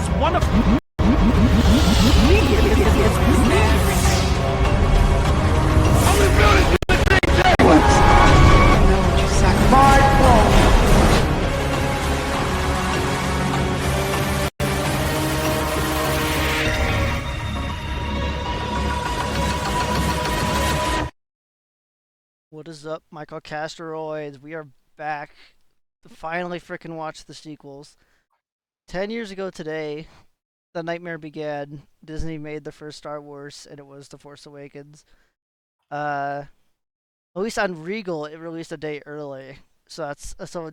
is one of What is up, Michael Casteroids? We are back to finally frickin' watch the sequels. 10 years ago today, the nightmare began. Disney made the first Star Wars, and it was The Force Awakens. At least on Regal, it released a day early. So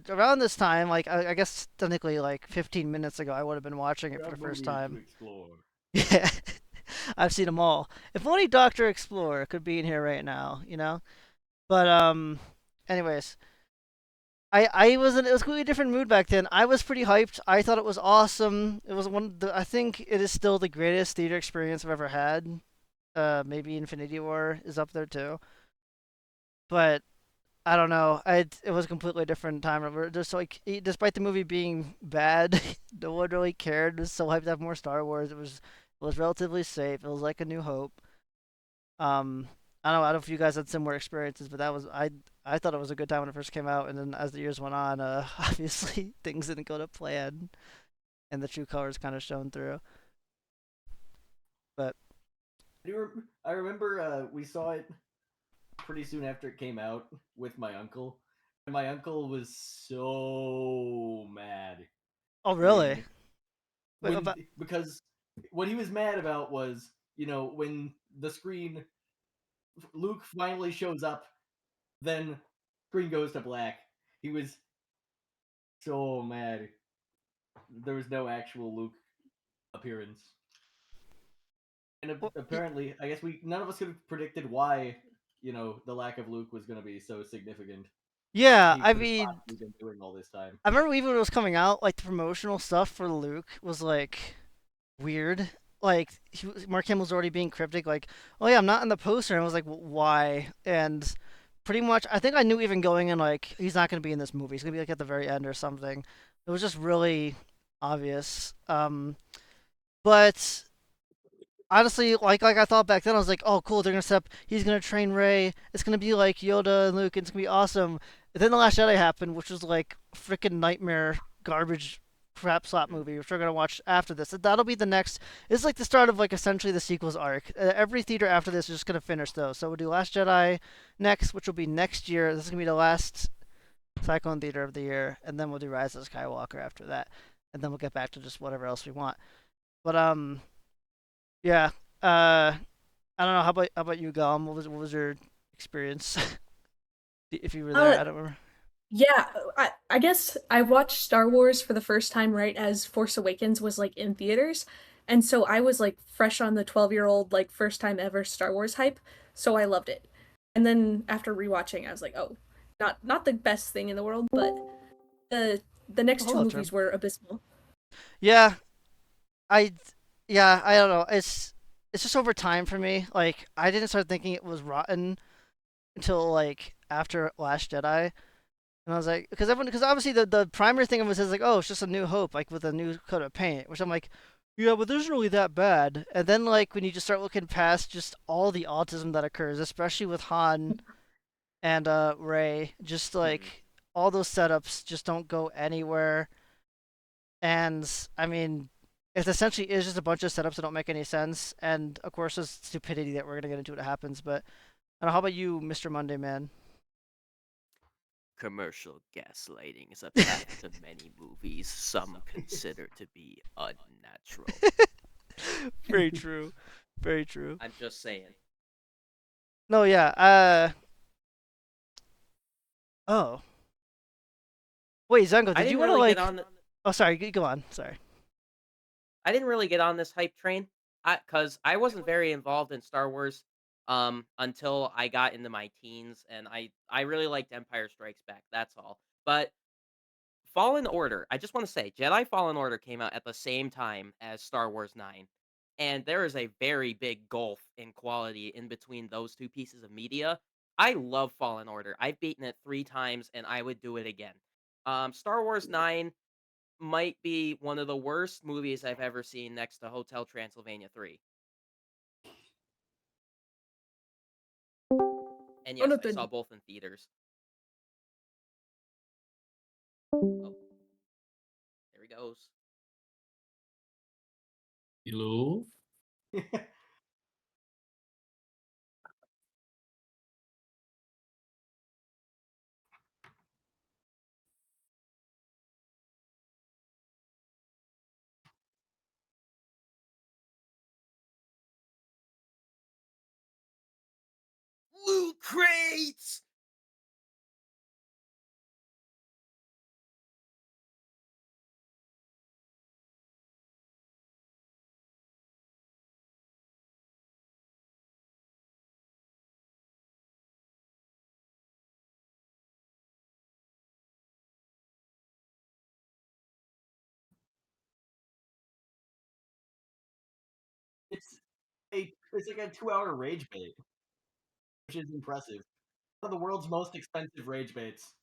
around this time, like I guess technically like 15 minutes ago, I would have been watching it for the first time. Yeah, I've seen them all. If only Doctor Explorer could be in here right now, you know. But anyways, I was in it was a completely different mood back then. I was pretty hyped. I thought it was awesome. It was I think it is still the greatest theater experience I've ever had. Maybe Infinity War is up there too. But I don't know. It was a completely different time. Just like despite the movie being bad, no one really cared. It was so hyped to have more Star Wars. It was relatively safe. It was like A New Hope. Um, I don't know if you guys had similar experiences, but I thought it was a good time when it first came out, and then as the years went on, obviously things didn't go to plan, and the true colors kind of shone through. But I remember we saw it pretty soon after it came out with my uncle, and my uncle was so mad oh really? when Wait, about because what he was mad about was, when the screen Luke finally shows up, then screen goes to black. He was so mad. There was no actual Luke appearance. And well, apparently, I guess none of us could have predicted why, the lack of Luke was going to be so significant. yeah. He I could have mean, possibly been doing all this time. I remember even when it was coming out, like the promotional stuff for Luke was like weird. Like Mark Hamill's already being cryptic, like, "Oh yeah, I'm not in the poster," and I was like, "Why?" And pretty much, I think I knew even going in, like, he's not going to be in this movie. He's going to be like at the very end or something. It was just really obvious. But honestly, like I thought back then, I was like, "Oh, cool, they're gonna set up. He's gonna train Rey. It's gonna be like Yoda and Luke. And it's gonna be awesome." And then the Last Jedi happened, which was like freaking nightmare garbage crap slap movie, which we're gonna watch after this. That'll be the next. It's like the start of like essentially the sequels arc. Every theater after this is just gonna finish those. So we'll do Last Jedi next, which will be next year. This is gonna be the last Cyclone Theater of the year, and then we'll do Rise of Skywalker after that, and then we'll get back to just whatever else we want. But yeah. I don't know. How about you, Gollum? What was your experience? If you were there, I don't remember. Yeah, I guess I watched Star Wars for the first time right as Force Awakens was like in theaters. And so I was like fresh on the 12-year-old like first time ever Star Wars hype, so I loved it. And then after rewatching, I was like, "Oh, not the best thing in the world, but the next two Hold on, term. movies were abysmal." Yeah, I yeah, I don't know. It's just over time for me. Like I didn't start thinking it was rotten until like after Last Jedi, and I was like, because obviously the primary thing of it is like, oh, it's just a New Hope, like with a new coat of paint, which I'm like, yeah, but this isn't really that bad. And then like when you just start looking past just all the autism that occurs, especially with Han and Rey, just like all those setups just don't go anywhere. And I mean, it essentially is just a bunch of setups that don't make any sense. And of course, there's stupidity that we're gonna get into when it happens. But I don't know, how about you, Mr. Monday Man? commercial gaslighting is a path to many movies some consider to be unnatural. Very true. Very true. I'm just saying. No, yeah. Oh. Wait, Zenko, I did you didn't want to really like? get on. Oh, sorry. Go on. Sorry. I didn't really get on this hype train, cause I wasn't very involved in Star Wars, until I got into my teens, and I really liked Empire Strikes Back. That's all. But Fallen Order, I just want to say, Jedi Fallen Order came out at the same time as Star Wars 9. And there is a very big gulf in quality in between those two pieces of media. I love Fallen Order. I've beaten it 3 times and I would do it again. Star Wars 9, might be one of the worst movies I've ever seen next to Hotel Transylvania 3. And Oh, yes, I saw nothing. both in theaters. Oh, there he goes. Hello? Loot crates! It's like a 2-hour rage bait, which is impressive. One of the world's most expensive rage baits.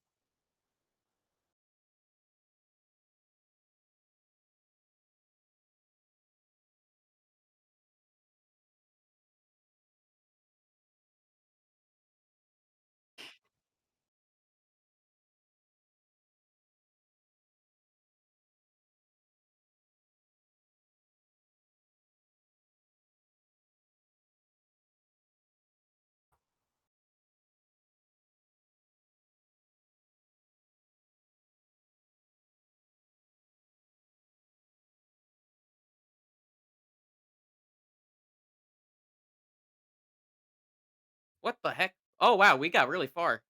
What the heck? Oh, wow, we got really far.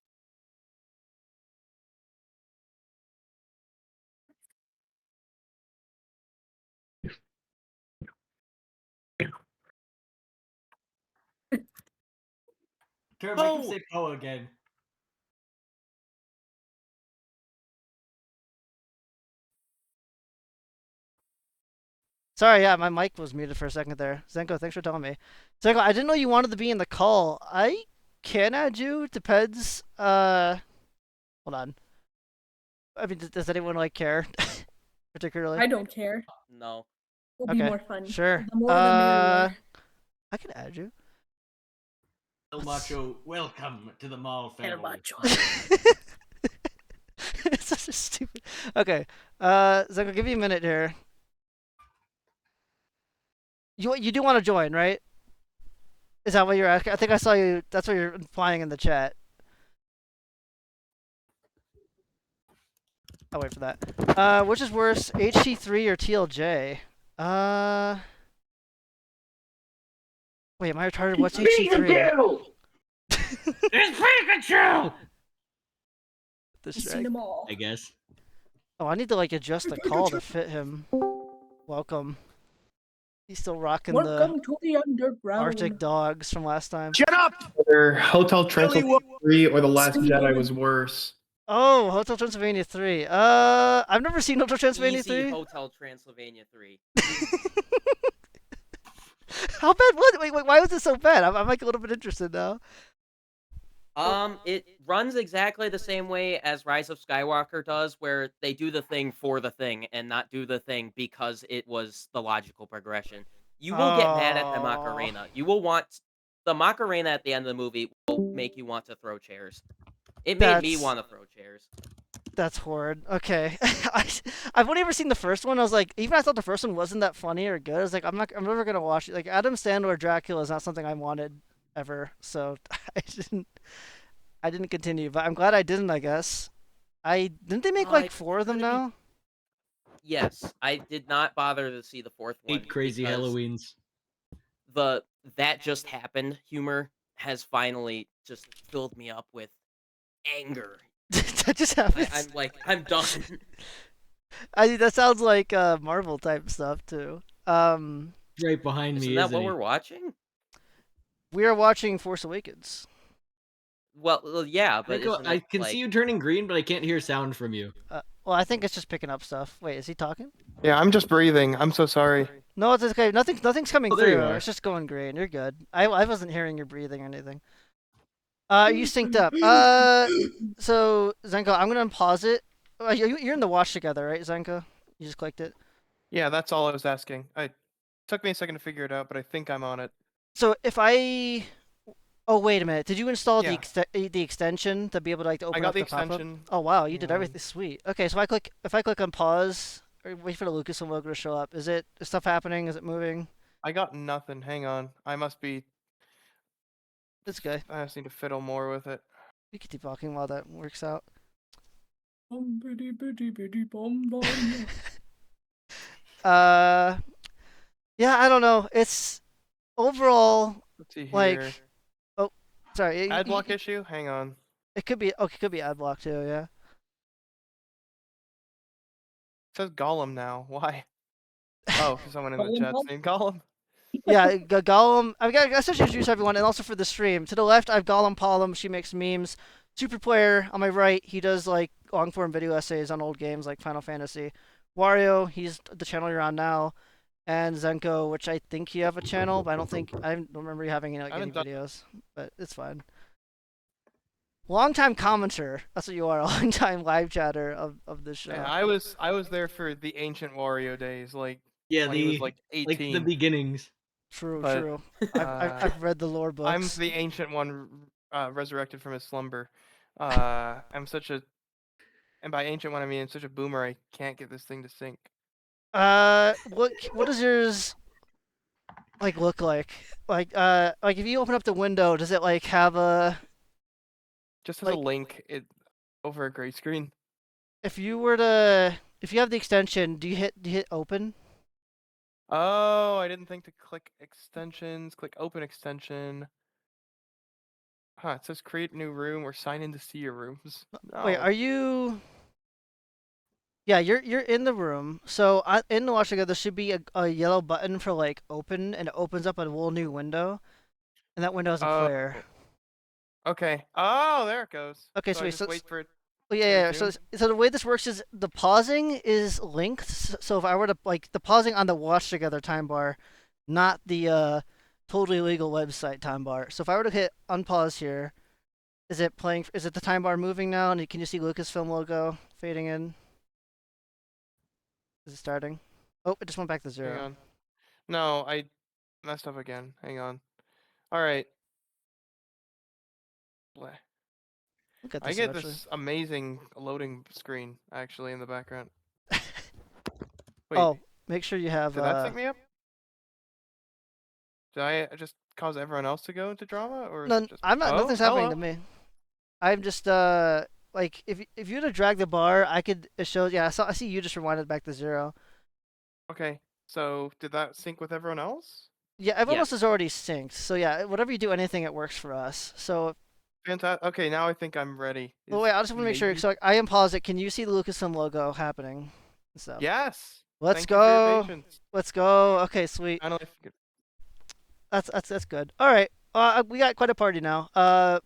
Tara, make him Oh! say Poe again. Sorry, yeah, my mic was muted for a second there. Zenko, thanks for telling me. Zenko, I didn't know you wanted to be in the call. I can add you. Depends. Hold on. I mean, does anyone like care particularly? I don't care. No. It'll be Okay, more fun. sure. The more the merrier. I can add you. El Macho, welcome to the Mall El family. Macho. It's such a stupid. Okay. Zenko, give me a minute here. You do want to join, right? Is that what you're asking? I think I saw you. That's what you're implying in the chat. I'll wait for that. Which is worse, HC3 or TLJ? Wait, am I retarded? What's HC3? It's Pikachu! The I've seen strike. them all. I guess. Oh, I need to like adjust the call to fit him. Welcome. He's still rocking Welcome the to the underground. Arctic dogs from last time. Shut up! Whether Hotel Transylvania 3 or The Last Silly Jedi woman. was worse. Oh, Hotel Transylvania 3. I've never seen Hotel Transylvania Easy 3. Hotel Transylvania 3. How bad was it? Wait, why was it so bad? I'm like a little bit interested now. It runs exactly the same way as Rise of Skywalker does, where they do the thing for the thing and not do the thing because it was the logical progression. You will get mad at the Macarena. You will want the Macarena at the end of the movie will make you want to throw chairs. It made me That's- want to throw chairs. That's horrid. Okay, I've only ever seen the first one. I was like, even I thought the first one wasn't that funny or good. I was like, I'm never gonna watch it. Like Adam Sandler Dracula is not something I wanted ever, so I didn't continue. But I'm glad I didn't. I guess. Didn't they make like It's 4 of them gonna be- now? Yes, I did not bother to see the fourth one. 8 crazy because Halloweens. that just happened humor has finally just filled me up with anger. That just happened. I'm like, I'm done. That sounds like Marvel type stuff too. Right behind Isn't me, that isn't what he? we're watching? We are watching Force Awakens. Well, yeah, but Nico, isn't I it, can like, see you turning green, but I can't hear sound from you. Well, I think it's just picking up stuff. Wait, is he talking? Yeah, I'm just breathing. I'm so sorry. No, it's okay. Nothing's coming Oh, there you through. are. It's just going green. You're good. I wasn't hearing your breathing or anything. You synced up. So Zenko, I'm gonna pause it. You're in the watch together, right, Zenko? You just clicked it. Yeah, that's all I was asking. It took me a second to figure it out, but I think I'm on it. So if I, oh wait a minute, did you install Yeah. the extension to be able to like to open I got up the the pop-up? extension. Oh wow, you did Hang on. everything. Sweet. Okay, so if I click on pause or wait for the Lucasfilm logo to show up, is stuff happening? Is it moving? I got nothing. Hang on. I must be. It's good. I just need to fiddle more with it. We can keep talking while that works out. Yeah, I don't know. It's overall Let's see like, here. oh, sorry. Ad block issue? Hang on. It could be okay. It could be ad block too. Yeah. It says Gollum now. Why? Oh, someone in the chat's named Gollum. Yeah, Gollum. I got to introduce everyone, and also for the stream. To the left, I have GollumPollum. She makes memes. Super Player on my right, he does like long form video essays on old games like Final Fantasy. Wario, he's the channel you're on now, and Zenko, which I think you have a channel, but I don't remember you having any videos, but it's fine. Long-time commenter. That's what you are. A long-time live chatter of this show. Yeah, I was there for the ancient Wario days, like Yeah, when he was like 18. the beginnings. True, but, true. I've read the lore books. I'm the ancient one resurrected from his slumber. I'm such a, and by ancient one I mean I'm such a boomer I can't get this thing to sync. What does yours like look like? Like if you open up the window, does it like have a? Just as a link over a gray screen. If you have the extension, do you hit open? Oh, I didn't think to click extensions. Click open extension. Huh, it says create new room or sign in to see your rooms. No. Wait, are you? Yeah, you're in the room. So in the watch together, there should be a yellow button for like open, and it opens up a whole new window, and that window isn't clear. Okay. Oh, there it goes. Okay, so I just wait for it. Well, yeah. So the way this works is the pausing is linked. So if I were to like the pausing on the watch together time bar, not the totally legal website time bar. So if I were to hit unpause here, is it playing? Is it the time bar moving now? And can you see Lucasfilm logo fading in? Is it starting? Oh, it just went back to 0. Hang on. No, I messed up again. Hang on. All right. I get this amazing loading screen actually in the background. Wait, oh, make sure you have. Did that sync me up? Did I just cause everyone else to go into drama, or is it just... I'm not. Nothing's happening to me. I'm just like if you were to drag the bar, it shows. Yeah, I see you just rewinded back to 0. Okay, so did that sync with everyone else? Yeah, everyone else is already synced. So yeah, whatever you do, anything it works for us. So. Fantastic. Okay, now I think I'm ready. Well, wait, I just want to make sure. So I unpause it. Can you see the Lucasfilm logo happening? And stuff? Yes. Let's Thank you for your go. patience. Let's go. Okay, sweet. That's good. All right. We got quite a party now.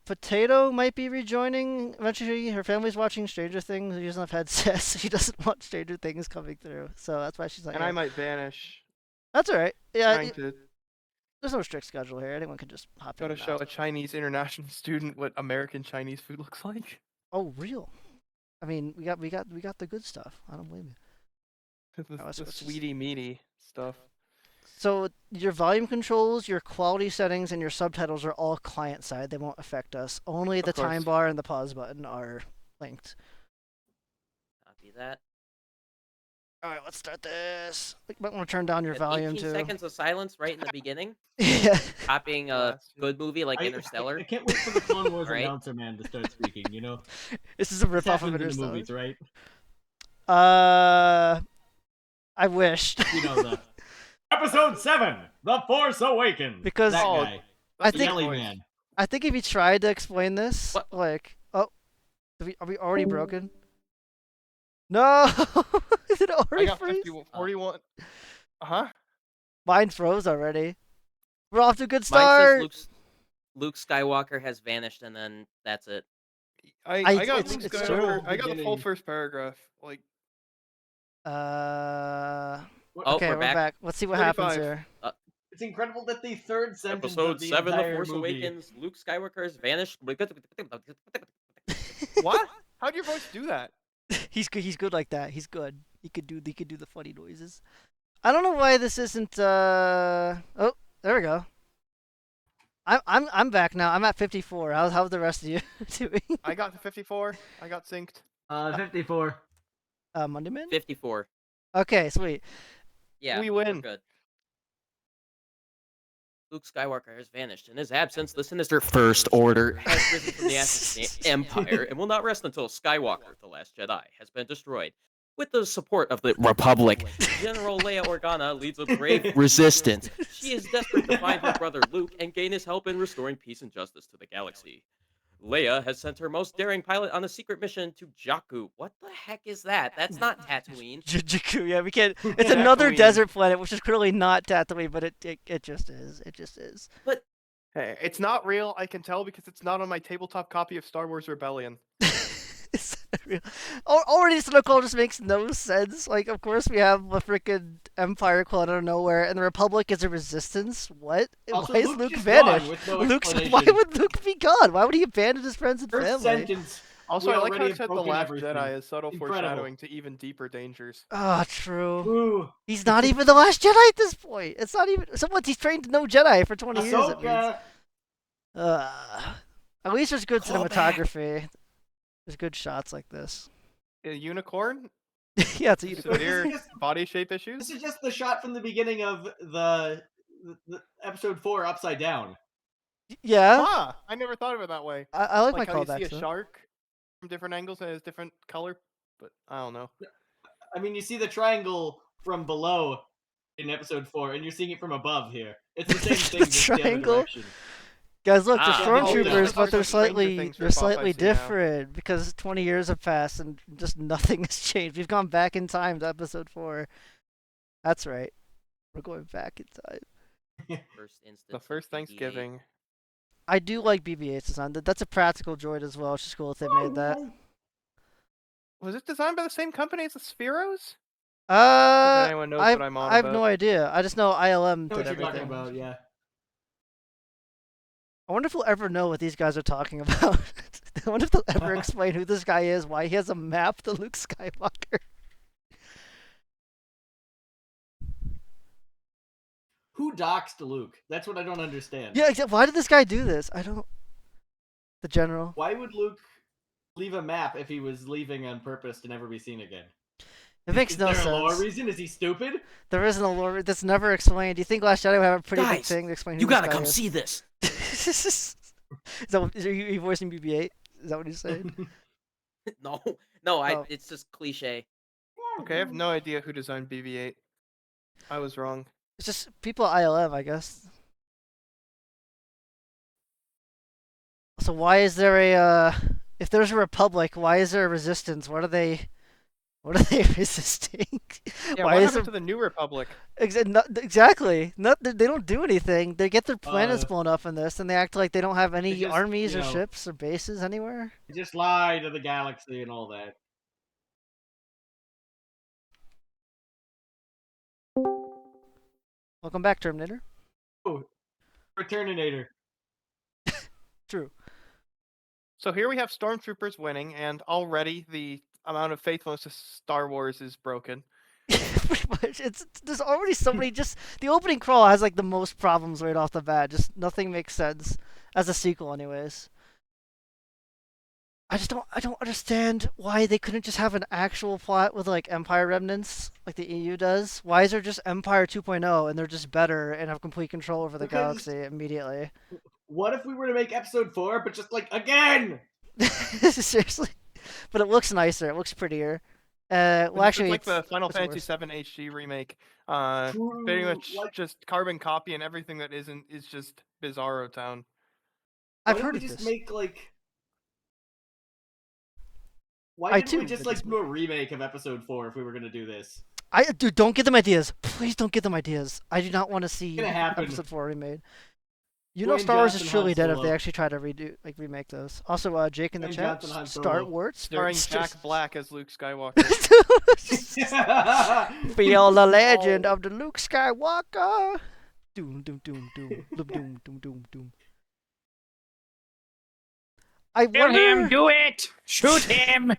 Potato might be rejoining eventually. Her family's watching Stranger Things. She doesn't have headsets. She doesn't want Stranger Things coming through. So that's why she's like. And I might vanish. That's all right. Yeah. Trying There's no strict schedule here. Anyone can just hop in. Gotta show a Chinese international student what American Chinese food looks like. Oh, real? I mean, we got the good stuff. I don't blame you. the sweetie meaty stuff. So your volume controls, your quality settings, and your subtitles are all client side. They won't affect us. Only the time bar and the pause button are linked. Copy that. All right, let's start this. You might want to turn down your volume 18 too. seconds of silence right in the beginning. Yeah. Copying a good movie like Interstellar. I can't wait for the Clone Wars announcer man to start speaking. You know. This is a ripoff of Interstellar. In the movies, right? I wished. You know the Episode 7, The Force Awakens. Because that guy, I think man. I think if you tried to explain this, like, are we already broken? No, is it already I got freeze? 41. Huh? Mine froze already. We're off to a good start. Mine says Luke Skywalker has vanished, and then that's it. I got Luke Skywalker. I got the full first paragraph. Like. Okay, we're back. Let's see what happens here. It's incredible that the third sentence Episode of the 7 entire The Force movie... Awakens, Luke Skywalker has vanished. What? How'd your voice do that? He's good like that. He's good. He could do the funny noises. I don't know why this isn't. Oh, there we go. I'm back now. I'm at 54. How's the rest of you doing? I got to 54. I got synced. 54. Monday Man. 54. Okay, sweet. Yeah, We we're win. good. Luke Skywalker has vanished. In his absence, the sinister First Order has risen from the ashes of the Empire and will not rest until Skywalker, the Last Jedi, has been destroyed. With the support of the Republic, General Leia Organa leads a brave resistance. She is desperate to find her brother Luke and gain his help in restoring peace and justice to the galaxy. Leia has sent her most daring pilot on a secret mission to Jakku. What the heck is that? That's not Tatooine. Jakku, yeah, we can't. It's another Tatooine. desert planet, which is clearly not Tatooine, but it just is. It just is. But Hey, it's not real. I can tell because it's not on my tabletop copy of Star Wars Rebellion. Is that real? Already, Snoke just makes no sense. Like, of course, we have a freaking Empire clone out of nowhere, and the Republic is a resistance. What? Also, Why is Luke Luke just vanished? gone with no Luke's. Why explanation. would Luke be gone? Why would he abandon his friends and First family? sentence. Also, We I like how already it said have the broken Last everything. Jedi is subtle Incredible. foreshadowing to even deeper dangers. Ah, true. Ooh. He's not even the last Jedi at this point. It's not even. So what? He's trained no Jedi for 20 years. It means. Ahsoka. At least there's good Call back. cinematography. There's good shots like this. A unicorn? Yeah, it's a unicorn. Severe This is just- body shape This issues? is just the shot from the beginning of the episode 4 upside down. Yeah, Ah, I never thought of it that way. I like my Like how you see callbacks a though. shark from different angles and it has different color, but I don't know. I mean, you see the triangle from below in episode 4, and you're seeing it from above here. It's the same The thing, just the other triangle? direction. Guys, look, they're Ah. stormtroopers, Yeah, but they're there's Stranger slightly Things they're ripoff I slightly see now. different because 20 years have passed and just nothing has changed. We've gone back in time to episode 4. That's right. We're going back in time. First instance The of first BB-8. Thanksgiving. I do like BB-8's design. That's a practical droid as well. It's just cool if they made that. Was it designed by the same company as the Spheros? Not that anyone knows I what I'm on I have about. no idea. I just know ILM I know did what you're everything. talking about, yeah. I wonder if we'll ever know what these guys are talking about. I wonder if they'll ever explain who this guy is, why he has a map to Luke Skywalker. Who doxed Luke? That's what I don't understand. Yeah, exactly. Why did this guy do this? I don't. The general. Why would Luke leave a map if he was leaving on purpose to never be seen again? It makes Is no there a lore sense. reason? Is he stupid? There isn't a lore. That's never explained. Do you think Last Jedi would have a pretty big Guys, thing to explain who You this gotta guy come is? see this. Are you voicing BB-8? Is that what he's saying? No, Oh. it's just cliche. Okay, I have no idea who designed BB-8. I was wrong. It's just people at ILM, I guess. So why is there a if there's a republic, why is there a resistance? What are they resisting? Yeah, why what is happened there to the New Republic? exactly? They don't do anything. They get their planets Uh, blown up in this, and they act like they don't have any just, armies you or know- ships or bases anywhere. Just lie to the galaxy and all that. Welcome back, Terminator. Oh, Returninator. True. So here we have stormtroopers winning, and already the amount of faithfulness to Star Wars is broken. Pretty much. There's already so many. Just the opening crawl has like the most problems right off the bat. Just nothing makes sense as a sequel, anyways. I don't understand why they couldn't just have an actual plot with like Empire remnants like the EU does. Why is there just Empire 2.0 and they're just better and have complete control over the Because- galaxy immediately? What if we were to make episode 4, but just like again? Seriously, but it looks nicer. It looks prettier. Well, It's actually, like the it's Final it's Fantasy worse. VII HD remake. Pretty much Like, just carbon copy, and everything that isn't is just Bizarro Town. I've why heard didn't of we just this. make like? Why I didn't we too just did like this. do a remake of episode 4 if we were gonna do this? Dude, don't give them ideas. Please don't give them ideas. I do not want to see gonna happen. episode 4 remade. You know Dwayne Star Wars is Johnson, truly Han dead if they Solo. actually try to remake those. Also, Jake in the Dwayne chat, Johnson, Han Star Solo. Wars. Starring Star- Jack Black as Luke Skywalker. Feel the legend of the Luke Skywalker. Doom, doom, doom, doom, doom, doom, doom, doom, doom. I Kill him! wonder. Do it! Shoot him!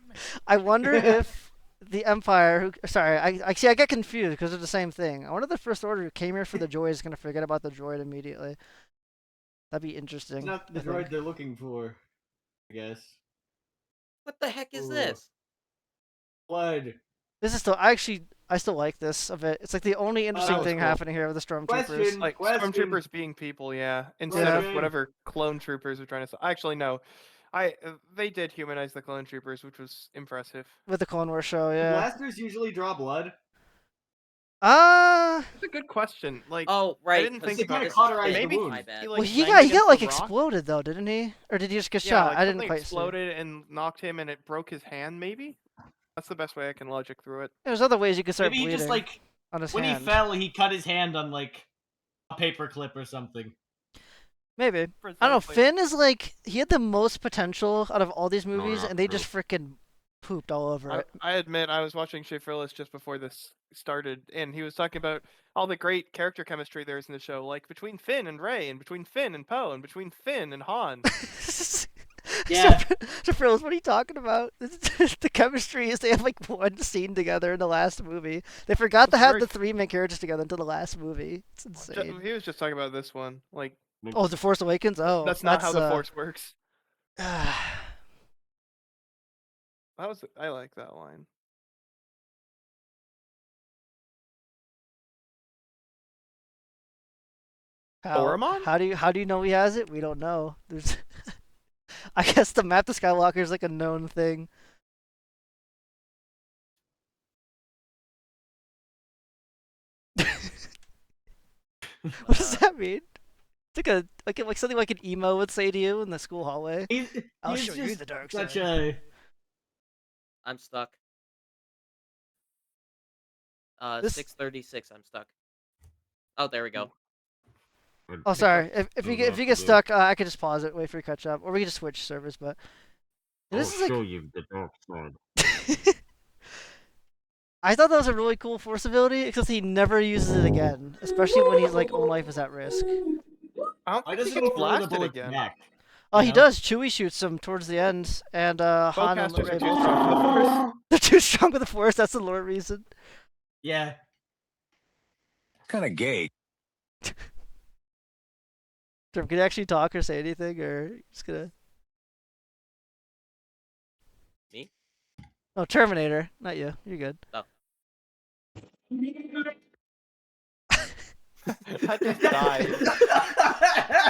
I wonder if the Empire. Sorry, I see. I get confused because they're the same thing. I wonder if the First Order who came here for the droid is gonna forget about the droid immediately. That'd be interesting. It's not the I think. droid they're looking for, I guess. What the heck is Ooh. this? Blood. This is still. I still like this a bit. It's like the only interesting was thing cool. happening here with the stormtroopers. Question. Like stormtroopers being people, yeah, instead of Question. whatever clone troopers are trying to. Actually, no, they did humanize the clone troopers, which was impressive. With the Clone Wars show, Do yeah. blasters usually draw blood? That's a good question. Like, Oh, right. didn't 'cause think They about kinda this is cauterize fake, the maybe wound. My bad. Well, he banged got against like the rock? exploded though, didn't he? Or did he just get Yeah, shot? like I didn't something quite see. exploded and knocked him, and it broke his hand. Maybe that's the best way I can logic through it. There's other ways you could start Maybe he bleeding just like on his when hand. he fell, he cut his hand on like a paper clip or something. Maybe. I don't know. Precisely. Finn is like he had the most potential out of all these No, movies, not and they true. just freaking pooped all over it. I admit I was watching Shea Frillis just before this started, and he was talking about all the great character chemistry there is in the show, like between Finn and Rey, and between Finn and Poe, and between Finn and Han. Yeah. So Frills, what are you talking about? The chemistry is they have like one scene together in the last movie. They forgot to That's have very the three main characters together until the last movie. It's insane. He was just talking about this one. Like, Oh, The Force Awakens? Oh, that's not how the Force works. How... I like that line. Oromon? How do you know he has it? We don't know. There's I guess the map to Skywalker is like a known thing. What does that mean? It's like something like an emo would say to you in the school hallway. I'll He's show you just the dark such side. I'm stuck. This- 636. I'm stuck. Oh, there we go. Oh, sorry. If you Good get luck stuck, I could just pause it, wait for you to catch up, or we can just switch servers. But I'll this is like show you the dark side. I thought that was a really cool force ability, except he never uses it again, especially when his like own life is at risk. I don't Why think he doesn't he gets throw the blasted bullets again. back? Oh, You he know? does. Chewie shoots him towards the end, and Han and Bowcasters Rey are too both. strong for the Force. They're too strong with the force. That's the lore reason. Yeah. It's kind of gay. Can you actually talk or say anything, or just gonna? Me? Oh, Terminator, not you. You're good. Oh. I just died.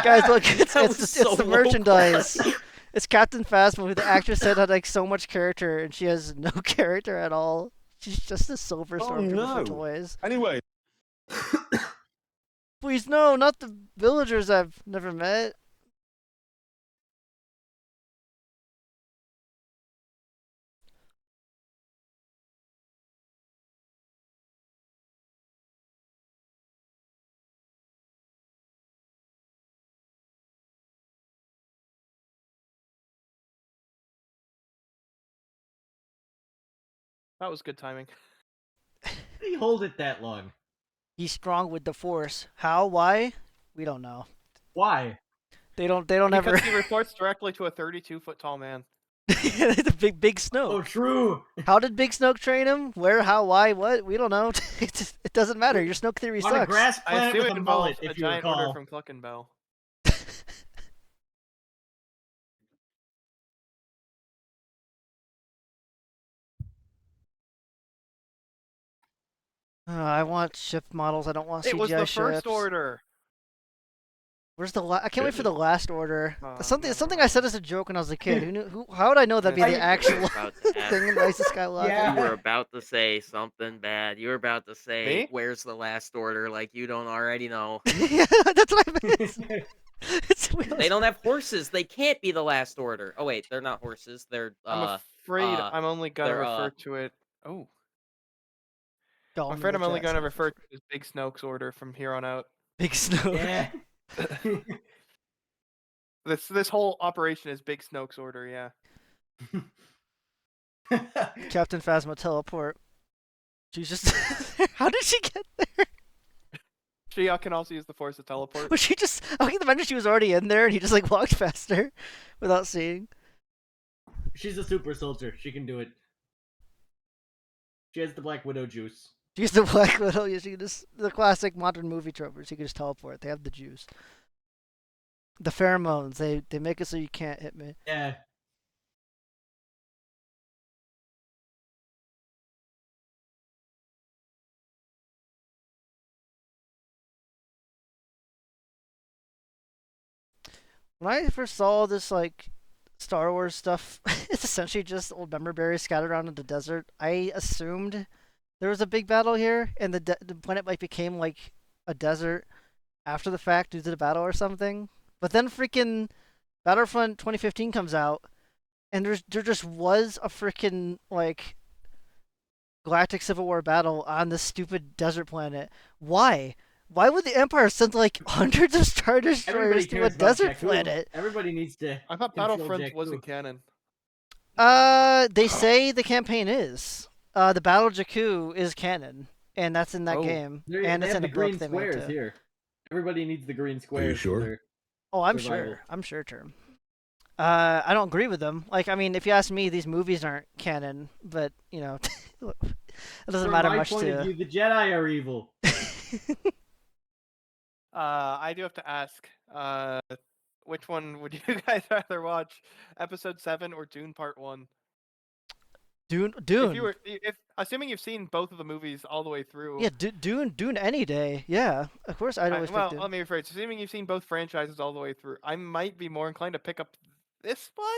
Guys, look, it's That was it's so the low merchandise. It's Captain Phasma, who the actress said had like so much character, and she has no character at all. She's just a silver Oh, stormtrooper no. for toys. Anyway, Please, no, not the villagers I've never met. That was good timing. How did he hold it that long? He's strong with the force. How? Why? We don't know. Why? They don't ever. Because he reports directly to a 32-foot tall man. The big Snoke. Oh, true. How did Big Snoke train him? Where? How? Why? What? We don't know. It doesn't matter. Your Snoke theory On a sucks. grass I planet assume with it a mullet, involves a if you giant order recall. from Cluckenbell. I want ship models. I don't want CGI It was the ships. First Order. Where's the? I can't wait for the last order. Oh, Something no. I said as a joke when I was a kid. Who knew? How would I know that'd be the You actual About to ask. thing in Rise of Skywalker? Yeah. You were about to say something bad. You were about to say, Me? "Where's the last order?" Like you don't already know. Yeah, that's what I meant. They don't have horses. They can't be the last order. Oh wait, they're not horses. They're I'm afraid I'm only gonna they're, refer to it. Oh, I'm afraid I'm only gonna refer to it as Big Snoke's order from here on out. Big Snoke. Yeah. This whole operation is Big Snoke's order. Yeah. Captain Phasma teleport. She's just. How did she get there? She can also use the Force to teleport. Was she just? I can imagine she was already in there, and he just like walked faster, without seeing. She's a super soldier. She can do it. She has the Black Widow juice. She's the Black Widow. She can just the classic modern movie tropers. She can just teleport. They have the juice. The pheromones. They make it so you can't hit me. Yeah. When I first saw this like Star Wars stuff, it's essentially just old member berries scattered around in the desert. I assumed there was a big battle here, and the planet like became like a desert after the fact due to the battle or something. But then freaking Battlefront 2015 comes out, and there just was a freaking like Galactic Civil War battle on this stupid desert planet. Why? Why would the Empire send like hundreds of Star Destroyers to a desert planet? Everybody needs to. I thought control Battlefront Jakku. wasn't canon. They say the campaign is. The Battle of Jakku is canon, and that's in that game, and it's in the a book green they made squares too. here. Everybody needs the green squares. sure? for their Oh, I'm survival. sure. I'm sure, Term. I don't agree with them. Like, I mean, if you ask me, these movies aren't canon, but you know, it doesn't From matter my much point of to. view, the Jedi are evil. I do have to ask, which one would you guys rather watch, Episode 7 or Dune Part 1? Dune. If assuming you've seen both of the movies all the way through. Yeah, Dune any day. Yeah, of course I'd always pick Dune. Let me rephrase. Assuming you've seen both franchises all the way through, I might be more inclined to pick up this one.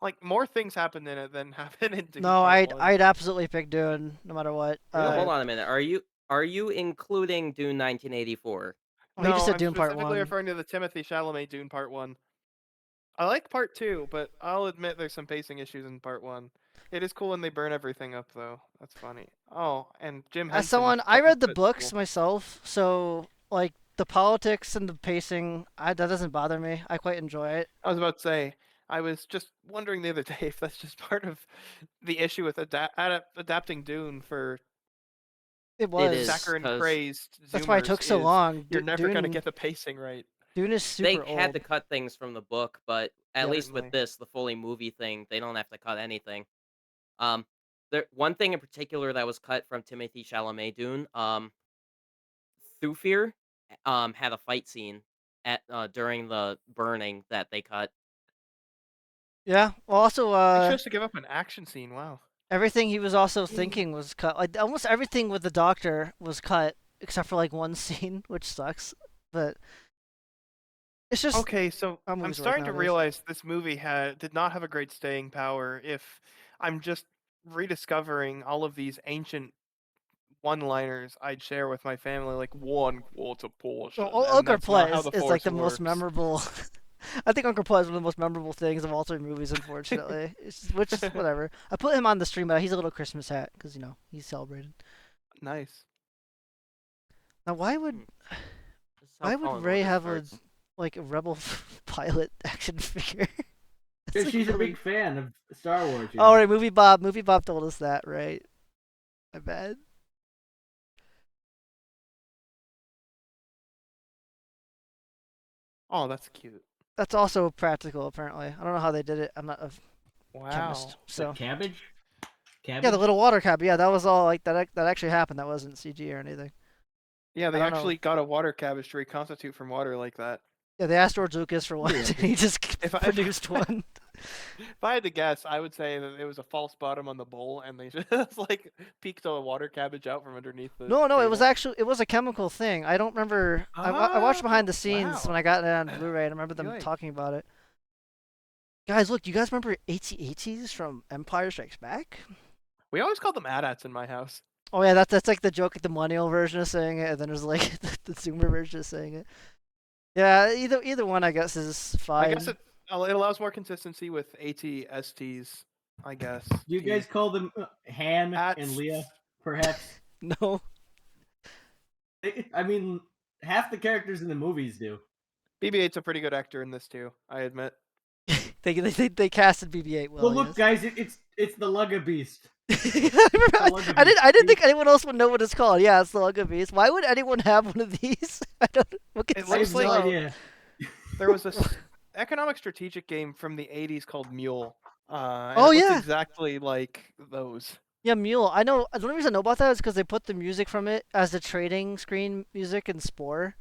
Like, more things happen in it than happen in Dune No, Part 1. I'd absolutely pick Dune no matter what. Hold on a minute. Are you including Dune 1984? Oh, he just said I'm Dune Part specifically 1. referring to the Timothée Chalamet Dune Part 1. I like Part 2, but I'll admit there's some pacing issues in Part 1. It is cool when they burn everything up, though. That's funny. Oh, and Jim Henson. As someone, I read the that's books cool. myself, so like the politics and the pacing, that doesn't bother me. I quite enjoy it. I was about to say, I was just wondering the other day if that's just part of the issue with adapting Dune for It was. saccharine 'cause praised Zoomers. That's why it took so is long. You're never going to Dune- get the pacing right. Dune is super They old. had to cut things from the book, but at Yeah, least certainly. with this, the fully movie thing, they don't have to cut anything. One thing in particular that was cut from Timothée Chalamet Dune, Thufir, had a fight scene at during the burning that they cut. Yeah. Well, also, They chose to give up an action scene. Wow. everything he was also thinking was cut. Like almost everything with the Doctor was cut, except for like one scene, which sucks. But it's just Okay, so how I'm movies work starting to nowadays. realize this movie did not have a great staying power. If I'm just rediscovering all of these ancient one-liners I'd share with my family, like 1/4 portion. Well, and Unkar that's not how Plutt the is like Force the most works. memorable. I think Unkar Plutt is one of the most memorable things of all three movies. Unfortunately, which is whatever. I put him on the stream, but he's a little Christmas hat because you know he's celebrated. Nice. Now, why would This is how Fallen Rey Order have starts. a rebel pilot action figure? It's Because like she's a really- big fan of Star Wars. Oh, right, Movie Bob told us that, right? My bad. Oh, that's cute. That's also practical, apparently. I don't know how they did it. I'm not a Wow. chemist, so Cabbage? yeah, the little water cap. Yeah, that was all like that. That actually happened. That wasn't CG or anything. Yeah, they I don't know. actually got a water cabbage to reconstitute from water like that. Yeah, they asked George Lucas for one, Yeah. and he just If I- produced one. If I had to guess, I would say that it was a false bottom on the bowl, and they just like peeked a water cabbage out from underneath the. No, it was table. actually a chemical thing. I don't remember. I watched behind the scenes wow. when I got it on Blu-ray, and I remember them Yikes. talking about it. Guys, look, you guys remember AT-ATs from Empire Strikes Back? We always called them AT-ATs in my house. Oh yeah, that's like the joke, like the millennial version of saying it, and then there's like the Zoomer version of saying it. Yeah, either one I guess is fine. I guess it allows more consistency with AT-STs. I guess. Do you guys call them Han Ats. and Leia, perhaps? No. I mean, half the characters in the movies do. BB-8's a pretty good actor in this too. I admit. They casted BB-8 well. Well, look, yes. guys, it's the Lugga Beast. I didn't think anyone else would know what it's called. Yeah, it's the Lugga Beast. Why would anyone have one of these? I don't. What can It I looks have like- no idea. There was this economic strategic game from the 80s called Mule. And Oh, it looked yeah. exactly like those. Yeah, Mule. I know. The only reason I know about that is because they put the music from it as the trading screen music in Spore,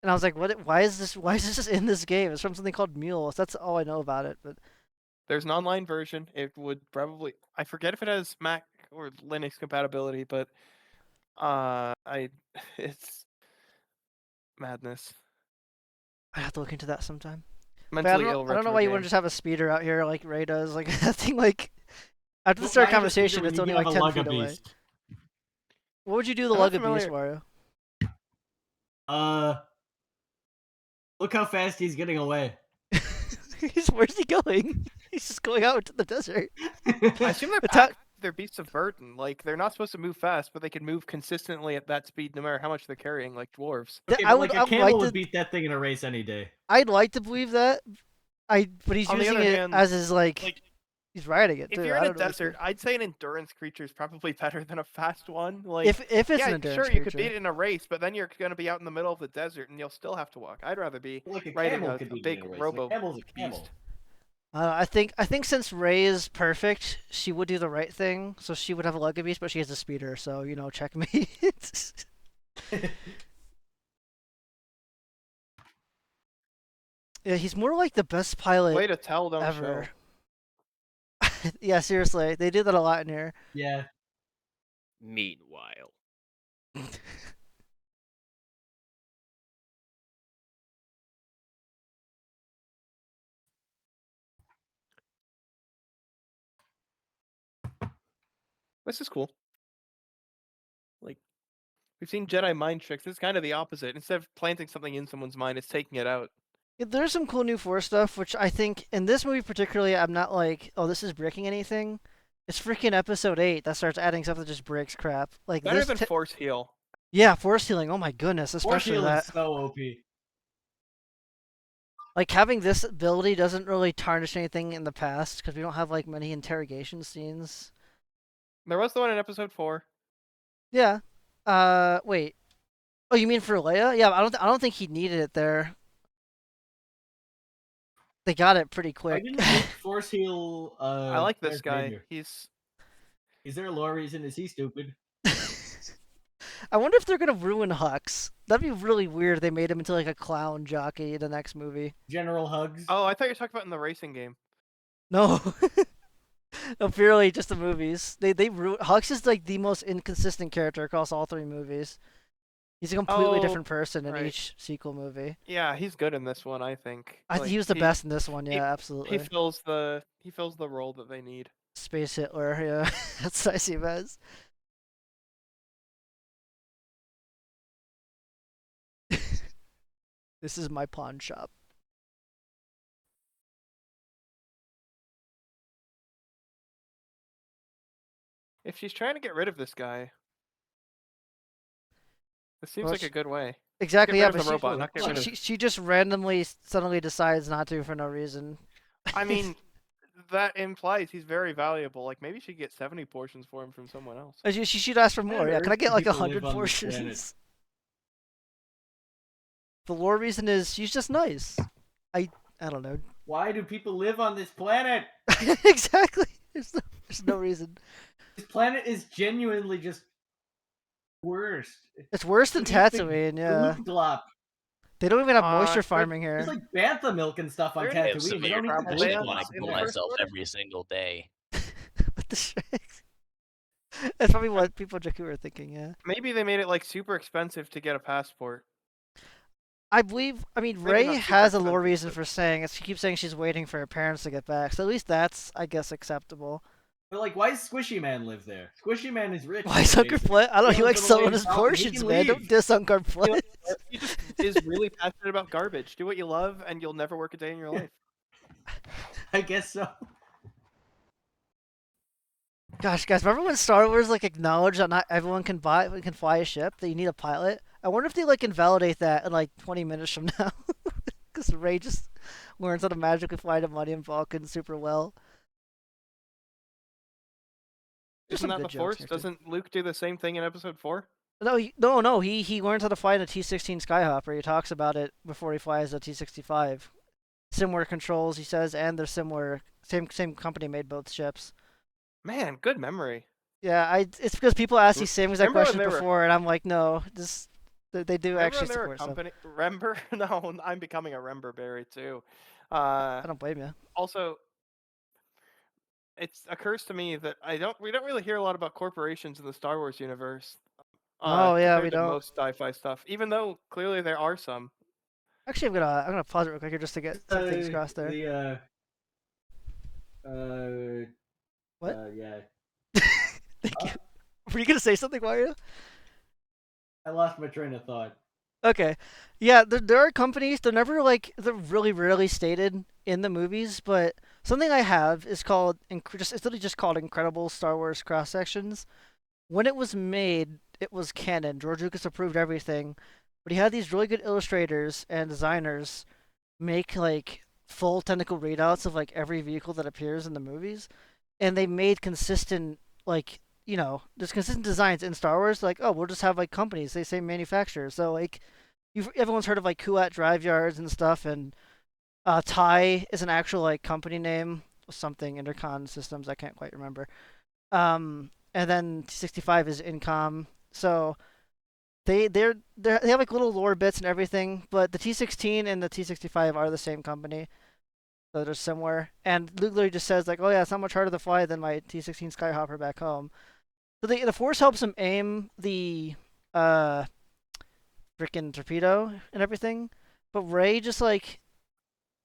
and I was like, "What? Why is this? Why is this just in this game? It's from something called Mule." So that's all I know about it. But There's an online version. It would probably, I forget if it has Mac or Linux compatibility, but I it's madness. I have to look into that sometime. But Mentally ill I don't know retro why you game. wouldn't just have a speeder out here like Ray does. Like that thing, like after the Well, start why have a speeder conversation, when it's you only can like have a 10 feet Lugga away. beast? What would you do the I'm not Lugga beast, familiar. Wario? Look how fast he's getting away. Where's he going? He's just going out into the desert. I assume they're Attack- they're beasts of burden. Like they're not supposed to move fast, but they can move consistently at that speed no matter how much they're carrying, like dwarves. Okay, I but would, like I a would camel like would to. beat that thing in a race any day. I'd like to believe that. But he's On the using other it hand, as his like he's riding it if too. you're I in a don't know. desert, I'd say an endurance creature is probably better than a fast one. Like If it's yeah, an endurance sure you could creature. beat it in a race, but then you're gonna be out in the middle of the desert and you'll still have to walk. I'd rather be Like a riding camel a could beat big it in a race. robo A camel's a camel. beast. I think since Rey is perfect, she would do the right thing. So she would have a Lugga beast, but she has a speeder. So checkmate. Yeah, he's more like the best pilot Way to tell, don't ever. show. Yeah, seriously, they do that a lot in here. Yeah. Meanwhile. This is cool. Like we've seen Jedi mind tricks. This is kind of the opposite. Instead of planting something in someone's mind, it's taking it out. Yeah, there's some cool new Force stuff, which I think in this movie particularly, I'm not like, oh, this is breaking anything. It's freaking episode 8 that starts adding stuff that just breaks crap. Like Better this. than Force Heal. Yeah, Force healing. Oh my goodness, Force especially healing that. is so OP. Like having this ability doesn't really tarnish anything in the past because we don't have like many interrogation scenes. There was the one in episode 4. Yeah. Wait. Oh, you mean for LEIA? Yeah, I don't think he needed it there. They got it pretty Why quick. didn't Luke force heal? I like this Darth guy. Vader? He's Is there a lore reason? Is he stupid? I wonder if they're gonna ruin Hux. That'd be really weird if they made him into like a clown jockey in the next movie. General Hugs. Oh, I thought you were talking about in the racing game. No. No, purely just the movies. They Hux is like the most inconsistent character across all 3 movies. He's a completely Oh, different person in right. each sequel movie. Yeah, he's good in this one, I think. I think he was the best in this one. Yeah, absolutely. He fills the role that they need. Space Hitler. Yeah, that's what I see him as. This is my pawn shop. If she's trying to get rid of this guy, this seems Well, like a good way. Exactly. Get Yeah, rid of but the robot, not get rid of. she just randomly suddenly decides not to for no reason. I mean, that implies he's very valuable. Like maybe she get 70 portions for him from someone else. She should ask for more. Yeah, can I get like People live 100 on this planet. portions? The lore reason is she's just nice. I don't know. Why do people live on this planet? Exactly. There's no reason. This planet is genuinely just worst. It's worse than Look at the Tatooine. Yeah. Gloop. They don't even have moisture there's- farming here. There's like bantha milk and stuff on There I have Tatooine. They severe don't need the probably depression. gloop I want glop to in kill the there. first myself order. every single day. What the shit? That's probably what people at Jakku are thinking. Yeah. Maybe they made it like super expensive to get a passport. I mean, Maybe Rey not super has a lore expensive, reason but- for saying it. She keeps saying she's waiting for her parents to get back. So at least that's, I guess, acceptable. But like, why does Squishy Man live there? Squishy Man is rich. Why is Unkar basically. Plutt? I don't know. He He likes owns a selling little his Falcon, he portions, can man. Don't leave. diss Unkar Plutt. He just is really passionate about garbage. Do what you love, and you'll never work a day in your life. I guess so. Gosh, guys, remember when Star Wars like acknowledged that not everyone can fly a ship? That you need a pilot. I wonder if they like invalidate that in like 20 minutes from now, because Rey just learns how to magically fly the Millennium Falcon super well. There's Isn't some that good the jokes Force? here, too. Doesn't Luke do the same thing in Episode 4? No, he learns how to fly in a T-16 Skyhopper. He talks about it before he flies a T-65. Similar controls, he says, and they're similar. Same company made both ships. Man, good memory. Yeah, it's because people ask these same exact Remember when questions they were- before, and I'm like, no, just they do Remember actually when they were a support stuff. company? Remember? No, I'm becoming a Rember berry too. I don't blame you. Also, it occurs to me that we don't really hear a lot about corporations in the Star Wars universe. Oh yeah, we Compared to don't. most sci-fi stuff, even though clearly there are some. Actually, I'm gonna pause it real quick here just to get some things crossed there. What? Yeah. Thank you. Were you gonna say something, Mario? I lost my train of thought. Okay. Yeah, there are companies, they're really rarely stated in the movies, but something I have is called, it's literally just called Incredible Star Wars Cross Sections. When it was made, it was canon. George Lucas approved everything, but he had these really good illustrators and designers make like full technical readouts of like every vehicle that appears in the movies, and they made consistent there's consistent designs in Star Wars. Like, oh, we'll just have like companies, they say manufacturers. So like, everyone's heard of like Kuat Drive Yards and stuff, and TIE is an actual like company name, something Intercon Systems. I can't quite remember. And then T65 is Incom. So they have like little lore bits and everything, but the T16 and the T65 are the same company. So they're similar. And Luke literally just says like, "Oh yeah, it's not much harder to fly than my T16 Skyhopper back home." So the Force helps him aim the uh freaking torpedo and everything, but Rey just like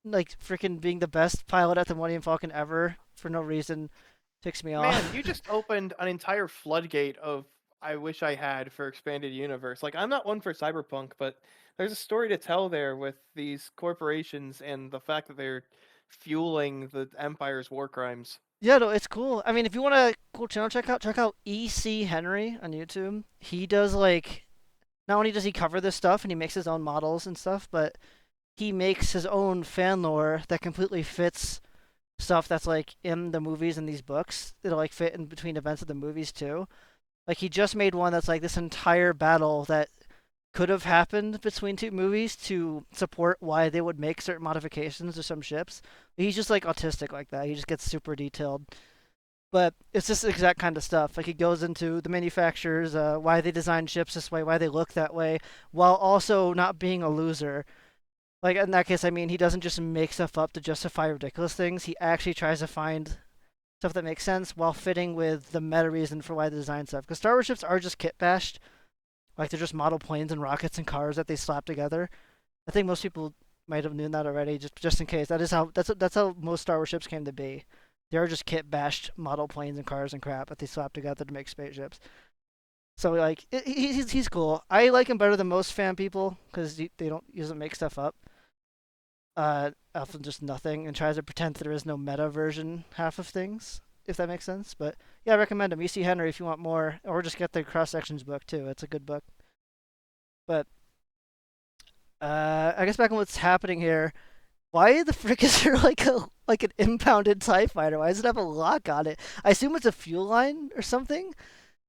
freaking being the best pilot at the Millennium Falcon ever for no reason ticks me off. Man, you just opened an entire floodgate of I wish I had for expanded universe. Like I'm not one for cyberpunk, but there's a story to tell there with these corporations and the fact that they're fueling the Empire's war crimes. Yeah, no, it's cool. I mean, if you want a cool channel, check out EC Henry on YouTube. He does like not only does he cover this stuff and he makes his own models and stuff, but he makes his own fan lore that completely fits stuff that's like in the movies and these books. It'll like fit in between events of the movies too. Like he just made one that's like this entire battle that could have happened between two movies to support why they would make certain modifications to some ships. He's just like autistic like that. He just gets super detailed. But it's just the exact kind of stuff. Like he goes into the manufacturers, why they design ships this way, why they look that way, while also not being a loser. Like in that case, I mean, he doesn't just make stuff up to justify ridiculous things. He actually tries to find stuff that makes sense while fitting with the meta reason for why they design stuff. Because Star Wars ships are just kit bashed. Like they're just model planes and rockets and cars that they slap together. I think most people might have known that already. Just in case, that's how most Star Wars ships came to be. They are just kit bashed model planes and cars and crap that they slap together to make spaceships. So like he's cool. I like him better than most fan people because he doesn't make stuff up. Often just nothing, and tries to pretend that there is no meta version half of things, if that makes sense. But yeah, I recommend him. EC Henry if you want more, or just get the cross sections book too. It's a good book. But I guess back on what's happening here. Why the frick is there like an impounded TIE fighter? Why does it have a lock on it? I assume it's a fuel line or something.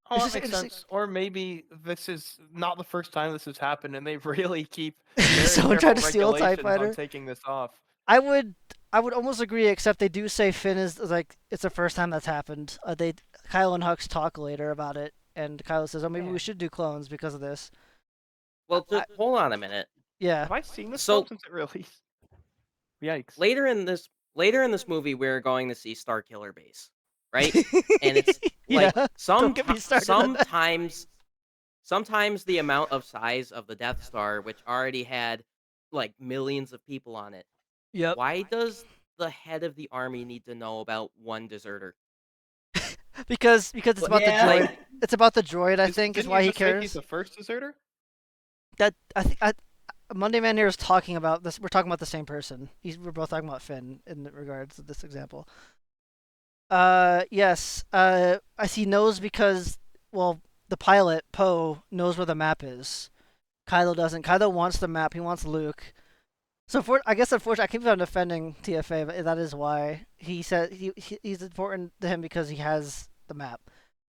Oh, It's that just makes interesting. sense. Or maybe this is not the first time this has happened, and they really keep very Someone careful tried to steal a TIE regulations fighter. on taking this off. I would almost agree, except they do say Finn is like it's the first time that's happened. Kylo and Hux talk later about it, and Kylo says, "Oh, maybe we should do clones because of this." Well, just hold on a minute. Yeah. Have I seen this So- film since it released? Yikes. Later in this movie, we're going to see Starkiller Base, right? And it's like Yeah. Don't get me started on that. sometimes the amount of size of the Death Star, which already had like millions of people on it. Yep. Why does the head of the army need to know about one deserter? Because it's about Yeah. the droid. It's about the droid. I think is Didn't why you he just say cares. He's the first deserter? That I think Monday Man here is talking about this. We're talking about the same person. We're both talking about Finn in regards to this example. Yes. He knows because the pilot Poe knows where the map is. Kylo doesn't. Kylo wants the map. He wants Luke. So I guess unfortunately, I keep on defending TFA, but that is why he said he's important to him because he has the map.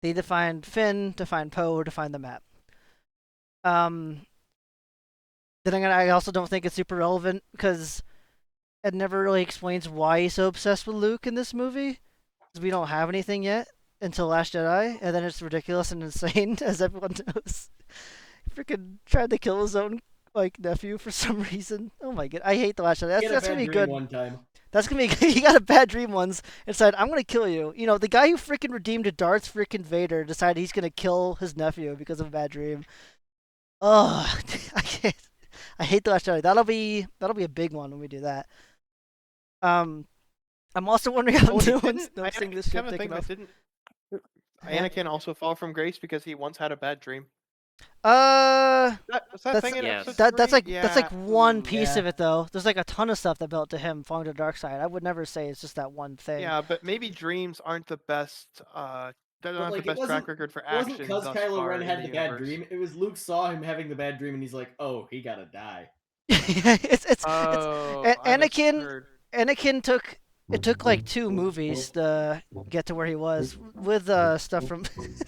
They defined Finn to find Poe to find the map. Then again, I also don't think it's super relevant because it never really explains why he's so obsessed with Luke in this movie. Because we don't have anything yet. until Last Jedi, and then it's ridiculous and insane, as everyone knows. Freaking tried to kill his own like nephew for some reason. Oh my god, I hate the Last Jedi. He had a That's bad gonna be dream good. one time. That's gonna be he got a bad dream once and said, "I'm gonna kill you." You know, the guy who freaking redeemed Darth freaking Vader decided he's gonna kill his nephew because of a bad dream. Oh, I can't. I hate the Last Jedi. That'll be a big one when we do that. I'm also wondering how Oh, no one's noticing this shit Come to taking think of off. it, didn't Anakin also fall from grace because he once had a bad dream? Uh, Was that That's- thing in Yes. episode that's 3? like one piece yeah. of it though. There's like a ton of stuff that built to him falling to the dark side. I would never say it's just that one thing. Yeah, but maybe dreams aren't the best. They don't have like, the it best track record for It wasn't action because thus Kylo far Ren in had the the bad universe. dream. It was Luke saw him having the bad dream, and he's like, "Oh, he gotta die." Oh, I Anakin. misheard. Anakin took like 2 movies to get to where he was with stuff from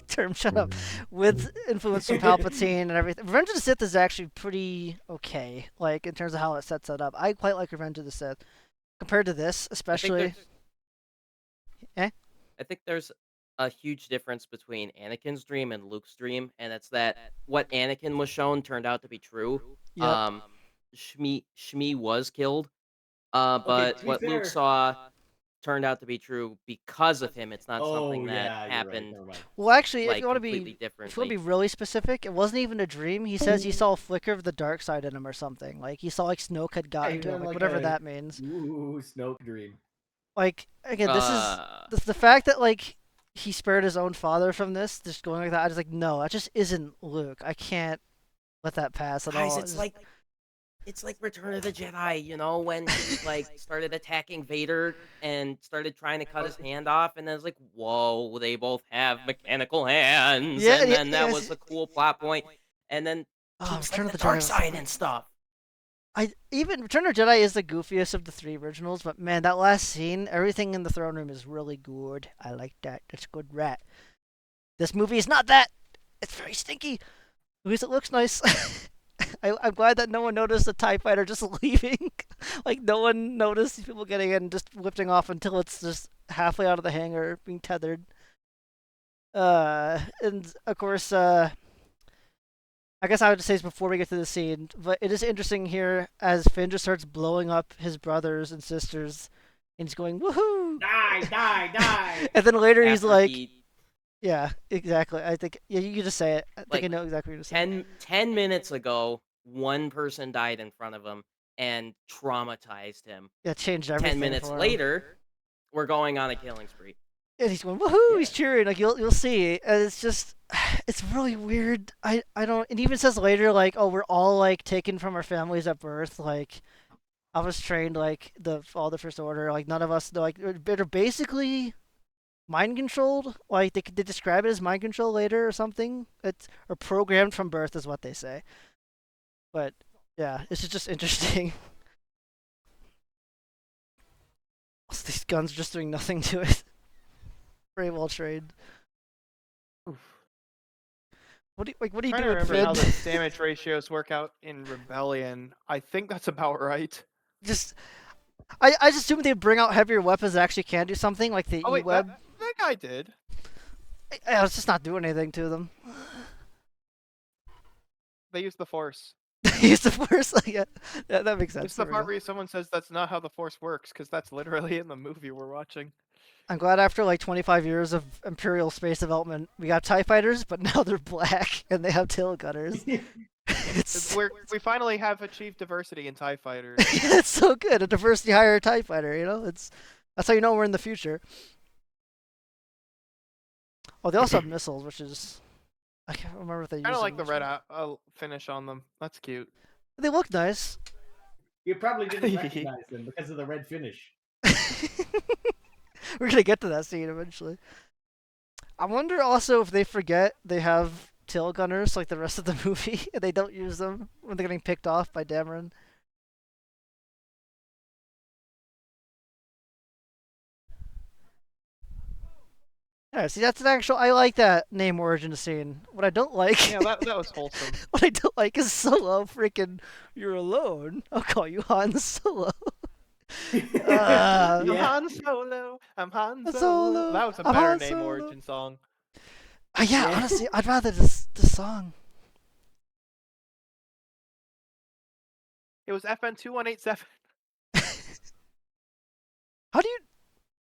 term shut up with influence from Palpatine and everything. Revenge of the Sith is actually pretty okay, like in terms of how it sets it up. I quite like Revenge of the Sith compared to this, especially. I think there's a huge difference between Anakin's dream and Luke's dream, and it's that what Anakin was shown turned out to be true. Yep. Shmi was killed, Okay, but to be what Luke fair- saw turned out to be true because of him. It's not something that yeah, you're right. happened Never mind. Well, actually, like if you want to completely be differently. really specific, it wasn't even a dream. He says he saw a flicker of the dark side in him or something. Like he saw like Snoke had gotten he to him, done, like like, whatever a- that means. Ooh, Snoke dream. Like again, this Uh, is the fact that like he spared his own father from this, just going like that. I was like, no, that just isn't Luke. I can't let that pass at guys, all. it's like Return of the Jedi, you know, when he like started attacking Vader and started trying to cut his hand off, and then it's like, whoa, they both have mechanical hands, Yeah, and yeah, then that yes. was a cool plot point, and then Oh, Luke's Return like of the the Jedi dark was so side good. and stuff. Even Return of the Jedi is the goofiest of the 3 originals, but man, that last scene, everything in the throne room is really good. I like that. That's good rat. This movie is not that. It's very stinky. At least it looks nice. I'm glad that no one noticed the TIE fighter just leaving. Like, no one noticed these people getting in and just lifting off until it's just halfway out of the hangar, being tethered. And of course, I guess I would say this before we get to the scene, but it is interesting here as Finn just starts blowing up his brothers and sisters, and he's going, woohoo! Die, die, die! And then later he's After like, he- yeah, exactly. I think, yeah, you can just say it. I think Like, I know exactly what you're saying. 10 minutes ago, one person died in front of him and traumatized him. Yeah, changed everything. 10 minutes for him. later, we're going on a killing spree. And he's going, woohoo! Yeah. He's cheering. Like you'll see. And it's just, it's really weird. I don't. It even says later, like, oh, we're all like taken from our families at birth. Like, I was trained like all the First Order. Like none of us like they're basically mind controlled. Like they describe it as mind control later or something. It's or programmed from birth is what they say. But yeah, it's just interesting. Also, these guns are just doing nothing to it. Very well trained. What do you I'm do trying to with remember how Finn? the damage ratios work out in Rebellion. I think that's about right. Just I just assume they bring out heavier weapons that actually can do something like the Oh wait, E-web. that guy did. It's just not doing anything to them. They used the Force. Use the Force. Yeah, that makes sense. It's the There we part go. where someone says that's not how the Force works, because that's literally in the movie we're watching. I'm glad after like 25 years of Imperial space development, we got TIE fighters, but now they're black and they have tail gunners. it's We finally have achieved diversity in TIE fighters. it's so good. A diversity hire TIE fighter, you know? That's how you know we're in the future. Oh, they also have missiles, which is I can't remember if they use Kind of them like the much. red finish on them. That's cute. They look nice. You probably didn't recognize them because of the red finish. We're gonna get to that scene eventually. I wonder also if they forget they have tail gunners like the rest of the movie and they don't use them when they're getting picked off by Dameron. Yeah, see that's an actual I like that name origin scene. What I don't like Yeah, that was wholesome. what I don't like is Solo freaking you're alone. I'll call you Han Solo. I'm Yeah. Han Solo. I'm Han Han Solo. Solo, That was a I'm better Han name Solo. origin song. Yeah, Yeah. honestly, I'd rather this song. It was FN 2187. How do you?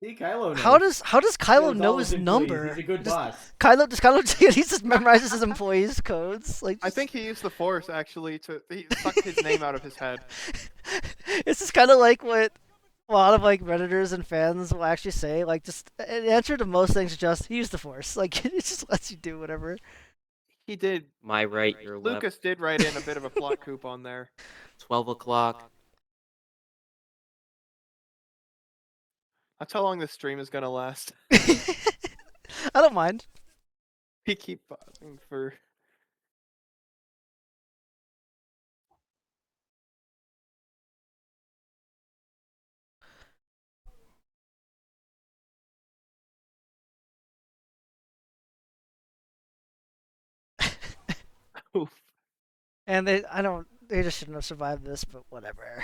See, Kylo knows. How does Kylo Knows know all his his employees. number? He's a good Just- boss. Does Kylo he just memorizes his employees' codes? Like, I think he used the Force actually to he sucked his name out of his head. It's just kind of like what a lot of like redditors and fans will actually say. Like, just an answer to most things is just use the Force. Like, it just lets you do whatever. He did. My right, your left. Lucas did write in a bit of a plot coup on there. 12 o'clock. That's how long this stream is gonna last. I don't mind. We keep pausing for. Oof. And they just shouldn't have survived this, but whatever.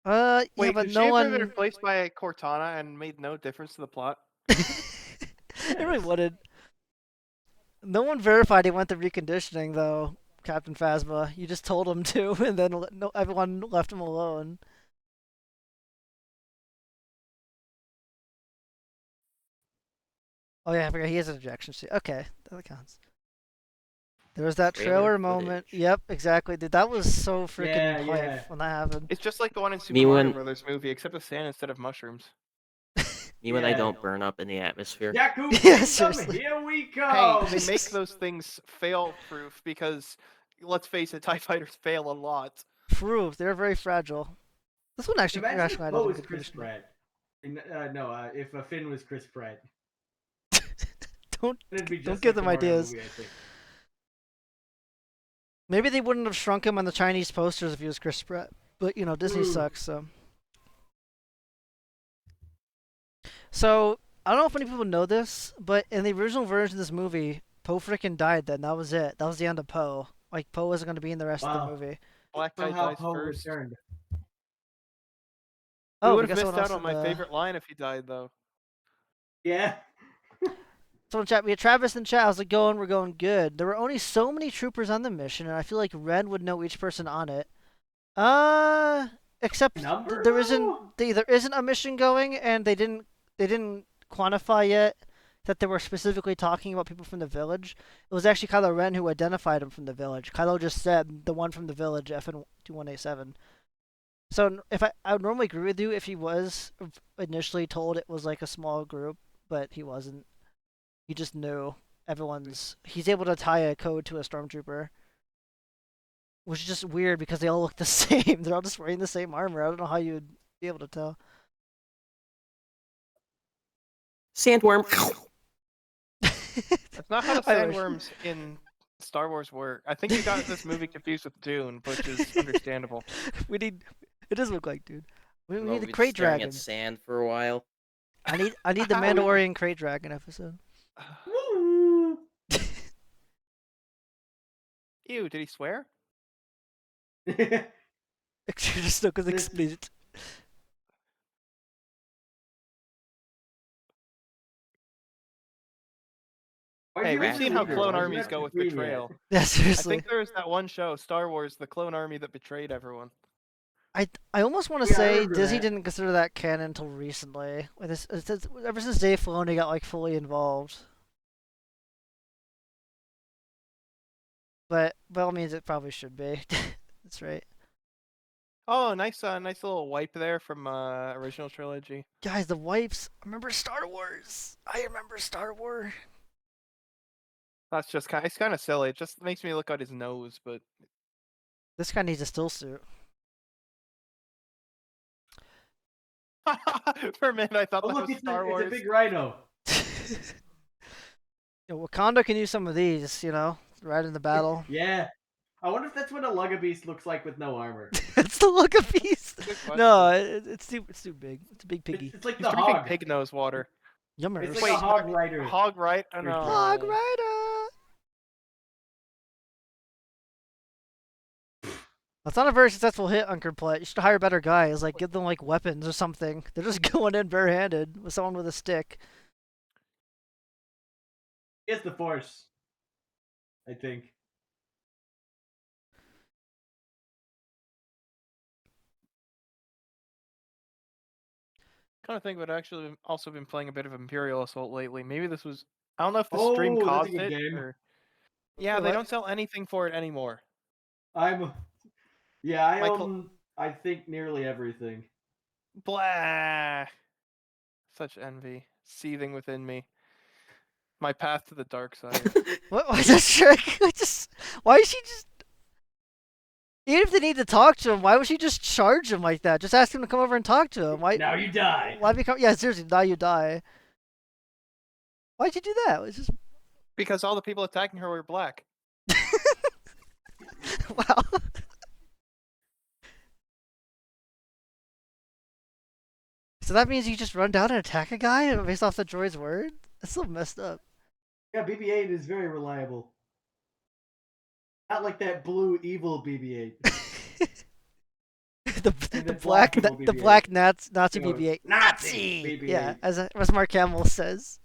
Yeah, Wait, but could no she have been one. replaced by a Cortana and made no difference to the plot? It really wouldn't. No one verified he went to reconditioning, though, Captain Phasma. You just told him to, and then everyone left him alone. Oh yeah, I forgot he has an ejection seat. Okay, that counts. There was that trailer moment. footage. Yep, exactly. Dude, that was so freaking Yeah, hype yeah. when that happened. It's just like the one in Super Me Mario when- Brothers movie, except with sand instead of mushrooms. Me when I Yeah. don't burn up in the atmosphere. Jakku, Yeah, Kingdom, seriously. here we Hey, go. they make those things fail-proof because, let's face it, TIE fighters fail a lot. Proof. They're very fragile. This one actually Imagine crashed if landed Poe in was good Chris condition. Pratt. No, if Finn was Chris Pratt. Don't It'd be just Don't give like them the Mario ideas. movie, I think. Maybe they wouldn't have shrunk him on the Chinese posters if he was Chris Pratt. But you know, Disney Ooh. sucks, so. So I don't know if any people know this, but in the original version of this movie, Poe freaking died. Then that was it. That was the end of Poe. Like Poe wasn't going to be in the rest of Wow. the movie. Black guy Somehow dies Poe first. returned. We Oh, would we have got missed someone out else on my in the- favorite line if he died, though. Yeah. So in chat, we had Travis in chat. How's it going? We're going good. There were only so many troopers on the mission, and I feel like Red would know each person on it. Except Number there though? isn't a mission going, and they didn't quantify yet that they were specifically talking about people from the village. It was actually Kylo Ren who identified him from the village. Kylo just said the one from the village, FN 2187. So if I would normally agree with you if he was initially told it was like a small group, but he wasn't. He just knew everyone's. He's able to tie a code to a stormtrooper, which is just weird because they all look the same. They're all just wearing the same armor. I don't know how you would be able to tell. Sandworm. That's not how the I wish. sandworms in Star Wars work. I think you got this movie confused with Dune, which is understandable. We need. It does look like, dude. We Well, need the we've been crate staring dragon. at sand for a while. I need the Mandalorian crate dragon episode. Woo! Ew, did he swear? Snoke was This- explicit. Why'd Hey, you we've have seen to how leave her? clone Why'd you armies have to go with free me? betrayal. Yeah, I seriously. think there was that one show, Star Wars, the clone army that betrayed everyone. I almost want to Yeah, I say remember Disney that. didn't consider that canon until recently. Ever since Dave Filoni got like fully involved. But by all means, it probably should be. That's right. Oh, nice little wipe there from original trilogy. Guys, the wipes. Remember Star Wars? I remember Star Wars. That's just it's kind of silly. It just makes me look at his nose, but This guy needs a still suit. for a minute I thought Oh that look, was Star it's Wars. a big rhino. Wakanda can use some of these, you know, right in the battle. Yeah. I wonder if that's what a Lugabeast looks like with no armor. It's the look of beast. Good question. No, it's too big. It's a big piggy. It's like He's the drinking hog. pig nose water. Yummers. It's like Wait, a hog rider. Hog, right? Oh, no. Hog Rider. That's not a very successful hit, Unkar Plutt. You should hire better guys. Like, give them, like, weapons or something. They're just going in barehanded with someone with a stick. It's the Force, I think. Kind of think, but actually also been playing a bit of Imperial Assault lately. Maybe this was. I don't know if the stream Oh, that's a caused good it. game. Or... Yeah, Wait, they what? don't sell anything for it anymore. I Michael- own, I think, nearly everything. Blah. Such envy seething within me. My path to the dark side. What? Why is that trick? Why is she just? Even if they need to talk to him, why would she just charge him like that? Just ask him to come over and talk to him. Why? Now you die. Why become? Yeah, seriously, now you die. Why'd you do that? It's just Because all the people attacking her were black. wow. So that means you just run down and attack a guy based off the droid's word? That's so messed up. Yeah, BB-8 is very reliable. Not like that blue evil BB-8. the the black black people the BB-8. black Nazi You know, BB-8. Nazi BB-8. Yeah, as Mark Hamill says.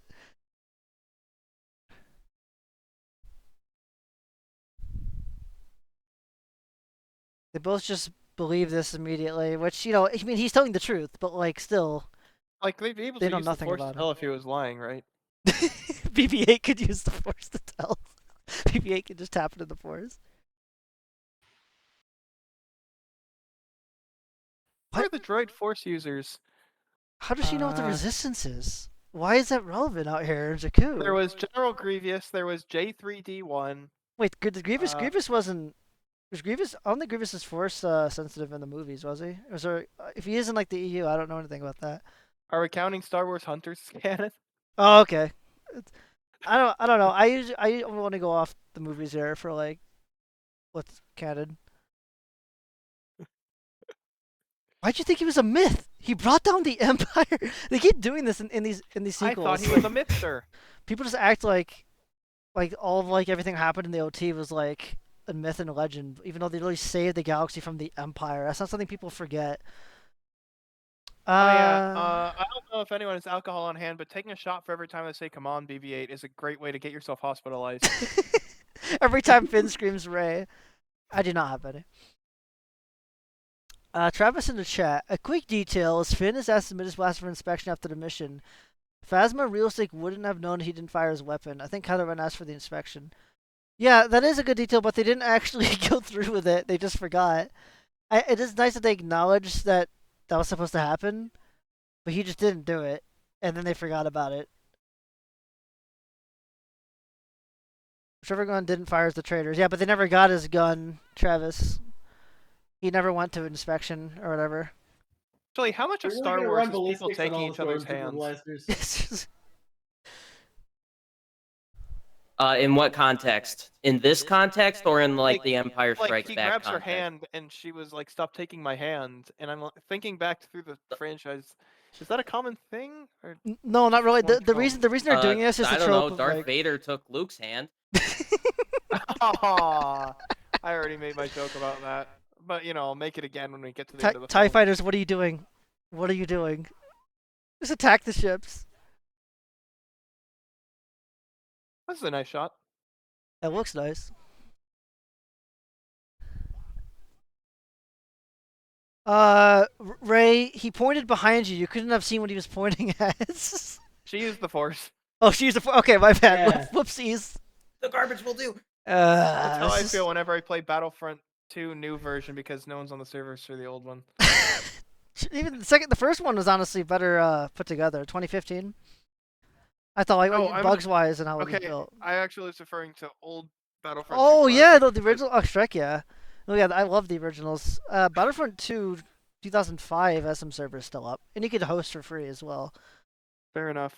They both just believe this immediately, which, you know, I mean, he's telling the truth, but, like, still. Like, they'd be able They to know use nothing the Force about to him. tell if he was lying, right? BB-8 could use the Force to tell. BB-8 could just tap into the Force. Who are the droid Force users? How does she know what the Resistance is? Why is that relevant out here in Jakku? There was General Grievous, there was J3D1. Wait, Grievous wasn't... Was Grievous... I don't think Grievous is Force sensitive in the movies, was he? Was there... if he is in, like, the EU, I don't know anything about that. Are we counting Star Wars Hunters canon? Oh, okay. I don't know. I only want to go off the movies here for, like, what's canon. Why'd you think he was a myth? He brought down the Empire. They keep doing this in these sequels. I thought he was a mythster. People just act like all of, like, everything happened in the OT was like a myth and a legend, even though they really saved the galaxy from the Empire. That's not something people forget. I don't know if anyone has alcohol on hand, but taking a shot for every time they say "Come on, BB-8" is a great way to get yourself hospitalized. Every time Finn screams Rey. I do not have any. Travis in the chat. A quick detail is Finn is asked to submit his blaster for inspection after the mission. Phasma realistic wouldn't have known he didn't fire his weapon. I think Kylo Ren asked for the inspection. Yeah, that is a good detail, but they didn't actually go through with it. They just forgot. It is nice that they acknowledged that that was supposed to happen, but he just didn't do it, and then they forgot about it. Whichever gun didn't fire is the traitors. Yeah, but they never got his gun, Travis. He never went to inspection or whatever. Actually, how much of We're really Star gonna Wars run is people ballistics on taking all each the other's Stormtrooper hands? blasters. It's just... In what context? In this context, or in like the Empire Like, Strikes he Back grabs her context? hand, and she was like, "Stop taking my hand." And I'm thinking back through the franchise. Is that a common thing? Or... No, not really. One The reason they're doing this is I the don't know. trope of, Darth like... Vader took Luke's hand. Aw, I already made my joke about that. But, you know, I'll make it again when we get to the end of the TIE film. fighters, what are you doing? What are you doing? Just attack the ships. This is a nice shot. That looks nice. Rey, he pointed behind you. You couldn't have seen what he was pointing at. She used the Force. Oh, she used the... Okay, my bad. Yeah. Whoopsies. The garbage will do. That's how I This is- feel whenever I play Battlefront 2 new version because no one's on the servers for the old one. Even the first one was honestly better put together. 2015. I thought, like, Oh, I'm- bugs wise and how it was Okay, built. I actually was referring to old Battlefront 2 Oh yeah, classic, the original. Oh, Shrek, yeah. Oh yeah, I love the originals. Battlefront 2, 2005 has some servers still up, and you could host for free as well. Fair enough.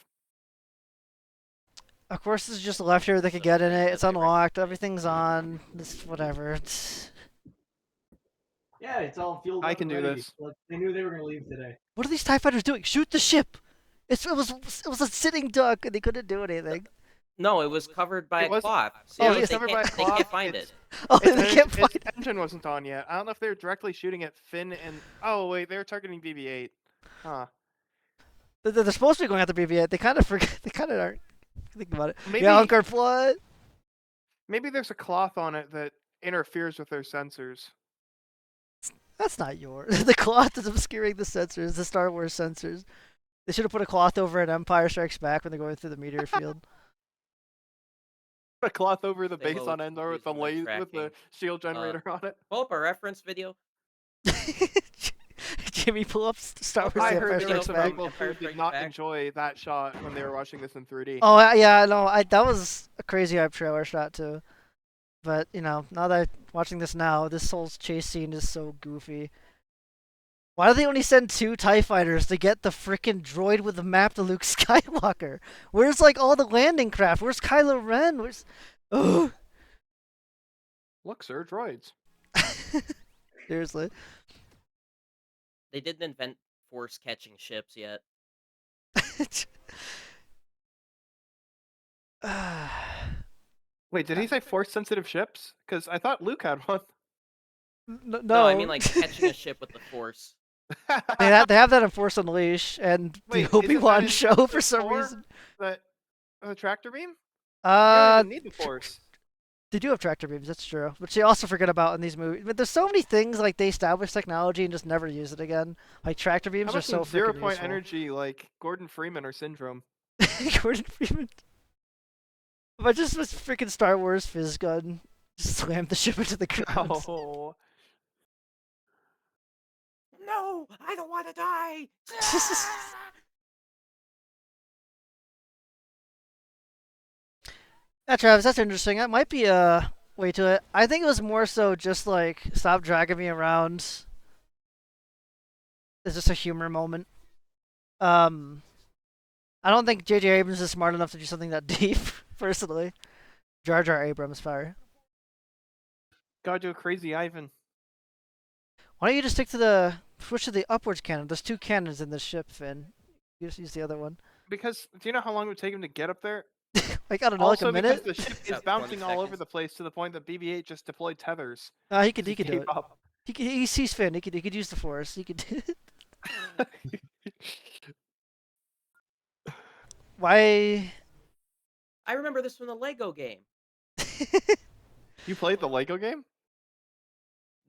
Of course, this is just left here. They could get in it. It's unlocked. Everything's on. This whatever. Yeah, it's all fueled I up can and do ready. this. Like, they knew they were gonna leave today. What are these TIE fighters doing? Shoot the ship! It was a sitting duck, and they couldn't do anything. No, it was covered by It a was- cloth. Oh, See, it's they covered can't, by a they cloth, can't find it's- it. Oh, Its, they engine, can't find. its engine wasn't on yet. I don't know if they were directly shooting at Finn and. Oh wait, they were targeting BB-8. Huh. They're supposed to be going after BB-8. They kind of forget. They kind of aren't thinking about it. Maybe, Yeah, Unkar Plutt. maybe there's a cloth on it that interferes with their sensors. That's not yours. The cloth is obscuring the sensors, the Star Wars sensors. They should have put a cloth over an Empire Strikes Back when they're going through the meteor field. A cloth over the They base will on Endor with the using the with the tracking. shield generator on it. Pull up a reference video. Jimmy, pull up Star Wars: I The heard Empire there were Strikes some Back. people who Empire did Strikes not Back. enjoy that shot when they were watching this in 3D. Oh yeah, no, that was a crazy hype trailer shot too. But you know, now that I'm watching this now, this whole chase scene is so goofy. Why do they only send 2 TIE fighters to get the frickin' droid with the map to Luke Skywalker? Where's like all the landing craft? Where's Kylo Ren? Where's oh Look, sir, droids. seriously. They didn't invent force catching ships yet. Wait, did he say force-sensitive ships? Because I thought Luke had one. No, No, I mean like catching a ship with the force. they have that in Force Unleashed and Wait, the isn't that Obi-Wan in show Episode for some 4? reason. The tractor beam? You don't even need the force. They do have tractor beams, that's true. Which they also forget about in these movies. But there's so many things like they establish technology and just never use it again. Like tractor beams How are about so some 0 freaking point useful. energy like Gordon Freeman or Syndrome? Gordon Freeman. But just with freaking Star Wars fizz gun, just slam the ship into the ground. Oh. No, I don't want to die. Yeah, Travis, that's interesting. That might be a way to it. I think it was more so just like stop dragging me around. It's just a humor moment. I don't think J.J. Abrams is smart enough to do something that deep. Personally, Jar Jar Abrams, fire. Gotta do a crazy Ivan. Why don't you just stick to the switch to the upwards cannon? There's 2 cannons in this ship, Finn. You just use the other one. Because do you know how long it would take him to get up there? Like I don't know, Also, like a minute. because the ship is About 20 bouncing all over seconds. the place to the point that BB-8 just deployed tethers. He could to do keep it. up. He's Finn. He could use the force. He could. Why? I remember this from the Lego game. You played the Lego game?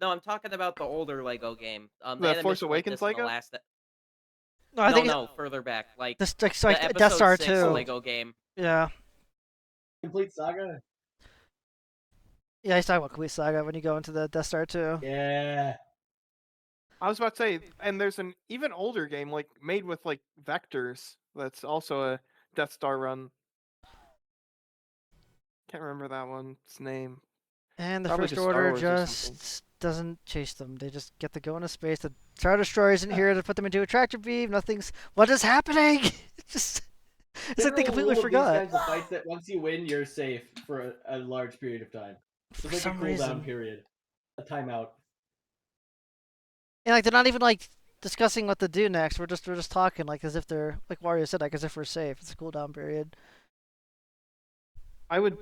No, I'm talking about the older Lego game. They The had a Force mission like Awakens this in the Lego? last. No, I think No, further back, like this like the Death episode Star 6 2. Lego game. Yeah. Complete Saga? Yeah, he's talking about Complete Saga when you go into the Death Star 2. Yeah. I was about to say, and there's an even older game like made with like vectors that's also a Death Star run. Can't remember that one's name. And the Probably First just Star Order Wars or something. just doesn't chase them. They just get to go into space. The Star Destroyer isn't here to put them into a tractor beam. Nothing's. What is happening? It's like they General completely rule of forgot. These kinds of fights that once you win, you're safe for a large period of time. For It's like some a cooldown reason. period, a timeout. And like they're not even like discussing what to do next. We're just talking like as if they're like Wario said, like as if we're safe. It's a cooldown period. I would.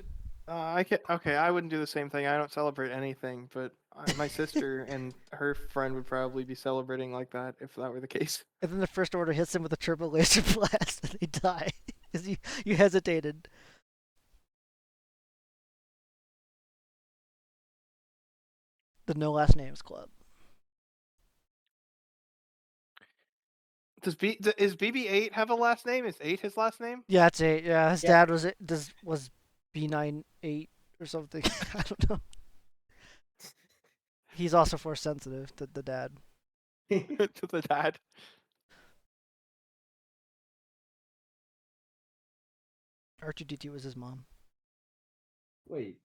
I wouldn't do the same thing. I don't celebrate anything, but my sister and her friend would probably be celebrating like that if that were the case. And then the First Order hits them with a turbo laser blast and they die because you hesitated. The No Last Names Club. Is BB-8 have a last name? Is 8 his last name? Yeah, it's 8. Yeah, his Yeah. dad was B98 or something. I don't know. He's also force sensitive to the dad. To the dad. R2D2 was his mom. Wait,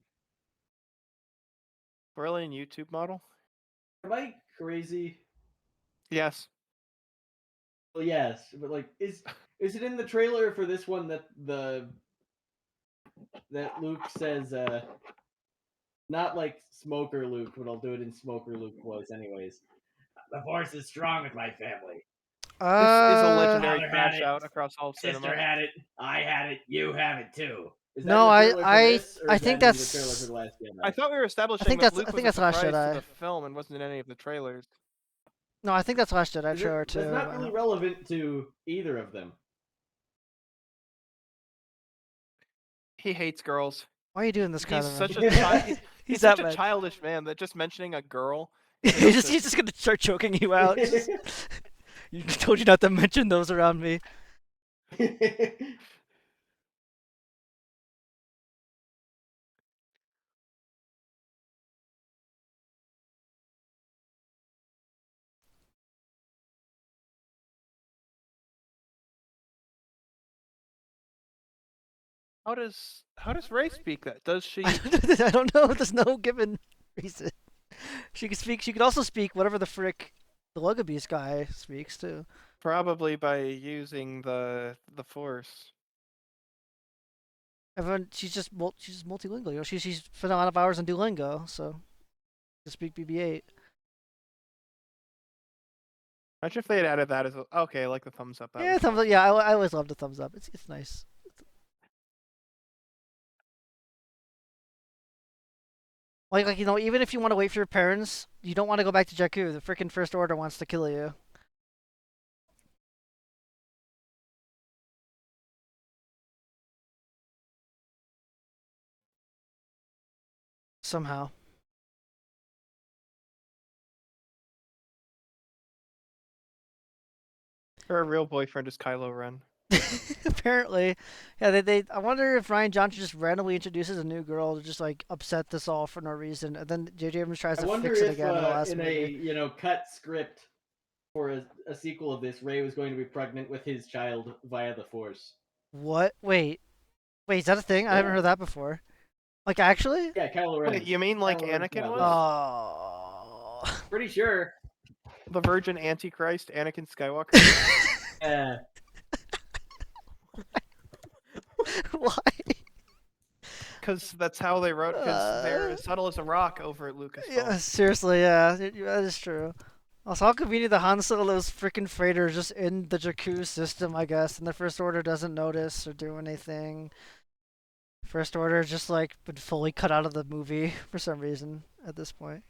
Brilliant YouTube model? am I crazy? Yes. Well, yes, but like, is it in the trailer for this one that Luke says, not like Smoker Luke, but I'll do it in Smoker Luke voice, anyways. The Force is strong with my family. This is a legendary Father had crash it. out across all Sister cinema. had it. I had it. You have it too. Is that No, in the trailer for this, or I is think that in the trailer that's. for The Last Jedi? I thought we were establishing think that that's- Luke I think was a that's Last surprise Jedi. to the film and wasn't in any of the trailers. No, I think that's Last Jedi trailer too. That's not really but- relevant to either of them. He hates girls. Why are you doing this kind He's of? such a child. He's that such a mad. childish man that just mentioning a girl. he's just gonna start choking you out. You told you not to mention those around me. How does Rey speak that? Does she? I don't know. There's no given reason. She can speak. She could also speak whatever the frick the Lugga Beast guy speaks too. Probably by using the Force. Everyone, she's multilingual. You know, she's spent a lot of hours in Duolingo, so to speak BB-8. Imagine if they had added that as okay, like the thumbs up. Yeah, thumbs up. Yeah, I always love the thumbs up. It's nice. Like you know, even if you want to wait for your parents, you don't want to go back to Jakku. The freaking First Order wants to kill you. Somehow. Her real boyfriend is Kylo Ren. Apparently, yeah. They. I wonder if Ryan Johnson just randomly introduces a new girl to just like upset this all for no reason, and then J.J. Abrams tries I to wonder fix it if again in the last in movie. a cut script for a sequel of this, Rey was going to be pregnant with his child via the Force. What? Wait, is that a thing? I haven't Yeah. heard that before. Like actually? Yeah, Kylo Ren. Wait, you mean like Kylo Ren's Anakin child, was? Oh. Pretty sure. The Virgin Antichrist, Anakin Skywalker. Yeah. Why? Because that's how they wrote. Because they're as subtle as a rock over at Lucasfilm. Yeah, seriously, yeah, that is true. Also, how convenient the Han Solo's freaking freighter is just in the Jakku system, I guess, and the First Order doesn't notice or do anything. First Order just like been fully cut out of the movie for some reason at this point.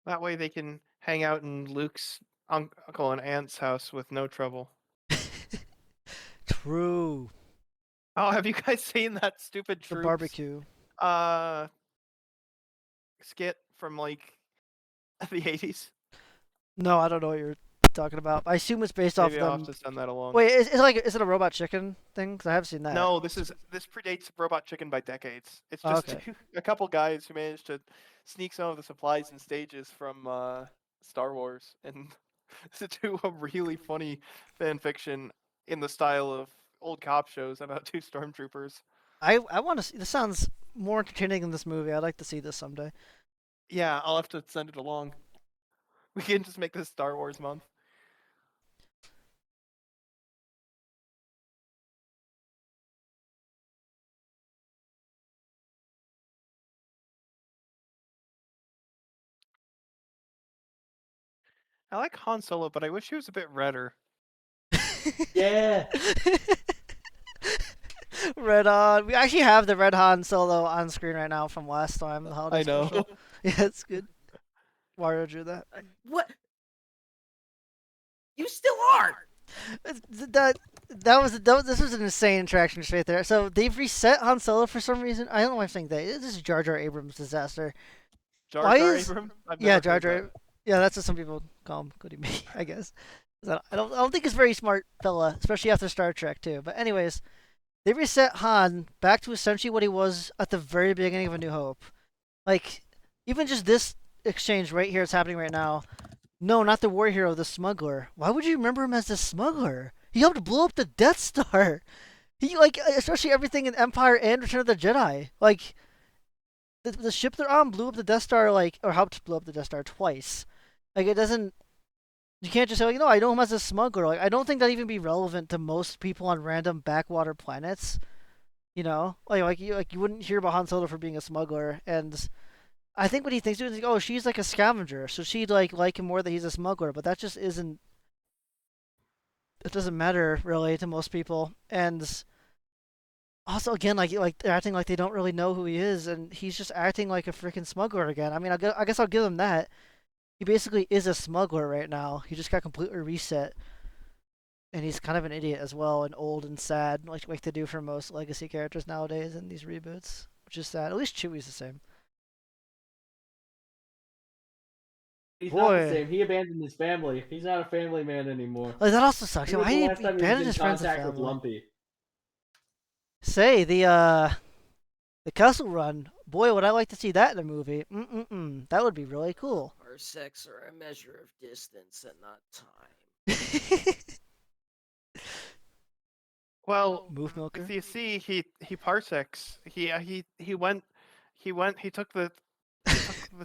That way they can hang out in Luke's uncle and aunt's house with no trouble. True. Oh, have you guys seen that stupid The Troops, barbecue. skit from like the 80s? No, I don't know what you're talking about. I assume it's based Maybe off I'll them. have to send that along. Wait, is it a robot chicken thing? Because I have seen that. No, this predates Robot Chicken by decades. It's Oh, just okay. a couple guys who managed to sneak some of the supplies and stages from Star Wars and to do a really funny fan fiction in the style of old cop shows about two stormtroopers. I want to see. This sounds more entertaining than this movie. I'd like to see this someday. Yeah, I'll have to send it along. We can just make this Star Wars month. I like Han Solo, but I wish he was a bit redder. Yeah. Red on. We actually have the Red Han Solo on screen right now from last time. The holiday I know. special. Yeah, it's good. Wario drew that. What? You still are. This was an insane interaction just right there. So they've reset Han Solo for some reason. I don't know why I'm saying that. This is Jar Jar Abrams' disaster. Jar Why Jar is- Abrams? I've Yeah, never Jar heard Jar. that. Yeah, that's what some people call him. Goody me, I guess. I don't think he's a very smart fella, especially after Star Trek too. But anyways, they reset Han back to essentially what he was at the very beginning of A New Hope. Like even just this exchange right here, it's happening right now. No, not the war hero, the smuggler. Why would you remember him as the smuggler? He helped blow up the Death Star. He like especially everything in Empire and Return of the Jedi. Like the ship they're on blew up the Death Star like or helped blow up the Death Star twice. Like it doesn't. You can't just say like, no, I know him as a smuggler. Like I don't think that even be relevant to most people on random backwater planets. You know, like you wouldn't hear about Han Solo for being a smuggler, and I think what he thinks is like, oh, she's like a scavenger, so she'd like him more that he's a smuggler, but that just isn't. It doesn't matter really to most people, and also again, like they're acting like they don't really know who he is, and he's just acting like a freaking smuggler again. I mean, I guess I'll give him that. He basically is a smuggler right now. He just got completely reset, and he's kind of an idiot as well, and old and sad, like they do for most legacy characters nowadays in these reboots, which is sad. At least Chewie's the same. He's not the Boy, same. He abandoned his family. He's not a family man anymore. like that also sucks. When was Why the he last time he was abandoned in his friends and contact with family? Lumpy? Say the Castle Run. Boy, would I like to see that in a movie. That would be really cool. Parsecs are a measure of distance and not time. Well, Move Milker. if you see, he parsecs. He took the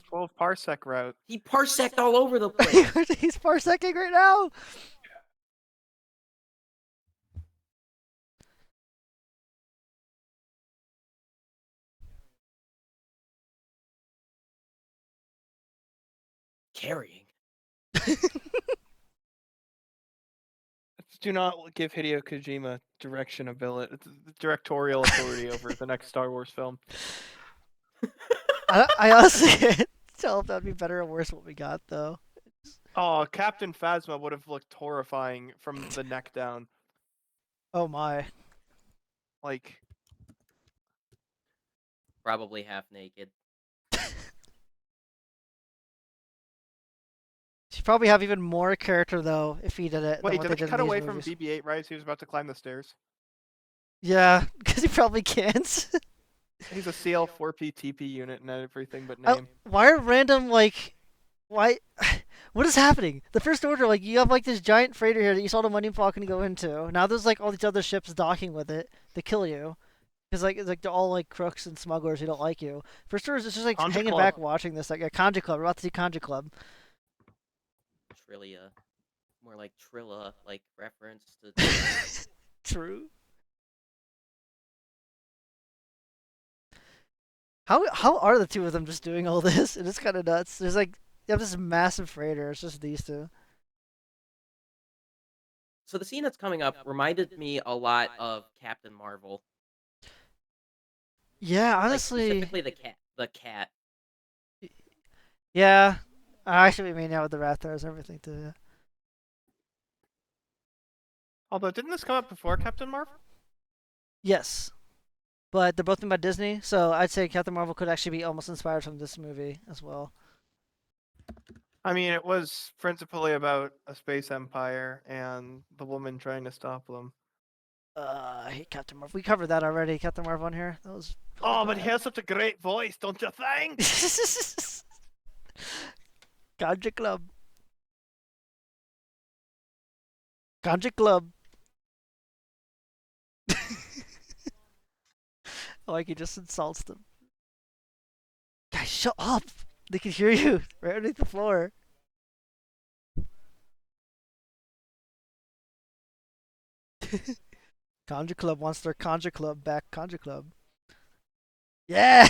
12 parsec route. He parseced all over the place. He's parsecing right now. Carrying. Do not give Hideo Kojima directorial authority over the next Star Wars film. I honestly can't tell if that'd be better or worse what we got though. Oh, Captain Phasma would have looked horrifying from the neck down. Oh my. Like, Probably half naked. She'd probably have even more character though if he did it. wait, than what did they they did in cut these away movies. from BB-8 right as he was about to climb the stairs? Yeah, because he probably can't. He's a CL4P TP unit and everything but name. Why are random why? What is happening? The First Order, like you have like this giant freighter here that you saw the Millennium Falcon go into. Now there's like all these other ships docking with it to kill you. Because it's like they're all like crooks and smugglers who don't like you. First Order is just like hanging Kanjiklub. back watching this. Like a Kanjiklub. We're about to see Kanjiklub. Trillia. More like Trilla, like reference to. True. How are the two of them just doing all this? It is kind of nuts. There's like you have this massive freighter. It's just these two. So the scene that's coming up reminded me a lot of Captain Marvel. Yeah, Like, honestly. specifically the cat. The cat. Yeah, I actually mean yeah with the Rathars and everything too. Yeah. Although, didn't this come up before Captain Marvel? Yes, but they're both made by Disney, so I'd say Captain Marvel could actually be almost inspired from this movie as well. I mean, it was principally about a space empire and the woman trying to stop them. I hate Captain Marvel. We covered that already. Captain Marvel on here. That was. Oh, but he has such a great voice, don't you think? Kanjiklub. Kanjiklub. Like he just insults them. Guys, shut up! They can hear you right underneath the floor. Kanjiklub wants their Kanjiklub back. Kanjiklub. Yeah!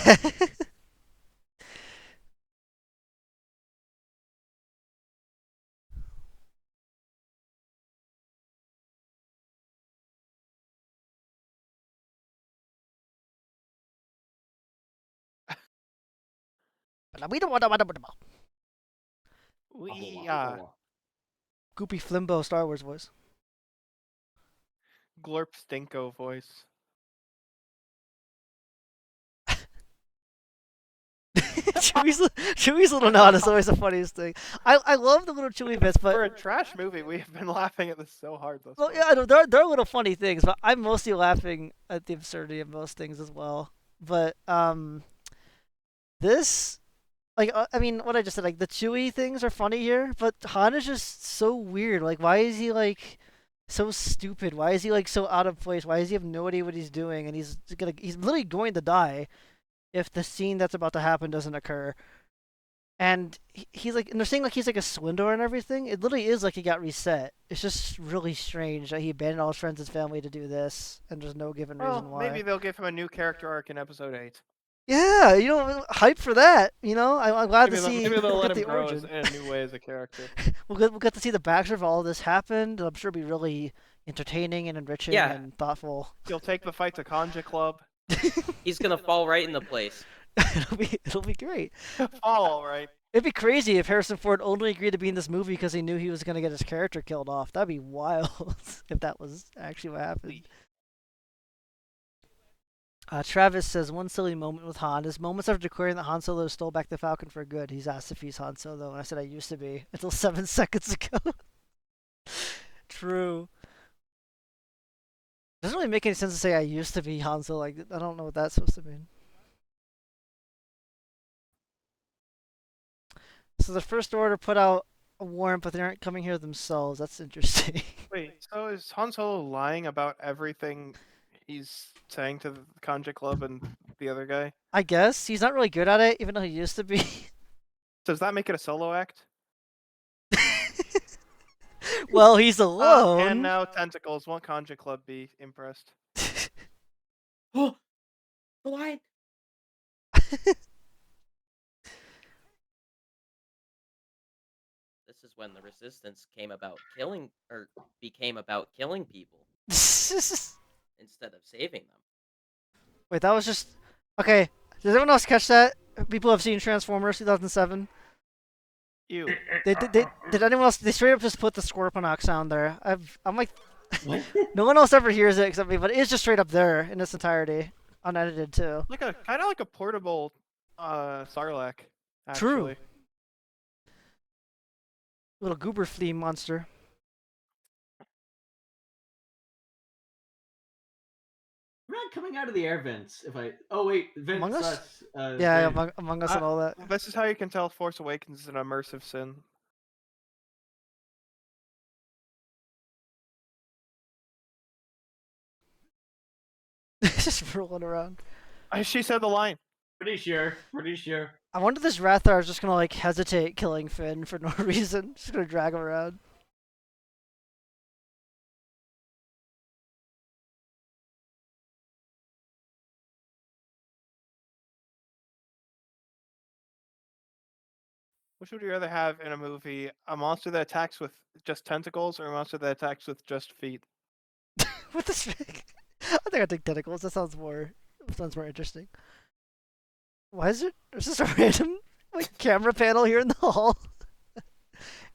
We Goopy Flimbo Star Wars voice. Glorp Stinko voice. Chewie's little nod is always the funniest thing. I love the little Chewie bits, but For a trash movie, we have been laughing at this so hard. well, yeah, I know, there are little funny things, but I'm mostly laughing at the absurdity of most things as well. But this, like, I mean, what I just said, like the Chewie things are funny here, but Han is just so weird. Like, why is he like so stupid? Why is he like so out of place? Why does he have no idea what he's doing? And he's literally going to die if the scene that's about to happen doesn't occur. And he's like, and they're saying like he's like a swindler and everything. It literally is like he got reset. It's just really strange that he abandoned all his friends and family to do this, and there's no given reason why. Maybe they'll give him a new character arc in episode 8. Yeah, hype for that. I'm glad to see maybe they'll we'll let get him the grow origin. in a new way as a character. We'll get to see the backstory of all this happened. I'm sure it'll be really entertaining and enriching Yeah. and thoughtful. He'll take the fight to Kanjiklub. He's gonna fall right into place. it'll be great. All right. It'd be crazy if Harrison Ford only agreed to be in this movie because he knew he was gonna get his character killed off. That'd be wild if that was actually what happened. Travis says, one silly moment with Han is moments after declaring that Han Solo stole back the Falcon for good. He's asked if he's Han Solo, and I said I used to be until 7 seconds ago. True. Doesn't really make any sense to say I used to be Han Solo. Like, I don't know what that's supposed to mean. So the First Order put out a warrant, but they aren't coming here themselves. That's interesting. Wait, so is Han Solo lying about everything he's saying to the Kanjiklub and the other guy? I guess he's not really good at it, even though he used to be. Does that make it a solo act? Well, he's alone. And now tentacles. Won't Kanjiklub be impressed? Oh, the line. This is when the resistance became about killing people instead of saving them. Wait, that was just okay. Does everyone else catch that? People have seen Transformers 2007. Ew. Did anyone else? They straight up just put the Scorponok sound there. I'm like, What? no one else ever hears it except me, but it is just straight up there in its entirety, unedited too. Like a kind of like a portable Sarlacc. Actually. True. Little goober flea monster. We're not coming out of the air vents. Oh wait, vents. Among Us? Us. Yeah, Vent. among Us and all that. This is how you can tell Force Awakens is an immersive sin. Just rolling around. She said the line. Pretty sure. Pretty sure. I wonder if this Rathar is just gonna like hesitate killing Finn for no reason. Just gonna drag him around. Which would you rather have in a movie? A monster that attacks with just tentacles or a monster that attacks with just feet? What the frick? I think I take tentacles. That sounds more interesting. Why is it? Is this a random like camera panel here in the hall?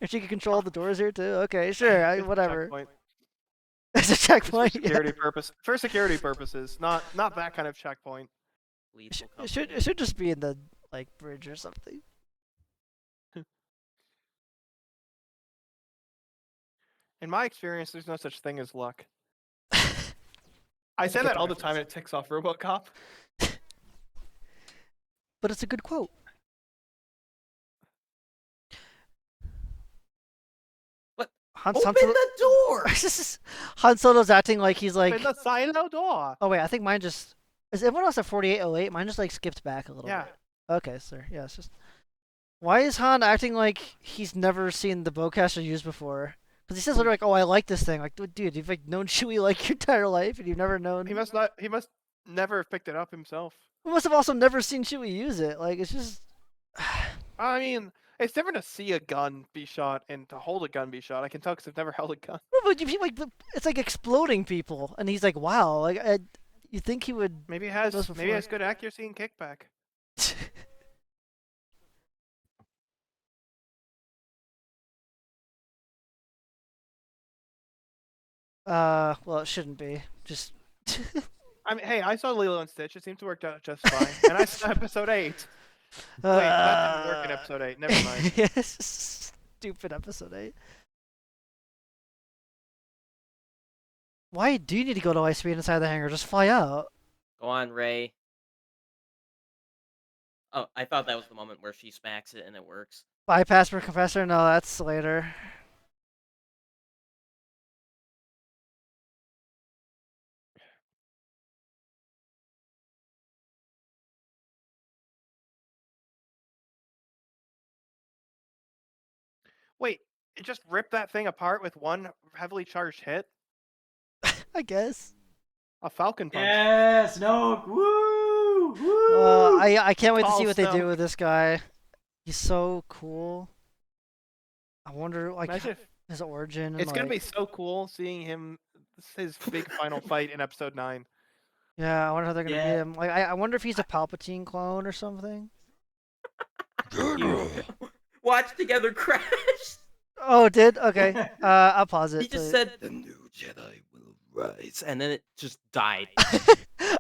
And she can control the doors here too. Okay, sure. Whatever. Checkpoint. It's a checkpoint. For security purpose. For security purposes, not that kind of checkpoint. It should just be in the like bridge or something. In my experience, there's no such thing as luck. I say that all the time and it ticks off RoboCop. But it's a good quote. What? Open the door! Han Solo's acting like he's like. Open the silo door. Oh wait, I think mine just. Is everyone else at 4808? Mine just like skipped back a little Yeah. bit. Okay, sir. Yeah, it's just. Why is Han acting like he's never seen the bowcaster used before? Because he says literally like, "Oh, I like this thing." Like, dude, you've like known Chewie like your entire life, and you've never known. He must never have picked it up himself. He must have also never seen Chewie use it. Like, it's just. I mean, it's different to see a gun be shot and to hold a gun be shot. I can tell because I've never held a gun. But it's like exploding people, and he's like, "Wow!" Like, you think he would? Maybe it has good accuracy and kickback. Well, it shouldn't be. Just. I mean, hey, I saw Lilo and Stitch. It seemed to work out just fine. And I saw episode 8. Wait, that didn't work in episode 8. Never mind. Yes, stupid episode 8. Why do you need to go to ice speed inside the hangar? Just fly out. Go on, Rey. Oh, I thought that was the moment where she smacks it and it works. Bypass per compressor? No, that's later. Wait, it just ripped that thing apart with one heavily charged hit? I guess. A Falcon punch. Yes, Snoke. Woo! Woo! I can't wait to Tall see what they do Snoke. with this guy. He's so cool. I wonder, like, Imagine if his origin. And, it's gonna be like, so cool seeing him his big final fight in episode 9. yeah, I wonder how they're gonna beat Yeah. him. Like, I wonder if he's a Palpatine clone or something. Watch together crash. Oh, it did? Okay. I'll pause it. He just to- said the new Jedi will rise, and then it just died.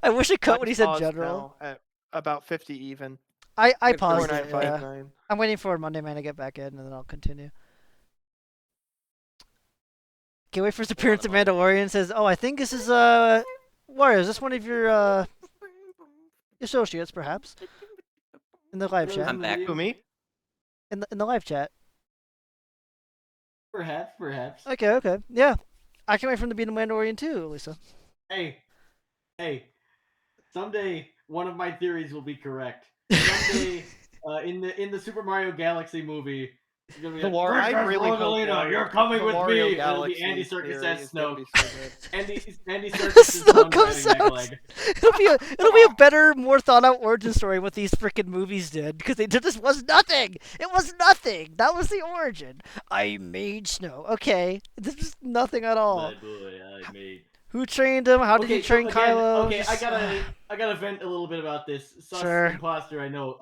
I wish it cut when he Mine's said paused general. now at about 50 even. I Good for paused you. it. Yeah. 4959. I'm waiting for Monday Man to get back in, and then I'll continue. Can't wait for his appearance of Mandalorian. Says, "Oh, I think this is Wario. Is this one of your associates, perhaps, in the live chat? I'm back. Who, me? In the live chat. Perhaps. Okay. Yeah, I can't wait for him to be in the Mandalorian too, Lisa. Hey. Someday one of my theories will be correct. Someday, in the Super Mario Galaxy movie, it's gonna be The like, War. I "Princess really hope Rosalina, you're coming the with Wario me." And it'll be Galaxy Andy Serkis theory as is gonna Snoke. be so good. Andy Serkis' Snoke son comes riding out. Megleg. It'll be a better, more thought out origin story what these freaking movies did because they did this was nothing. It was nothing. That was the origin. I made Snow. Okay, this is nothing at all. Bad boy, I made. Who trained him? How did Okay, he train so again, Kylo? okay, Just- I gotta vent a little bit about this. Sus Sure. imposter, I know.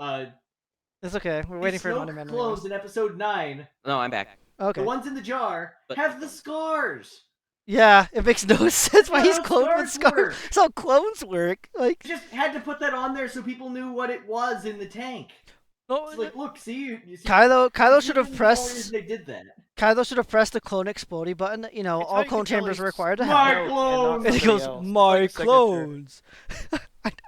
It's okay. We're waiting for Snoke Monday Man. clones anyways. in episode 9, No, I'm back. Okay. the ones in the jar, But- have the scars. Yeah, it makes no sense why he's That's cloned how with scars scars. work. That's how clones work. Like, Just had to put that on there so people knew what it was in the tank. no, It's like, look, see, you see. Kylo it's should have even the only reason pressed. They did that. Kylo should have pressed the clone explodey button. You know, It's how all you clone can tell chambers are he's required to My have. clones! And he somebody goes, else. It's "My like a signature. clones."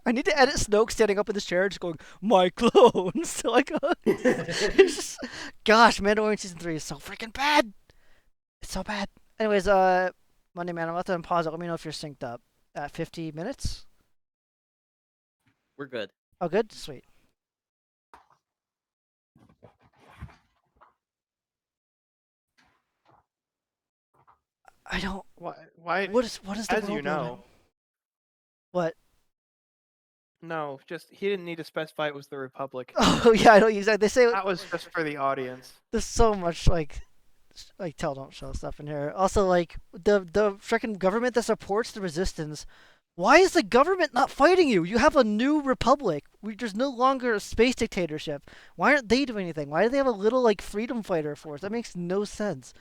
I need to edit Snoke standing up in his chair, just going, "My clones." So like, it's just, gosh, Mandalorian season 3 is so freaking bad. It's so bad. Anyways, Monday Man, I'm about to pause it. Let me know if you're synced up. At 50 minutes. We're good. Oh, good, sweet. I don't. Why? What is the As world you know. What? No, just he didn't need to specify it was the Republic. Oh yeah, I don't use that. They say That was just for the audience. there's so much like tell don't show stuff in here. Also, like the freaking government that supports the resistance. Why is the government not fighting you? You have a new republic. There's no longer a space dictatorship. Why aren't they doing anything? Why do they have a little like freedom fighter force? That makes no sense.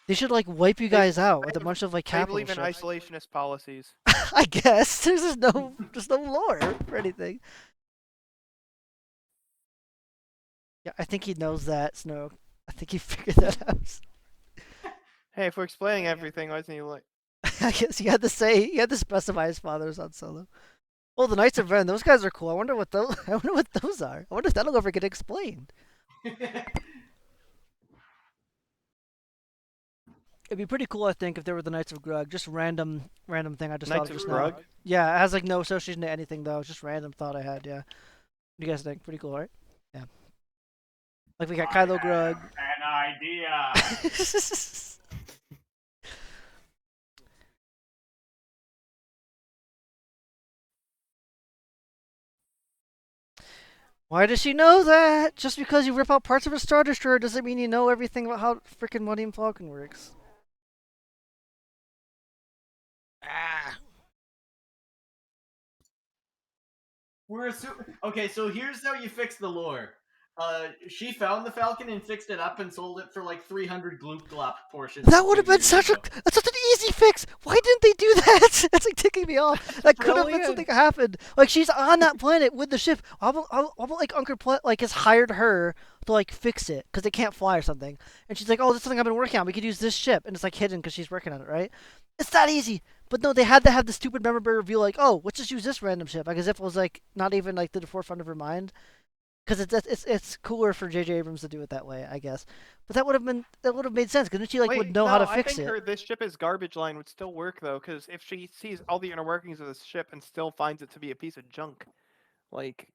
They should like wipe you guys out with a bunch of like They capital believe in ships. isolationist policies. I guess there's just no lore for anything. Yeah, I think he knows that, Snoke. I think he figured that out. Hey, if we're explaining everything, why isn't he like? I guess he had to specify his father's on Solo. Oh, the Knights of Ren, those guys are cool. I wonder what those are. I wonder if that'll ever get explained. It'd be pretty cool, I think, if there were the Knights of Grug. Just random thing I just Knights thought of just now. Grug? Yeah, it has like no association to anything though. It's just random thought I had. Yeah. What do you guys think? Pretty cool, right? Yeah. Like we got Kylo Grug. An idea. Why does she know that? Just because you rip out parts of a Star Destroyer doesn't mean you know everything about how freaking Millennium Falcon works. Ah. Okay, so here's how you fix the lore. She found the Falcon and fixed it up and sold it for like 300 gloop glop portions. That would have been such an easy fix. Why didn't they do that? That's like ticking me off. That could have been something that happened. Like she's on that planet with the ship. How about like Unkar Plutt like has hired her to like fix it because they can't fly or something, and she's like, "Oh, this is something I've been working on. We could use this ship," and it's like hidden because she's working on it, right? It's that easy. But no, they had to have the stupid member reveal like, "Oh, let's just use this random ship," like as if it was like not even like to the forefront of her mind. Because it's cooler for J.J. Abrams to do it that way, I guess. But that would have made sense. Because then she like would know how to fix I think it. this ship as garbage line would still work though, because if she sees all the inner workings of this ship and still finds it to be a piece of junk, like.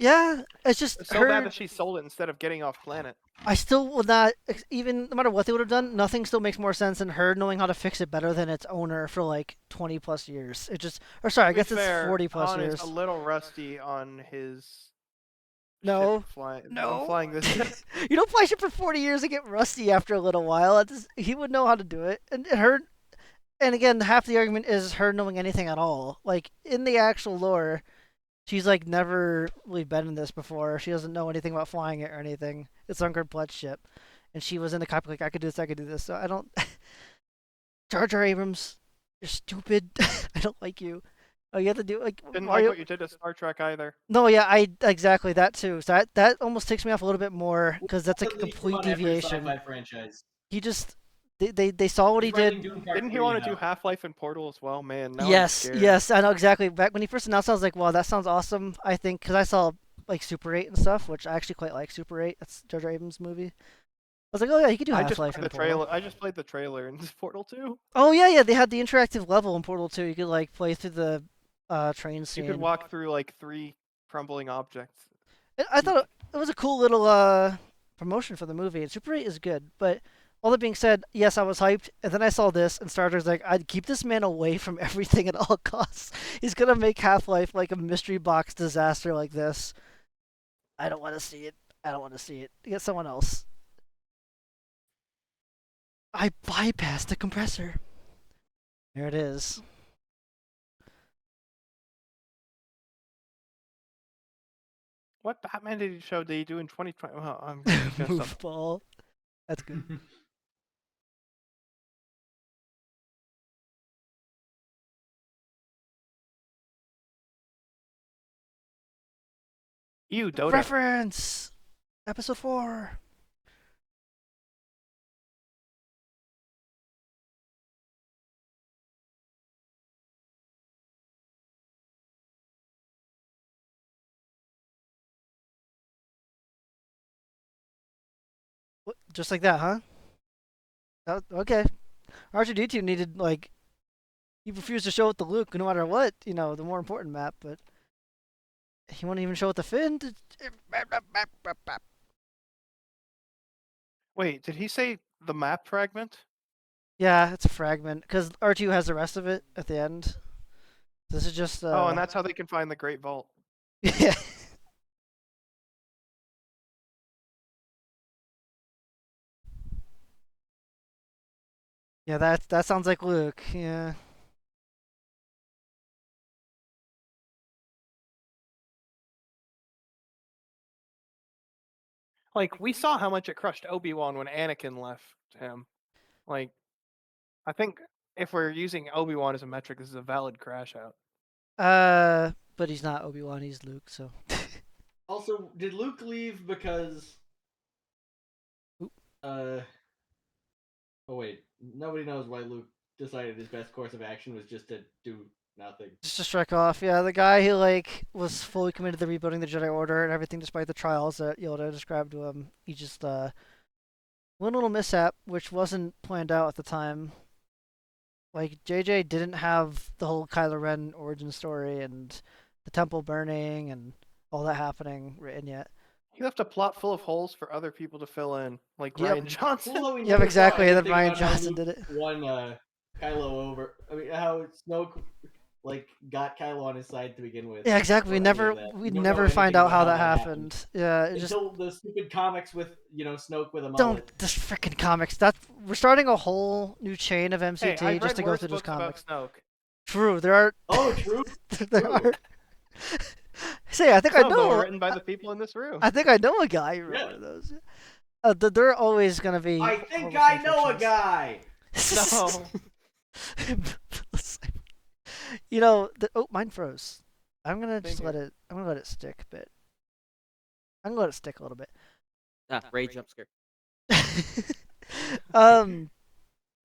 Yeah, it's just So her. bad that she sold it instead of getting off planet. I still would not, even no matter what they would have done, nothing still makes more sense than her knowing how to fix it better than its owner for like 20 plus years. It just, or sorry, I To be guess it's fair, 40 plus Han is years. a little rusty on his No, ship flying. no. Flying this ship. You don't fly ship for 40 years and get rusty after a little while. He would know how to do it. And her, and again, half the argument is her knowing anything at all. Like, in the actual lore, she's like never really been in this before. She doesn't know anything about flying it or anything. It's Unkar Plutt's ship. And she was in the cockpit like, I could do this, I could do this. So I don't. Jar Jar Abrams, you're stupid. I don't like you. Oh, you have to do like. Didn't Why like what you did to Star Trek either. No, yeah, I exactly that too. So that almost takes me off a little bit more because that's like a At least complete on every deviation. sci-fi franchise. He just they saw what he He's writing did. Doom Part Didn't he 3 want to do now. Half-Life and Portal as well? Man, now I'm Yes, scared. yes, I know exactly. Back when he first announced, it, I was like, "Wow, that sounds awesome." I think because I saw like Super 8 and stuff, which I actually quite like Super 8. That's Jar Jar Abrams' movie. I was like, "Oh yeah, he could do I Half just Life played and the Portal." trailer. I just played the trailer in Portal 2. Oh yeah, yeah, they had the interactive level in Portal 2. You could like play through the train scene. You could walk through like 3 crumbling objects. I thought it was a cool little promotion for the movie. And Super 8 is good, but all that being said, yes, I was hyped, and then I saw this, and Star Trek's like, I'd keep this man away from everything at all costs. He's gonna make Half-Life like a mystery box disaster like this. I don't want to see it. I don't want to see it. Get someone else. I bypassed the compressor. There it is. What Batman did he show? Did he do in 2020? Well, I'm gonna Move stop. ball. That's good. Ew, Dota. Reference. Episode 4. Just like that, huh? Okay. R2D2 needed, like, he refused to show it to Luke no matter what, you know, the more important map, but he won't even show it to Finn. Wait, did he say the map fragment? Yeah, it's a fragment, because R2 has the rest of it at the end. This is just, Oh, and that's how they can find the Great Vault. yeah. Yeah, that sounds like Luke, yeah. Like, we saw how much it crushed Obi-Wan when Anakin left him. Like, I think if we're using Obi-Wan as a metric, this is a valid crash out. But he's not Obi-Wan, he's Luke, so. Also, did Luke leave because oh wait, nobody knows why Luke decided his best course of action was just to do nothing. Just to strike off, yeah. The guy who like was fully committed to rebuilding the Jedi Order and everything, despite the trials that Yoda described to him. He just one little mishap, which wasn't planned out at the time. Like JJ didn't have the whole Kylo Ren origin story and the temple burning and all that happening written yet. He left a plot full of holes for other people to fill in, like Yep. Ryan Johnson. Cool how we Yep, never saw exactly. And then anything Ryan about how Johnson Luke did it. Won Kylo over. I mean, how Snoke like got Kylo on his side to begin with. Yeah, exactly. or We any never of that. we don't never know find anything out about how that happened. Yeah, it just Until the stupid comics with Snoke with a mullet. don't this freaking comics. We're starting a whole new chain of MCT Hey, I've just read to go worse through just books about comics. Snoke. True, there are. Oh, true. there True. are. Say, I think Some I of them were know. written by the people in this room. I think I know a guy who wrote one of those. There are always gonna be. I think horrible I know a fanfictions. guy. No. Oh, mine froze. I'm gonna just Same let here. it. I'm gonna let it stick a bit. I'm gonna let it stick a little bit. Ray jump scare. um,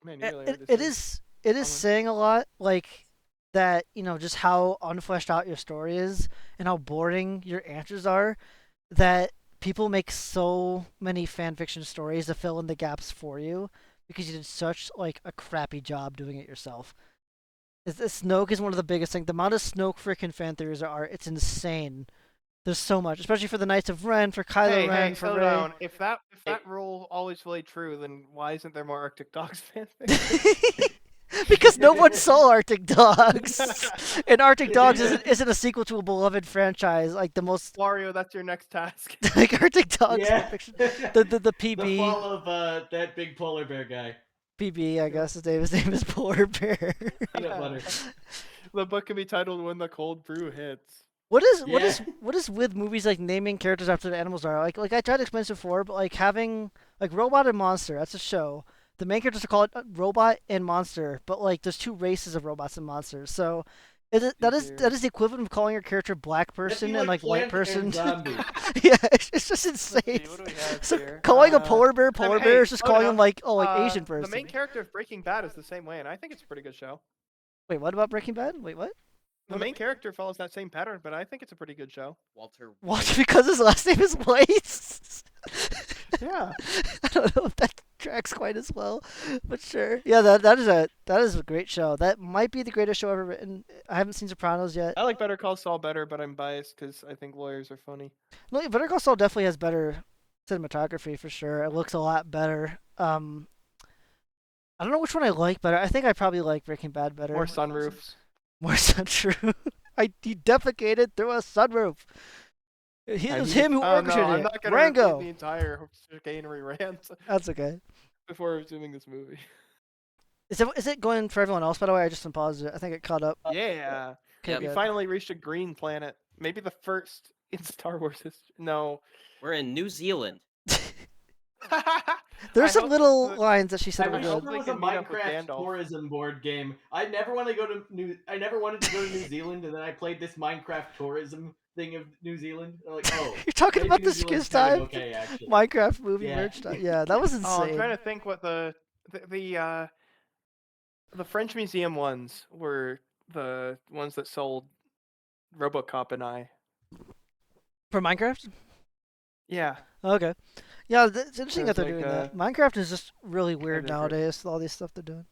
Man, you really it is Bummer. saying a lot, like that. Just how unfleshed out your story is and how boring your answers are. That people make so many fan fiction stories to fill in the gaps for you because you did such like a crappy job doing it yourself. Snoke is one of the biggest things. The amount of Snoke freaking fan theories there are, it's insane. There's so much, especially for the Knights of Ren, for Kylo Hey, Ren, hey, for slow Rey. down. If that rule always played true, then why isn't there more Arctic Dogs fanfic? Because no one saw Arctic Dogs, and Arctic Dogs isn't a sequel to a beloved franchise like the most. Wario, that's your next task. Like Arctic Dogs Yeah. fanfiction. The PB. The fall of that big polar bear guy. PB, I guess his name is Polar Bear. Peanut butter. The book can be titled "When the Cold Brew Hits." What Yeah. is with movies like naming characters after the animals are like I tried to explain this before, but like having like Robot and Monster, that's a show. The main characters are called Robot and Monster, but like there's two races of robots and monsters. So that is the equivalent of calling your character black person and like white person. Yeah, it's just insane. What do we have So here? calling a polar bear hey, is just slow calling down. him like Asian person. The main character of Breaking Bad is the same way, and I think it's a pretty good show. Wait, what about Breaking Bad? Wait, what? The main character follows that same pattern, but I think it's a pretty good show. Walter. What? Because his last name is White? Yeah. I don't know if that tracks quite as well, but sure. Yeah, that is a great show. That might be the greatest show ever written. I haven't seen Sopranos yet. I like Better Call Saul better, but I'm biased because I think lawyers are funny. No, Better Call Saul definitely has better cinematography for sure. It looks a lot better. I don't know which one I like better. I think I probably like Breaking Bad better. More sunroofs. More sunroof. He defecated through a sunroof. It was him who orchestrated I'm it. not gonna Rango. repeat the entire chicanery rant That's okay. before resuming this movie. Is it going for everyone else, by the way? I just unpaused it. I think it caught up. Yeah. Okay, We good. finally reached a green planet. Maybe the first in Star Wars history. No. We're in New Zealand. There's some hope little that- lines that she said I were wish good. there we was a can meet up with Minecraft Gandalf. tourism board game. I never wanted to go to I never wanted to go to New Zealand, and then I played this Minecraft tourism thing of New Zealand. I'm like, oh, You're talking maybe about New the Zealand's Skiz kind time? of okay, actually. Minecraft movie Yeah. merch time. Yeah, that was Oh, I'm insane. trying to think what the French Museum ones were the ones that sold RoboCop and I. For Minecraft? Yeah. Okay. Yeah, it's interesting that There's they're like, doing that. Minecraft is just really weird different. nowadays with all these stuff they're doing.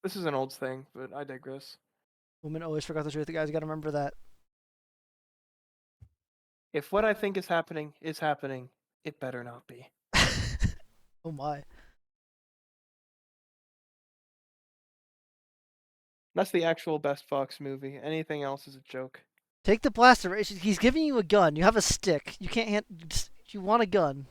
This is an old thing, but I digress. Women always forgot the truth. You guys got to remember that. If what I think is happening, it better not be. Oh my. That's the actual best Fox movie. Anything else is a joke. Take the blaster. He's giving you a gun. You have a stick. You can't you want a gun.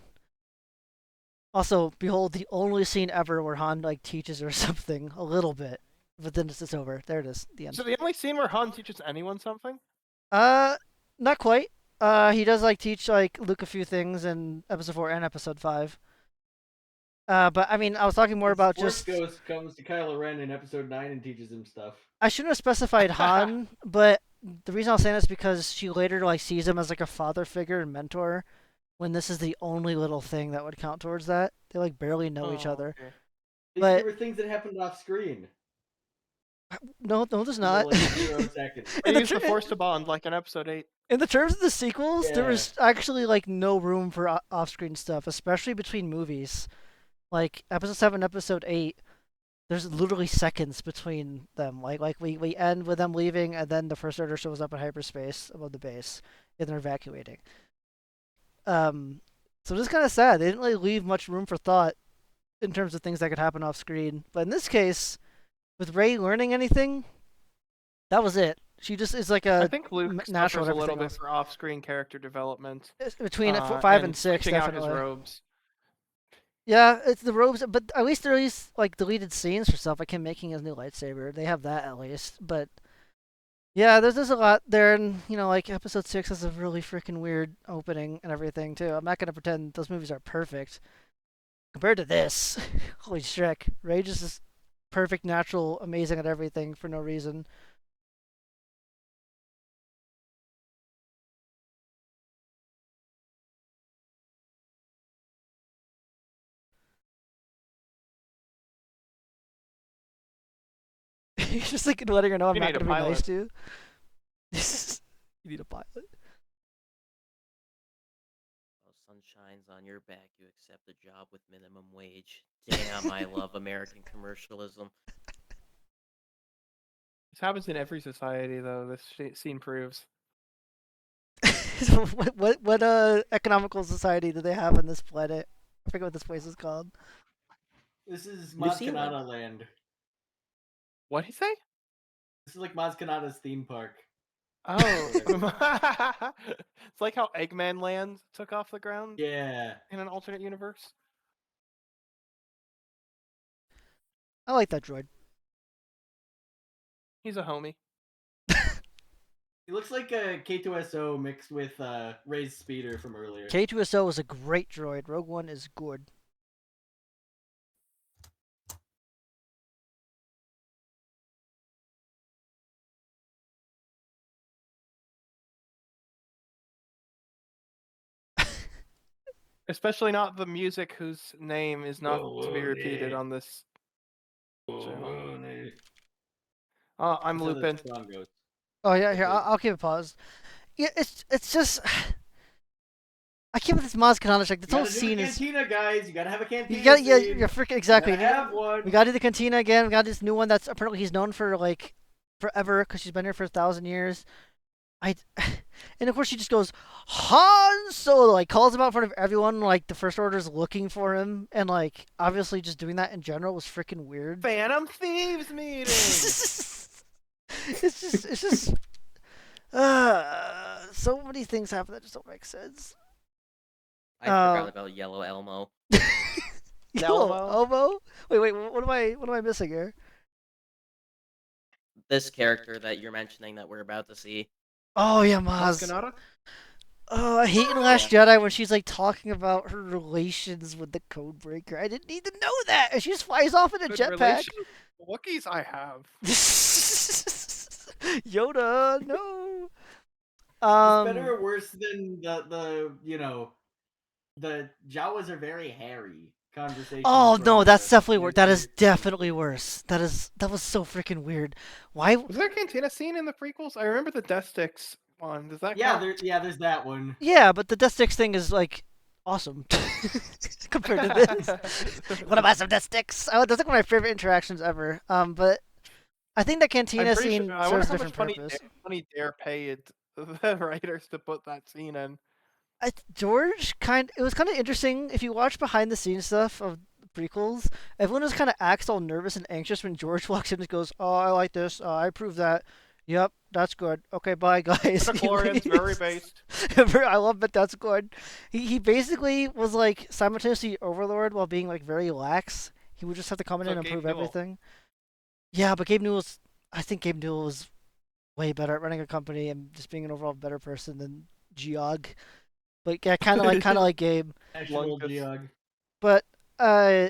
Also, behold the only scene ever where Han like teaches her something a little bit, but then it's over. There it is. The end. So the only scene where Han teaches anyone something? Not quite. He does like teach like Luke a few things in episode 4 and episode 5. But I mean, I was talking more about Force just. Ghost comes to Kylo Ren in episode 9 and teaches him stuff. I shouldn't have specified Han, but the reason I was saying that is because she later like sees him as like a father figure and mentor, when this is the only little thing that would count towards that. They like barely know each other. Okay. But- There were things that happened off screen. No, there's for, not. like 0 seconds. They the use the tr- Force to bond, like in episode 8. In the terms of the sequels, there Yeah. was actually like no room for off-screen stuff, especially between movies. Like episode 7, episode 8, there's literally seconds between them. Like we end with them leaving, and then the First Order shows up in hyperspace above the base, and they're evacuating. So this is kind of sad. They didn't really leave much room for thought in terms of things that could happen off screen. But in this case, with Rey learning anything, that was it. She just is like I a think Luke natural suffers a and little everything bit else. for off-screen character development. Between 5 and 6, switching out definitely. his robes. Yeah, it's the robes, but at least there are these like deleted scenes for stuff, like him making his new lightsaber. They have that at least, but yeah, there's a lot there, and you know, like episode 6 has a really freaking weird opening and everything too. I'm not gonna pretend those movies are perfect compared to this. Holy Shrek, Rey just is perfect, natural, amazing at everything for no reason. He's just like letting her know I'm You not need a gonna be nice pilot. to you. You need a pilot. Oh, sun shines on your back. You accept a job with minimum wage. Damn, I love American commercialism. This happens in every society, though. This scene proves. what economical society do they have on this planet? I forget what this place is called. This is New Maz Zealand. Kanata land. What'd he say? This is like Maz Kanata's theme park. Oh. It's like how Eggman Land took off the ground Yeah. in an alternate universe. I like that droid. He's a homie. He looks like a K2SO mixed with Rey's speeder from earlier. K2SO is a great droid. Rogue One is good. Especially not the music whose name is not to be repeated on this channel. I'm That's how the Lupin. song goes. Oh yeah, here Okay. I'll keep it paused. Yeah, it's just I can't believe this Maz Kanata. Like this You whole gotta do scene the is cantina, guys. You gotta have a cantina. you got yeah scene. you're freaking exactly. You gotta have one. We got to do the cantina again. We got this new one that's apparently he's known for like forever because she's been here for 1,000 years. And of course she just goes Han Solo, like calls him out in front of everyone. Like the First Order's looking for him, and like obviously just doing that in general was freaking weird. Phantom Thieves meeting. it's just so many things happen that just don't make sense. I forgot about Yellow Elmo. Yellow Elmo? Elmo? Wait, what am I missing here? This character that you're mentioning that we're about to see. Oh yeah, Maz Maz. Kanata? Oh, I hate in Last Jedi when she's like talking about her relations with the Codebreaker. I didn't need to know that, and she just flies off in a Good jetpack. relation with Wookiees I have. Yoda, no. It's better or worse than the the Jawas are very hairy conversations. Oh no, from, that's definitely worse. That is series. definitely worse. That was so freaking weird. Why? Was there a cantina scene in the prequels? I remember the Death Sticks one. Does that Yeah, count? there's that one. Yeah, but the Death Sticks thing is like awesome compared to this. Want to buy some Death Sticks? Oh, that's like one of my favorite interactions ever. But I think that cantina I'm pretty scene sure, I wonder serves a how different much purpose. money Dare paid the writers to put that scene in. George it was kind of interesting if you watch behind the scenes stuff of the prequels. Everyone just kind of acts all nervous and anxious when George walks in and goes, "Oh, I like this. I approve that. Yep, that's good. Okay, bye guys." Midichlorians, very based. I love that. That's good. He basically was like simultaneously overlord while being like very lax. He would just have to come in So and Gabe improve Newell. everything. Yeah, but I think Gabe Newell was way better at running a company and just being an overall better person than Geog. But yeah, kind of like Gabe. Actual Lunkus. Geog. But I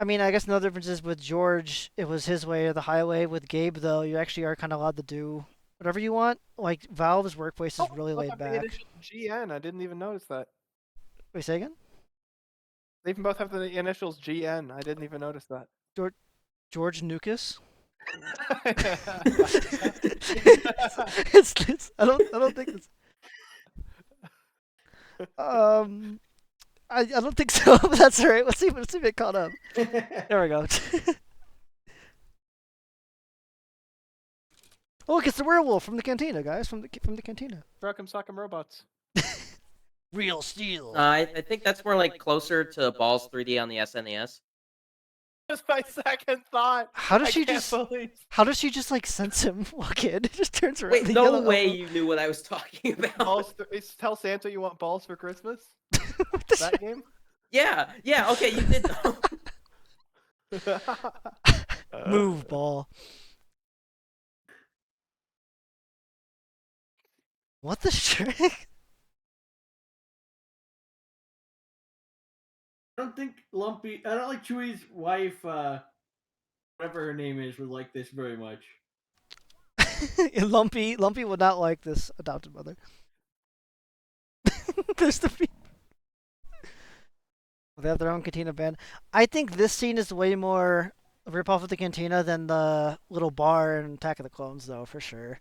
mean, I guess another difference is with George, it was his way or the highway. With Gabe, though, you actually are kind of allowed to do whatever you want. Like Valve's workplace is really laid The back. initial GN. I didn't even notice that. Wait, say again? They even both have the initials GN. I didn't even notice that. George Nukas. I don't think it's. I don't think so. But that's all right. Let's see if it caught up. There we go. Oh, look, it's the werewolf from the cantina, guys. From the cantina. Rock'em Sock'em Robots. Real steel. I think that's more like closer to Balls 3D on the SNES. Just my second thought. How does I she can't just? believe- How does she just like sense him walk in? It just turns around. Wait, the no yellow way elbow. you knew what I was talking about. Balls tell Santa you want balls for Christmas? What the That game? Yeah, okay, you did know. Move ball. What the trick? I don't think Lumpy. I don't like Chewie's wife. Whatever her name is, would like this very much. Lumpy would not like this adopted mother. There's the feet. They have their own cantina band. I think this scene is way more a ripoff of the cantina than the little bar in Attack of the Clones, though, for sure.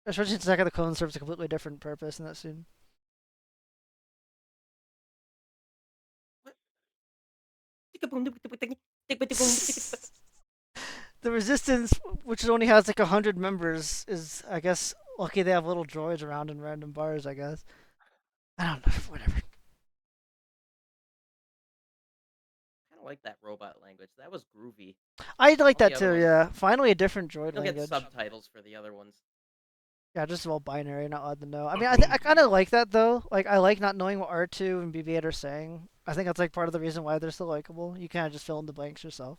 Especially since Attack of the Clones serves a completely different purpose in that scene. The Resistance, which only has like 100 members, is I guess Lucky they have little droids around in random bars, I guess. I don't know. Whatever. Kind of like that robot language. That was groovy. I like All the that other too. ones- Yeah. Finally, a different droid You'll get language. subtitles for the other ones. Yeah, just all binary, not odd to know. I mean, I kind of like that though. Like, I like not knowing what R2 and BB-8 are saying. I think that's like part of the reason why they're so likable. You kind of just fill in the blanks yourself.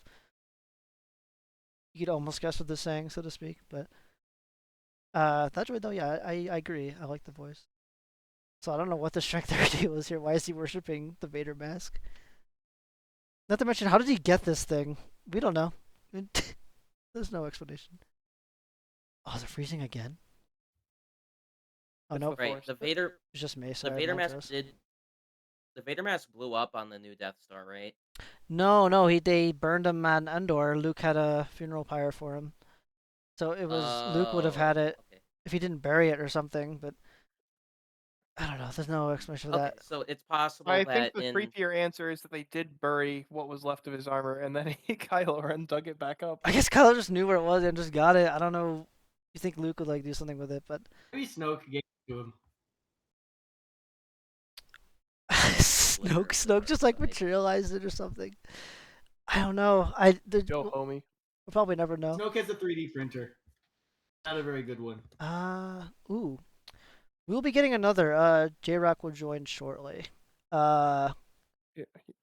You could almost guess what they're saying, so to speak. But that droid though, yeah, I agree. I like the voice. So I don't know what the strength deal is here. Why is he worshiping the Vader mask? Not to mention, how did he get this thing? We don't know. There's no explanation. Oh, is it freezing again? Oh It's no, the Right. Force. The Vader. it's just Mesa. The and Vader mask Nitros. did. The Vader mask blew up on the new Death Star, right? No, they burned him on Endor. Luke had a funeral pyre for him. So it was Luke would have had it Okay. if he didn't bury it or something, but I don't know. There's no explanation for Okay, that. so it's possible I that think the in creepier answer is that they did bury what was left of his armor, and then Kylo Ren dug it back up. I guess Kylo just knew where it was and just got it. I don't know. You think Luke would like do something with it, but Maybe Snoke gave it to him. Snoke just like materialized it or something. I don't know. Yo, homie. We'll probably never know. Snoke has a 3D printer. Not a very good one. Ooh. We'll be getting another. J-Roc will join shortly. Yeah,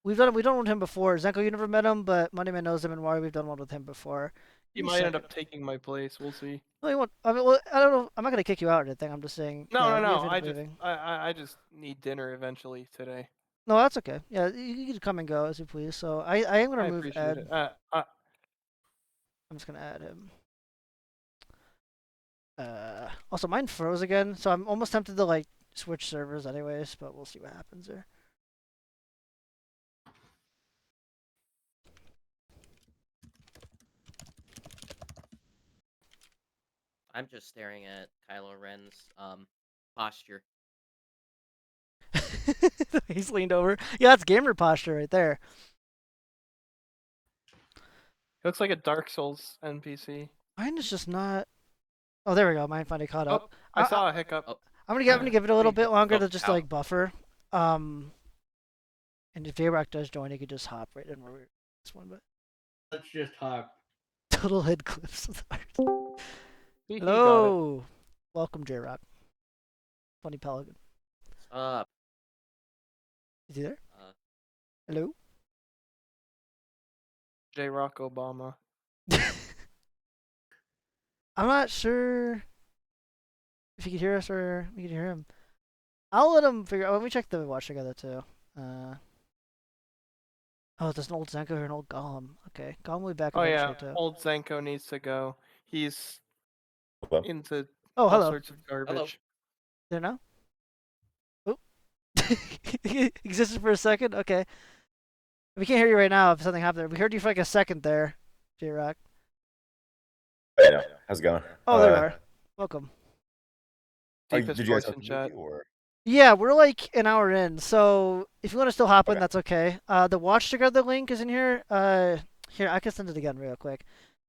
We've done one with him before. Zenko, you never met him, but Moneyman knows him, and Wario, we've done one with him before. he might end up taking my place. We'll see. No, you won't. I mean, well, I don't know. I'm not gonna kick you out or anything. I'm just saying. No, yeah, no, we no. have I it just, leaving. I just need dinner eventually today. No, that's okay. Yeah, you can come and go as you please. So I am gonna I move appreciate Ed. it. I'm just gonna add him. Also, mine froze again, so I'm almost tempted to like switch servers, anyways. But we'll see what happens there. I'm just staring at Kylo Ren's posture. He's leaned over. Yeah, that's gamer posture right there. He looks like a Dark Souls NPC. Mine is just not. Oh, there we go. Mine finally caught up. Oh, I saw a hiccup. Oh. I'm gonna give it a little bit longer Oh, to just ow. like buffer. And if J-Roc does join, he could just hop right in where we're this one. But Let's just hop. total head clips. He got it. Hello, welcome J-Roc. Funny Pelican. What's up? Is he there? Uh, Hello. J-Roc Obama. I'm not sure if he could hear us or we could hear him. I'll let him figure out. Let me check the watch together too. Oh, there's an old Zenko here, an old Gollum. Okay, Gollum will be back Oh yeah, eventually too. old Zenko needs to go. He's Hello? into Oh, all hello. sorts of garbage. There now? Oh. He existed for a second? Okay. We can't hear you right now if something happened there. We heard you for like a second there, J-Roc. Hey, no. How's it going? Oh, there you are. Welcome. Deepest did you guys voice have in the chat. movie, or? Yeah, we're like an hour in, so if you want to still hop in, Okay. that's okay. The watch together link is in here. Here, I can send it again real quick.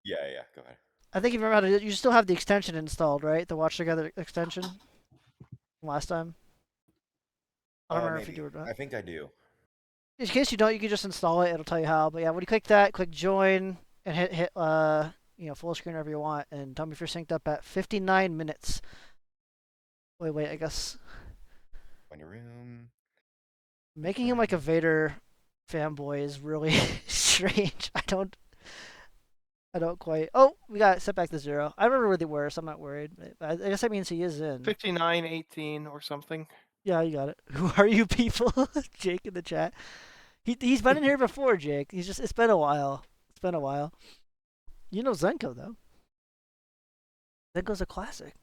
Yeah, go ahead. I think you remember how to. You still have the extension installed, right? The watch together extension from last time. I don't remember if you Maybe. do or not. I think I do. In case you don't, you can just install it. It'll tell you how. But yeah, when you click that, click join and hit full screen wherever you want, and tell me if you're synced up at 59 minutes. Wait, I guess Find your room. making him like a Vader fanboy is really strange. I don't quite. Oh, we got set back to 0. I remember where they were, so I'm not worried. I guess that means he is in. 5918 or something. Yeah, you got it. Who are you people? Jake in the chat. He's been in here before, Jake. It's been a while. It's been a while. You know Zenko though. Zenko's a classic.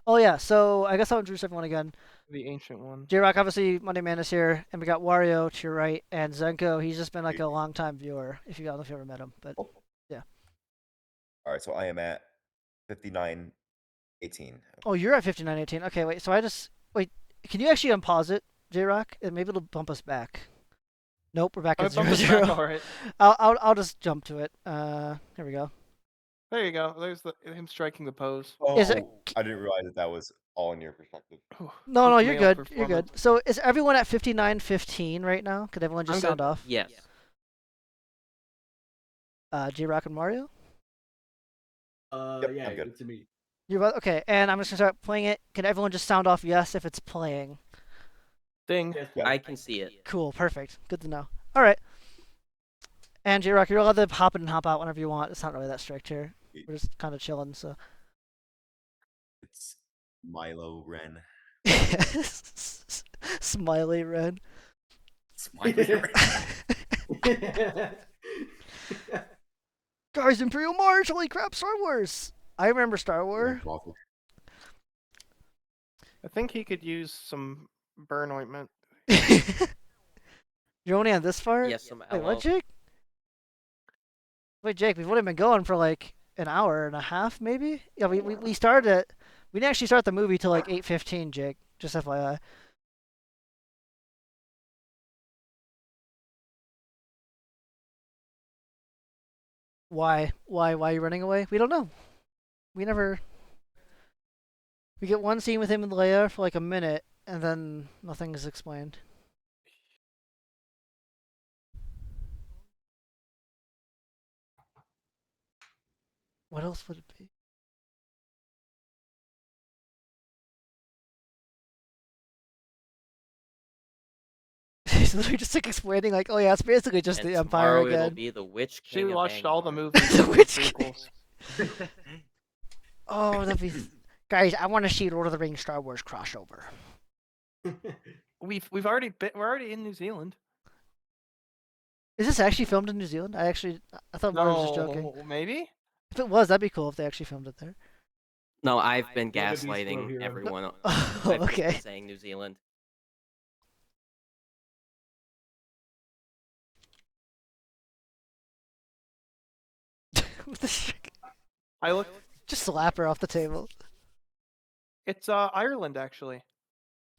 Oh yeah, so I guess I'll introduce everyone again. The ancient one. J-Roc, obviously Monday Man is here, and we got Wario to your right, and Zenko. He's just been like a long time viewer. If you don't know if you ever met him, but yeah. All right, so I am at 59:18. Oh, you're at 59:18. Okay, wait. So I just wait. Can you actually unpause it, J-Roc? And maybe it'll bump us back. Nope, we're back at 0-0. All right. I'll just jump to it. Here we go. There you go. There's him striking the pose. Oh, Is it- I didn't realize that was all in your perspective. Ooh, No, peak you're male good. You're performance. good. So is everyone at 59:15 right now? Could everyone just I'm sound good. off? Yes. J-Roc and Mario? Yep, Yeah, I'm good. it's me. You're both okay, and I'm just gonna start playing it. Can everyone just sound off yes if it's playing? Ding. Yes, Yeah. I can see it. Cool, perfect. Good to know. All right. And J-Roc, you're allowed to hop in and hop out whenever you want. It's not really that strict here. We're just kind of chilling, so. It's Milo Ren. Smiley Red. Smiley Ren. Guys, Imperial March! Holy crap, Star Wars! I remember Star Wars. I think he could use some burn ointment. You're only on this far? Yes, some Wait, LO. what, Jake? Wait, Jake, we've only been going for like an hour and a half, maybe? Yeah, we started at... We didn't actually start the movie till like 8:15, Jake. Just FYI. Why? Why are you running away? We don't know. We never... We get one scene with him and LEIA for like a minute, and then nothing is explained. What else would it be? He's literally just like explaining, like, oh yeah, it's basically just And the Empire tomorrow it'll again. be the Witch She King of watched all the Angmar. movies. The and Witch prequels. Oh, that'd be... Guys, I want to see Lord of the Rings Star Wars crossover. We're already in New Zealand. Is this actually filmed in New Zealand? I thought Mario was just joking. No, maybe. If it was, that'd be cool if they actually filmed it there. No, I've been Look at these slow gaslighting heroes. everyone. Oh, I've just okay. been saying New Zealand. What the shit? I look. Just slap her off the table. It's Ireland actually.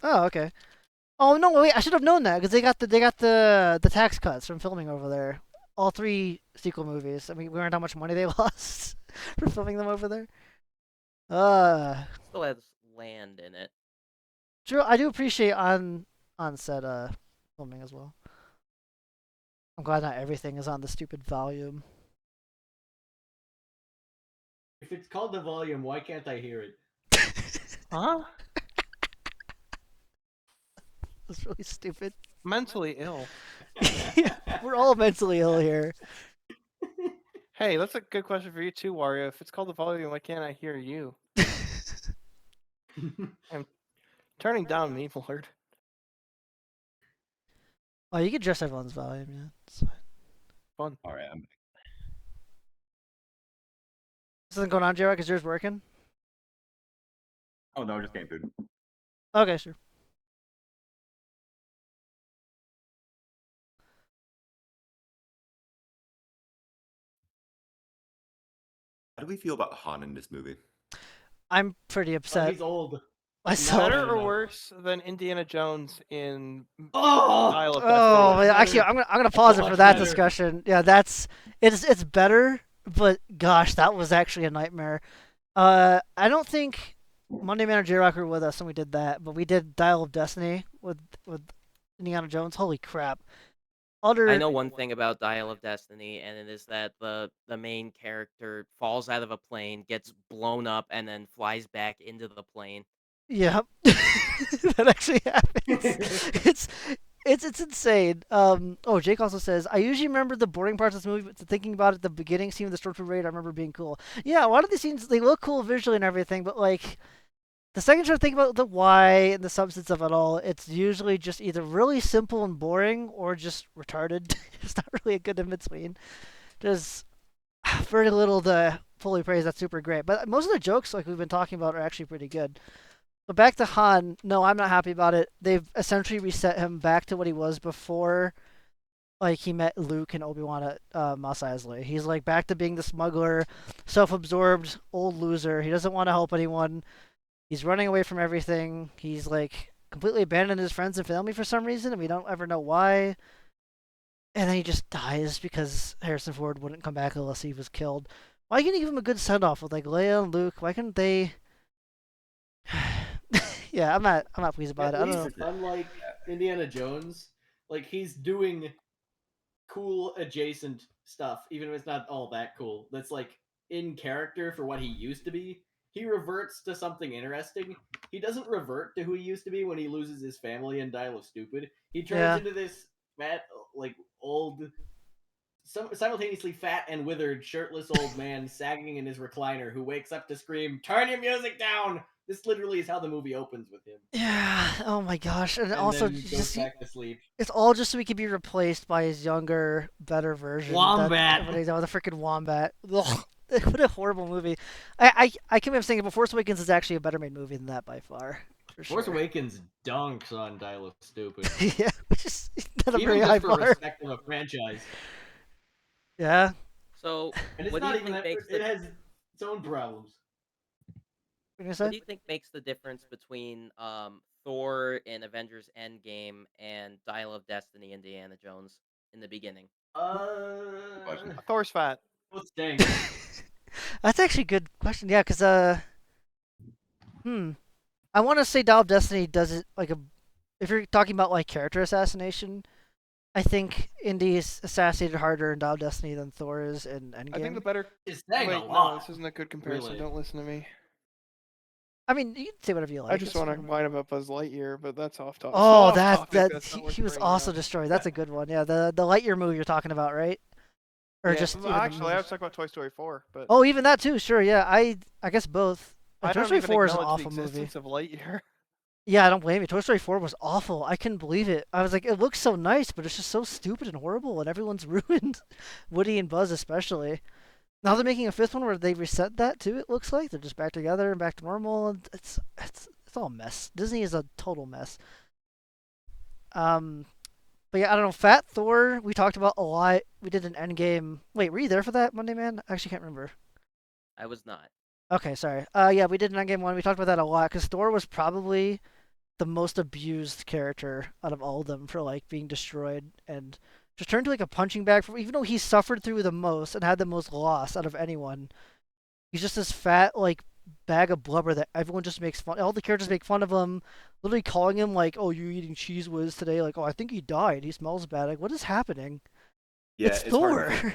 Oh, okay. Oh no, wait! I should have known that because they got the tax cuts from filming over there. All 3 sequel movies. I mean, we learned how much money they lost for filming them over there. Still has land in it. True. I do appreciate on set filming as well. I'm glad not everything is on the stupid volume. If it's called the volume, why can't I hear it? Huh? That's really stupid. Mentally ill. We're all mentally ill here. Hey, that's a good question for you too, Wario. If it's called the volume, why can't I hear you? I'm turning down Meme Lord. Oh, you can adjust everyone's volume, yeah. It's fine. Fun. All right, I'm back. Something going on, J-Roc? Is yours working? Oh no, just getting food. Okay, sure. How do we feel about Han in this movie? I'm pretty Oh, upset he's old. myself. Better No, or no. worse than Indiana Jones in Oh! Dial of Oh, Destiny? man, actually, I'm gonna pause it for Much that better. discussion. Yeah, it's better, but gosh, that was actually a nightmare. I don't think Monday Man or J-Roc were with us when we did that, but we did Dial of Destiny with Indiana Jones. Holy crap! I know one thing about Dial of Destiny, and it is that the main character falls out of a plane, gets blown up, and then flies back into the plane. Yep, that actually happens. It's insane. Oh, Jake also says, I usually remember the boring parts of this movie, but thinking about it at the beginning, scene with the Stormtrooper raid, I remember being cool. Yeah, a lot of these scenes, they look cool visually and everything, but like, the second you start thinking about the why and the substance of it all, it's usually just either really simple and boring or just retarded. It's not really a good in between. There's very little to fully praise that's super great. But most of the jokes, like we've been talking about, are actually pretty good. But back to Han, no, I'm not happy about it. They've essentially reset him back to what he was before, like he met Luke and Obi-Wan at Mos Eisley. He's like back to being the smuggler, self-absorbed old loser. He doesn't want to help anyone. He's running away from everything. He's like completely abandoned his friends and family for some reason, and we don't ever know why. And then he just dies because Harrison Ford wouldn't come back unless he was killed. Why can't you give him a good send off with like Leia and Luke? Why couldn't they? Yeah, I'm not pleased about At it. I don't know. least, unlike Indiana Jones, like he's doing cool adjacent stuff, even if it's not all that cool. That's like in character for what he used to be. He reverts to something interesting. He doesn't revert to who he used to be when he loses his family in Dial of Stupid. He turns Yeah. into this fat, like old, simultaneously fat and withered, shirtless old man sagging in his recliner who wakes up to scream, "Turn your music down!" This literally is how the movie opens with him. Yeah. Oh my gosh. And also, then goes just back to sleep. it's all just so he could be replaced by his younger, better version. Wombat. When he's out with a freaking wombat. Ugh. What a horrible movie. I came up saying, but Force Awakens is actually a better made movie than that by far. Force Awakens dunks on Dial of Stupid. Yeah, which is not a Even very just high for bar. respect of a franchise. Yeah. So, And it's what do not you even think that, makes it the has its own problems. What are you what say? do you think makes the difference between Thor in Avengers Endgame and Dial of Destiny Indiana Jones in the beginning? Thor's fat. Both stink. That's actually a good question. Yeah, because I want to say Dial of Destiny does it like a. If you're talking about like character assassination, I think Indy's assassinated harder in Dial of Destiny than Thor is in Endgame. I think the better. It's saying Wait, a no, lot. this isn't a good comparison. really. Don't listen to me. I mean, you can say whatever you like. I just it's want to fine. whine about Buzz Lightyear, but that's off topic. Oh, off that topic. that That's not he, worth he was bringing also up. destroyed. That's a good one. Yeah, the Lightyear movie you're talking about, right? Or Yeah, just well, even the actually, I was movies? talking about Toy Story 4, but Oh, even that too. Sure. Yeah, I guess both. I Toy don't Story even 4 is an acknowledge the awful movie. existence of Lightyear. Yeah, I don't blame you. Toy Story 4 was awful. I couldn't believe it. I was like, it looks so nice, but it's just so stupid and horrible, and everyone's ruined. Woody and Buzz especially. Now they're making a fifth one where they reset that too. It looks like they're just back together and back to normal. And it's all a mess. Disney is a total mess. But yeah, I don't know. Fat Thor, we talked about a lot. We did an Endgame. Wait, were you there for that Monday, man? I actually can't remember. I was not. Okay, sorry. Yeah, we did an Endgame one. We talked about that a lot because Thor was probably the most abused character out of all of them for like being destroyed and just turned to like a punching bag. For even though he suffered through the most and had the most loss out of anyone, he's just this fat like bag of blubber that everyone just makes fun. All the characters make fun of him, literally calling him like, "Oh, you eating cheese whiz today?" Like, "Oh, I think he died. He smells bad." Like, what is happening? Yeah, It's hard Thor. to think.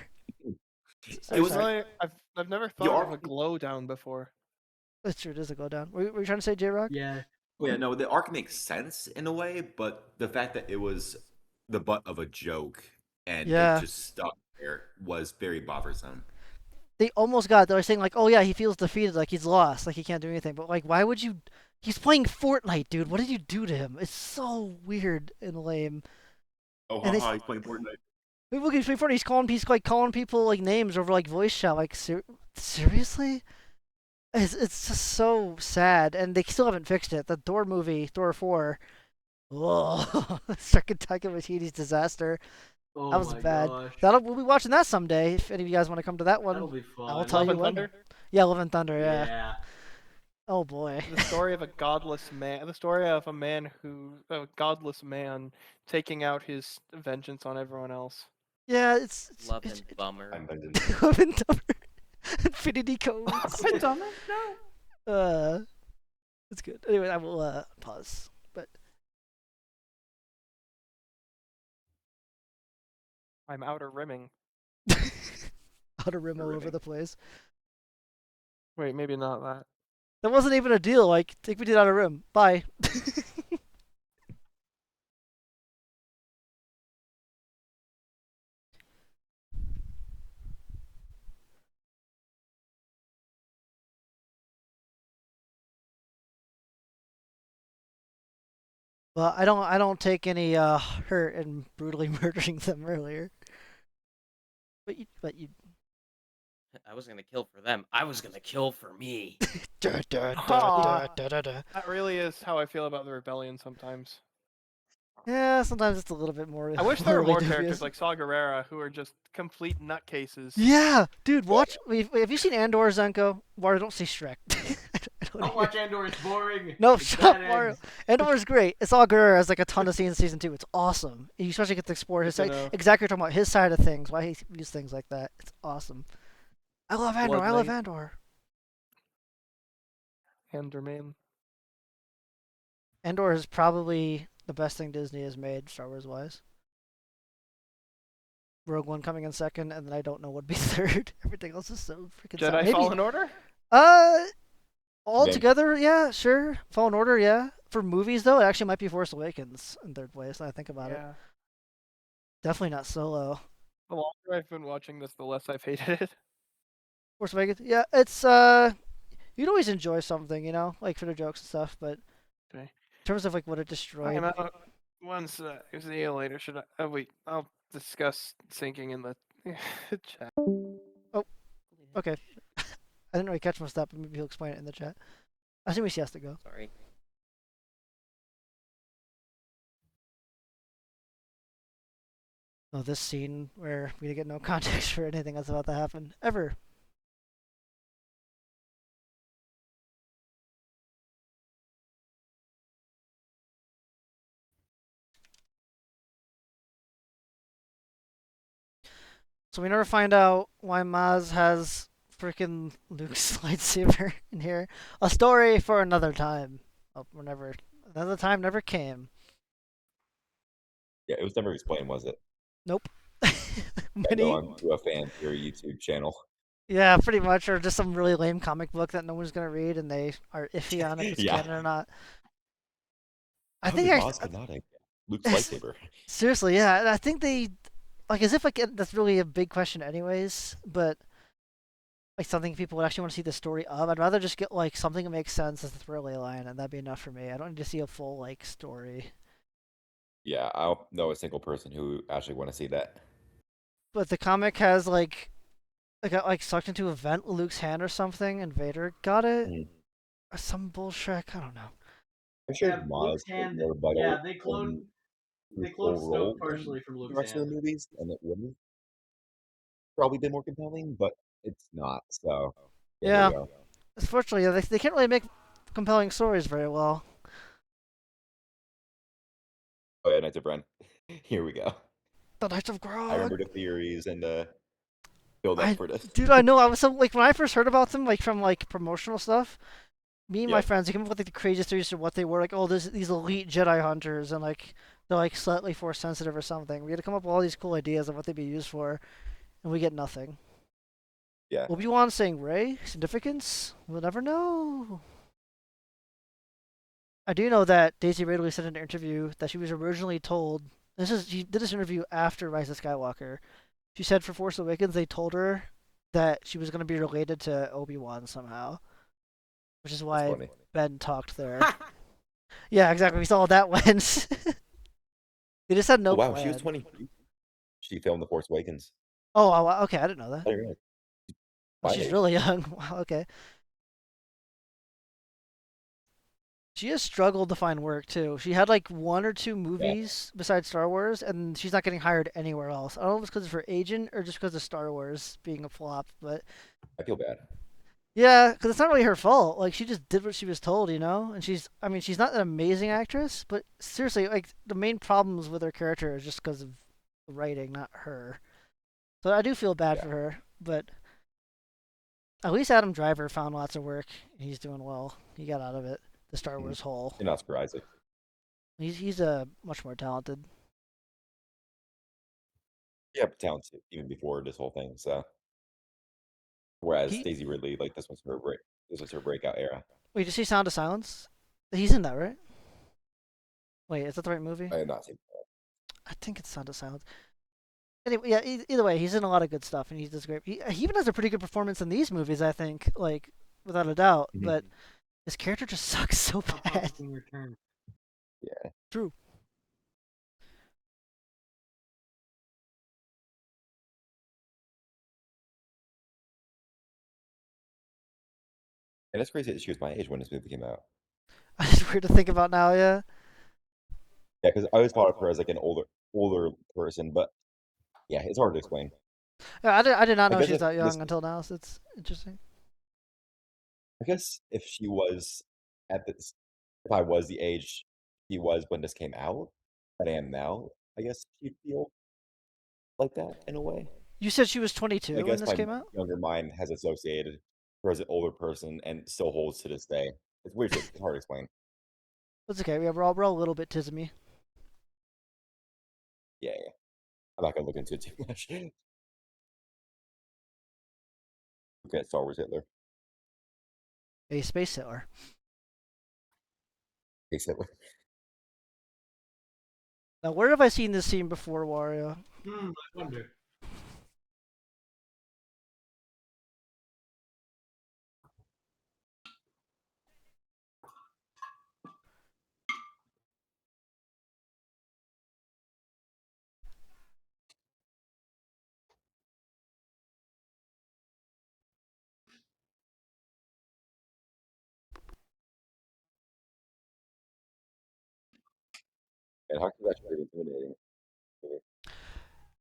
Sorry, It was sorry. Really, I've never the thought of a arc. glow down before. That's true. It does go down. Were you trying to say J-Roc? Yeah. Yeah, no, the arc makes sense in a way, but the fact that it was the butt of a joke and it Yeah. just stuck there was very bothersome. They almost got it. They were saying like, "Oh yeah, he feels defeated, like he's lost, like he can't do anything." But like, why would you? He's playing Fortnite, dude. What did you do to him? It's so weird and lame. Oh, And haha, he's playing Fortnite. look, he's playing Fortnite. He's like calling people like names over like voice chat. Like, seriously? It's just so sad, and they still haven't fixed it. The Thor movie, Thor 4. Whoa, second Taika Waititi's disaster. Oh That was my bad. gosh. We'll be watching that someday. If any of you guys want to come to that That'll one, be fun. I'll tell Love you and when. Thunder. Yeah, Love and Thunder. Yeah. Yeah. Oh boy. The story of a godless man. The story of a godless man taking out his vengeance on everyone else. Yeah, Love and Bummer. I'm Benjamin. Love and Thunder. Infinity codes. It's good. Anyway, I will pause. But I'm outer rimming. outer rim all over Rimming. the place. Wait, maybe not that. That wasn't even a deal. Like, think we did outer rim. Bye. Well, I don't take any hurt in brutally murdering them earlier. But you I was gonna kill for them. I was gonna kill for me. That really is how I feel about the rebellion sometimes. Yeah, sometimes it's a little bit more. I wish there were morally more dubious. characters like Saw Gerrera who are just complete nutcases. Yeah, dude, watch. Have you seen Andor Zenko? Wario, don't say Shrek. Don't watch Andor, it's boring. No, It's shut up, bad Mario. eggs. Andor is great. It's all Gurr has like a ton of scenes in season 2. It's awesome. You especially get to explore his Good side. to know. Exactly, what you're talking about his side of things. Why he views things like that. It's awesome. I love Andor. Blood I love Knight. Andor. Enderman. Andor is probably the best thing Disney has made, Star Wars wise. Rogue One coming in second, and then I don't know what'd be third. Everything else is so freaking solid. Jedi Maybe Fallen Order? all Game. together, yeah, sure. Fallen Order, yeah. For movies though, it actually might be Force Awakens in third place. Now I think about it. Yeah. Definitely not Solo. The longer I've been watching this, the less I've hated it. Force Awakens, yeah. It's you'd always enjoy something, you know, like for the jokes and stuff. But Okay. in terms of like what it destroyed, I'm out. Once see you later. Should I? Oh wait, I'll discuss syncing in the chat. okay. I didn't really catch most of that, but maybe he'll explain it in the chat. I think he has to go. Sorry. Oh, this scene where we get no context for anything that's about to happen ever. So we never find out why Maz has freaking Luke's lightsaber in here. A story for another time. Oh, whenever another time never came. Yeah, it was never explained, was it? Nope. Yeah, Many, go on to a fan theory YouTube channel. yeah, pretty much, or just some really lame comic book that no one's gonna read, and they are iffy on if it's Yeah. canon or not. I How think did I, Maz Kanata get Luke's lightsaber? seriously, yeah, I think they like as if like that's really a big question, anyways. But like something people would actually want to see the story of. I'd rather just get like something that makes sense as a throwaway line, and that'd be enough for me. I don't need to see a full like story. Yeah, I don't know a single person who actually want to see that. But the comic has like got like sucked into a vent with Luke's hand or something, and Vader got it. Mhm. Or some bullshit. I don't know. I'm sure Yeah, Maz Luke's played hand. more vital Yeah, they in cloned full Snoke role in partially from the Luke's rest of hand. the movies, and it would have probably been more compelling, but it's not. So yeah, here Yeah, we go. unfortunately, they can't really make compelling stories very well. Oh yeah, Knights of Ren. Here we go. The Knights of I Grog. remember the theories and build up I, for this. dude, I know. I was so like when I first heard about them, like from like promotional stuff. Me and my Yeah. friends, they came up with like the craziest theories of what they were. Like, oh, there's these elite Jedi hunters, and like they're like slightly force sensitive or something. We had to come up with all these cool ideas of what they'd be used for, and we get nothing. Yeah. Obi-Wan saying Rey significance? We'll never know. I do know that Daisy Ridley said in an interview that she was originally told. She did this interview after Rise of Skywalker. She said for Force Awakens they told her that she was going to be related to Obi-Wan somehow, which is That's why funny. Ben talked there. Yeah, exactly. We saw how that went. They just had no Oh wow, plan. she was 23. She filmed The Force Awakens. Oh, okay. I didn't know that. I didn't realize. Well, My she's age. really young. Wow, okay. She has struggled to find work too. She had like one or two movies besides Star Wars, and she's not getting hired anywhere else. I don't know if it's because of her agent or just because of Star Wars being a flop, but I feel bad. yeah, because it's not really her fault. Like she just did what she was told, you know. And I mean, she's not an amazing actress, but seriously, like the main problems with her character is just because of the writing, not her. So I do feel bad Yeah. for her, but at least Adam Driver found lots of work. He's doing well. He got out of it. The Star Wars hole. And Oscar Isaac. He's much more talented. Yeah, talented even before this whole thing. So whereas He Daisy Ridley, like this was her breakout era. wait, did you see Sound of Silence? He's in that, right? Wait, is that the right movie? I had not seen I think it's Sound of Silence. Anyway, yeah. Either way, he's in a lot of good stuff, and he does great. He even has a pretty good performance in these movies, I think, like without a doubt. Mhm. But his character just sucks so bad. Return. Yeah. True. And it's crazy that she was my age when this movie came out. It's weird to think about now. Yeah. Yeah, because I always thought of her as like an older person, but yeah, it's hard to explain. Yeah, I did not I know guess she's if that this young until now. So it's interesting. I guess if she was at this if I was the age she was when this came out, that I am now, I guess she'd feel like that in a way. You said she was I 22 when guess this my came out? younger mind has associated her as an older person and still holds to this day. It's weird. It's hard to explain. It's okay. We're all a little bit tismy. Yeah, yeah. I'm not gonna look into it too much. Look at Star Wars Hitler. A space sailor. Hey, Hitler. Now, where have I seen this scene before, Wario? I wonder. And Huck was actually pretty intimidating.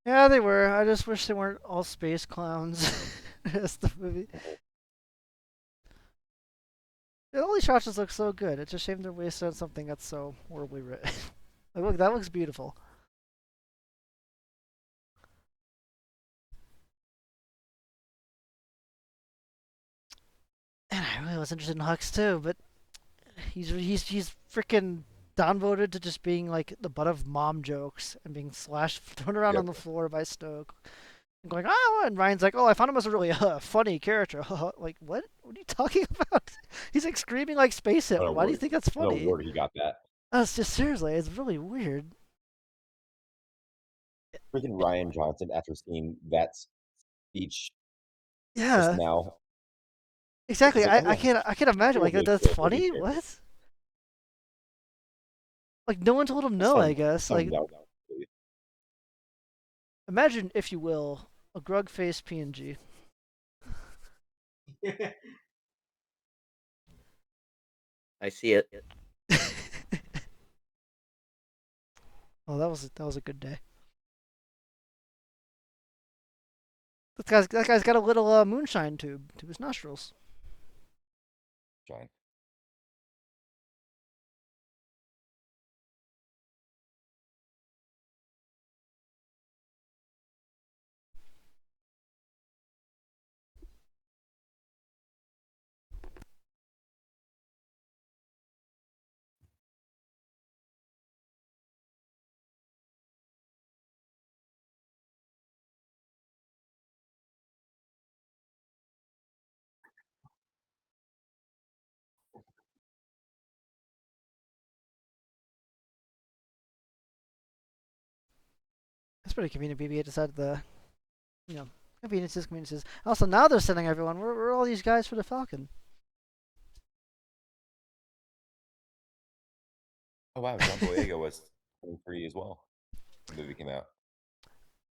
Yeah, they were. I just wish they weren't all space clowns. That's the movie. Yeah, all these shots just look so good. It's a shame they're wasted on something that's so horribly written. Like, look, that looks beautiful. And I really was interested in Hux too, but he's freaking downvoted to just being like the butt of mom jokes and being slashed, thrown around Yep. on the floor by Snoke, and going, oh, and Ryan's like, oh, I found him as a really funny character. Like, what? What are you talking about? He's like screaming like Space Hitler. Why do you think that's No funny? word he got that. It's just seriously, it's really weird. Freaking Ryan Johnson, after seeing that speech just Yeah, now, exactly. he's like, I oh yeah, can't imagine like totally that's killed for these funny. characters. What? Like no one told him That's no. I fine. guess. Like No. imagine, if you will, a grug face PNG. I see it. Oh, that was a good day. That guy's got a little moonshine tube to his nostrils. Giant. That's pretty convenient. BB-8 decided conveniences. Also, now they're sending everyone. Where are all these guys for the Falcon? Oh wow, John Boyega was 23 as well. The movie came out.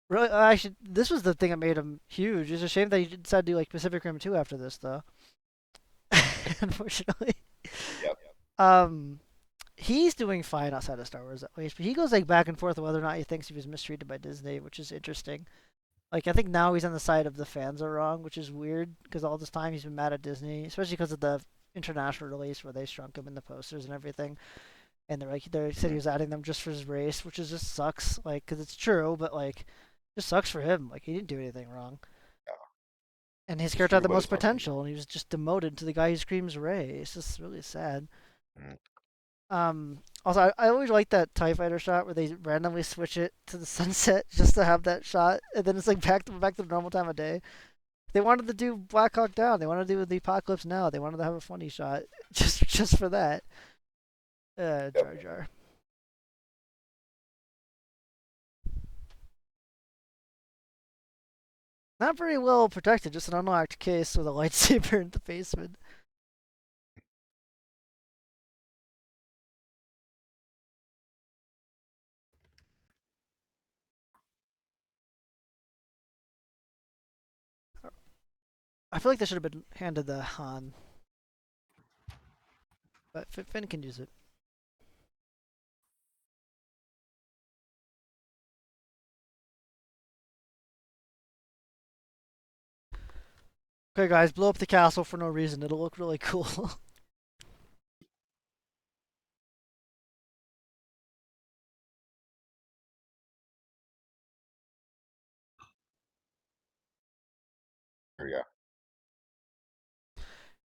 Really, actually, this was the thing that made him huge. It's a shame that he decided to do like Pacific Rim 2 after this, though. Unfortunately. Yep. He's doing fine outside of Star Wars at least, but he goes like back and forth whether or not he thinks he was mistreated by Disney, which is interesting. Like I think now he's on the side of the fans are wrong, which is weird because all this time he's been mad at Disney, especially because of the international release where they shrunk him in the posters and everything. And they said he was adding them just for his race, which is just sucks. Like, because it's true, but like, just sucks for him. Like he didn't do anything wrong. And his character had the most potential, and he was just demoted to the guy who screams Rey. It's just really sad. Also, I always like that TIE fighter shot where they randomly switch it to the sunset just to have that shot, and then it's like back to the normal time of day. They wanted to do Black Hawk Down. They wanted to do the Apocalypse Now. They wanted to have a funny shot just for that. Jar Jar. Not very well protected, just an unlocked case with a lightsaber in the basement. I feel like they should have been handed the Han. But Finn can use it. Okay, guys, blow up the castle for no reason. It'll look really cool. There we go.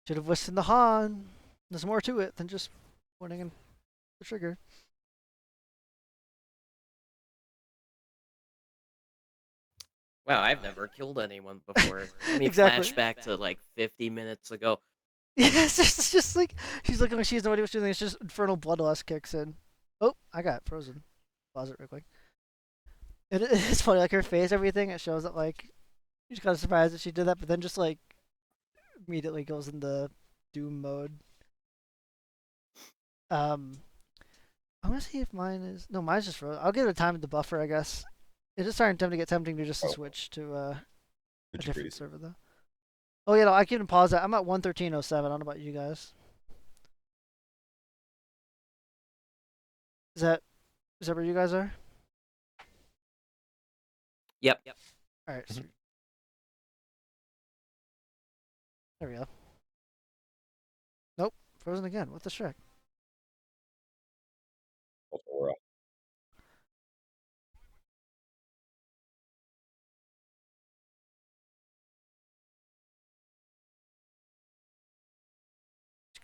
Should have listened to Han. There's more to it than just pointing in the trigger. Wow, I've never killed anyone before. Let me Exactly. flashback to like 50 minutes ago. Yeah, it's just like she's looking like she has no idea what she's doing. It's just infernal bloodlust kicks in. Oh, I got frozen. Pause it real quick. It's funny, like her face, everything. It shows that like she's kind of surprised that she did that, but then just like immediately goes into doom mode. I'm gonna see if mine is mine's just frozen. I'll give it a time to buffer, I guess. It is starting to get tempting to just switch to a different server though. Oh yeah, no, I can pause that. I'm at 113.07. I don't know about you guys. Is that where you guys are? Yep. All right. Sweet. There we go. Nope, frozen again. What the frick?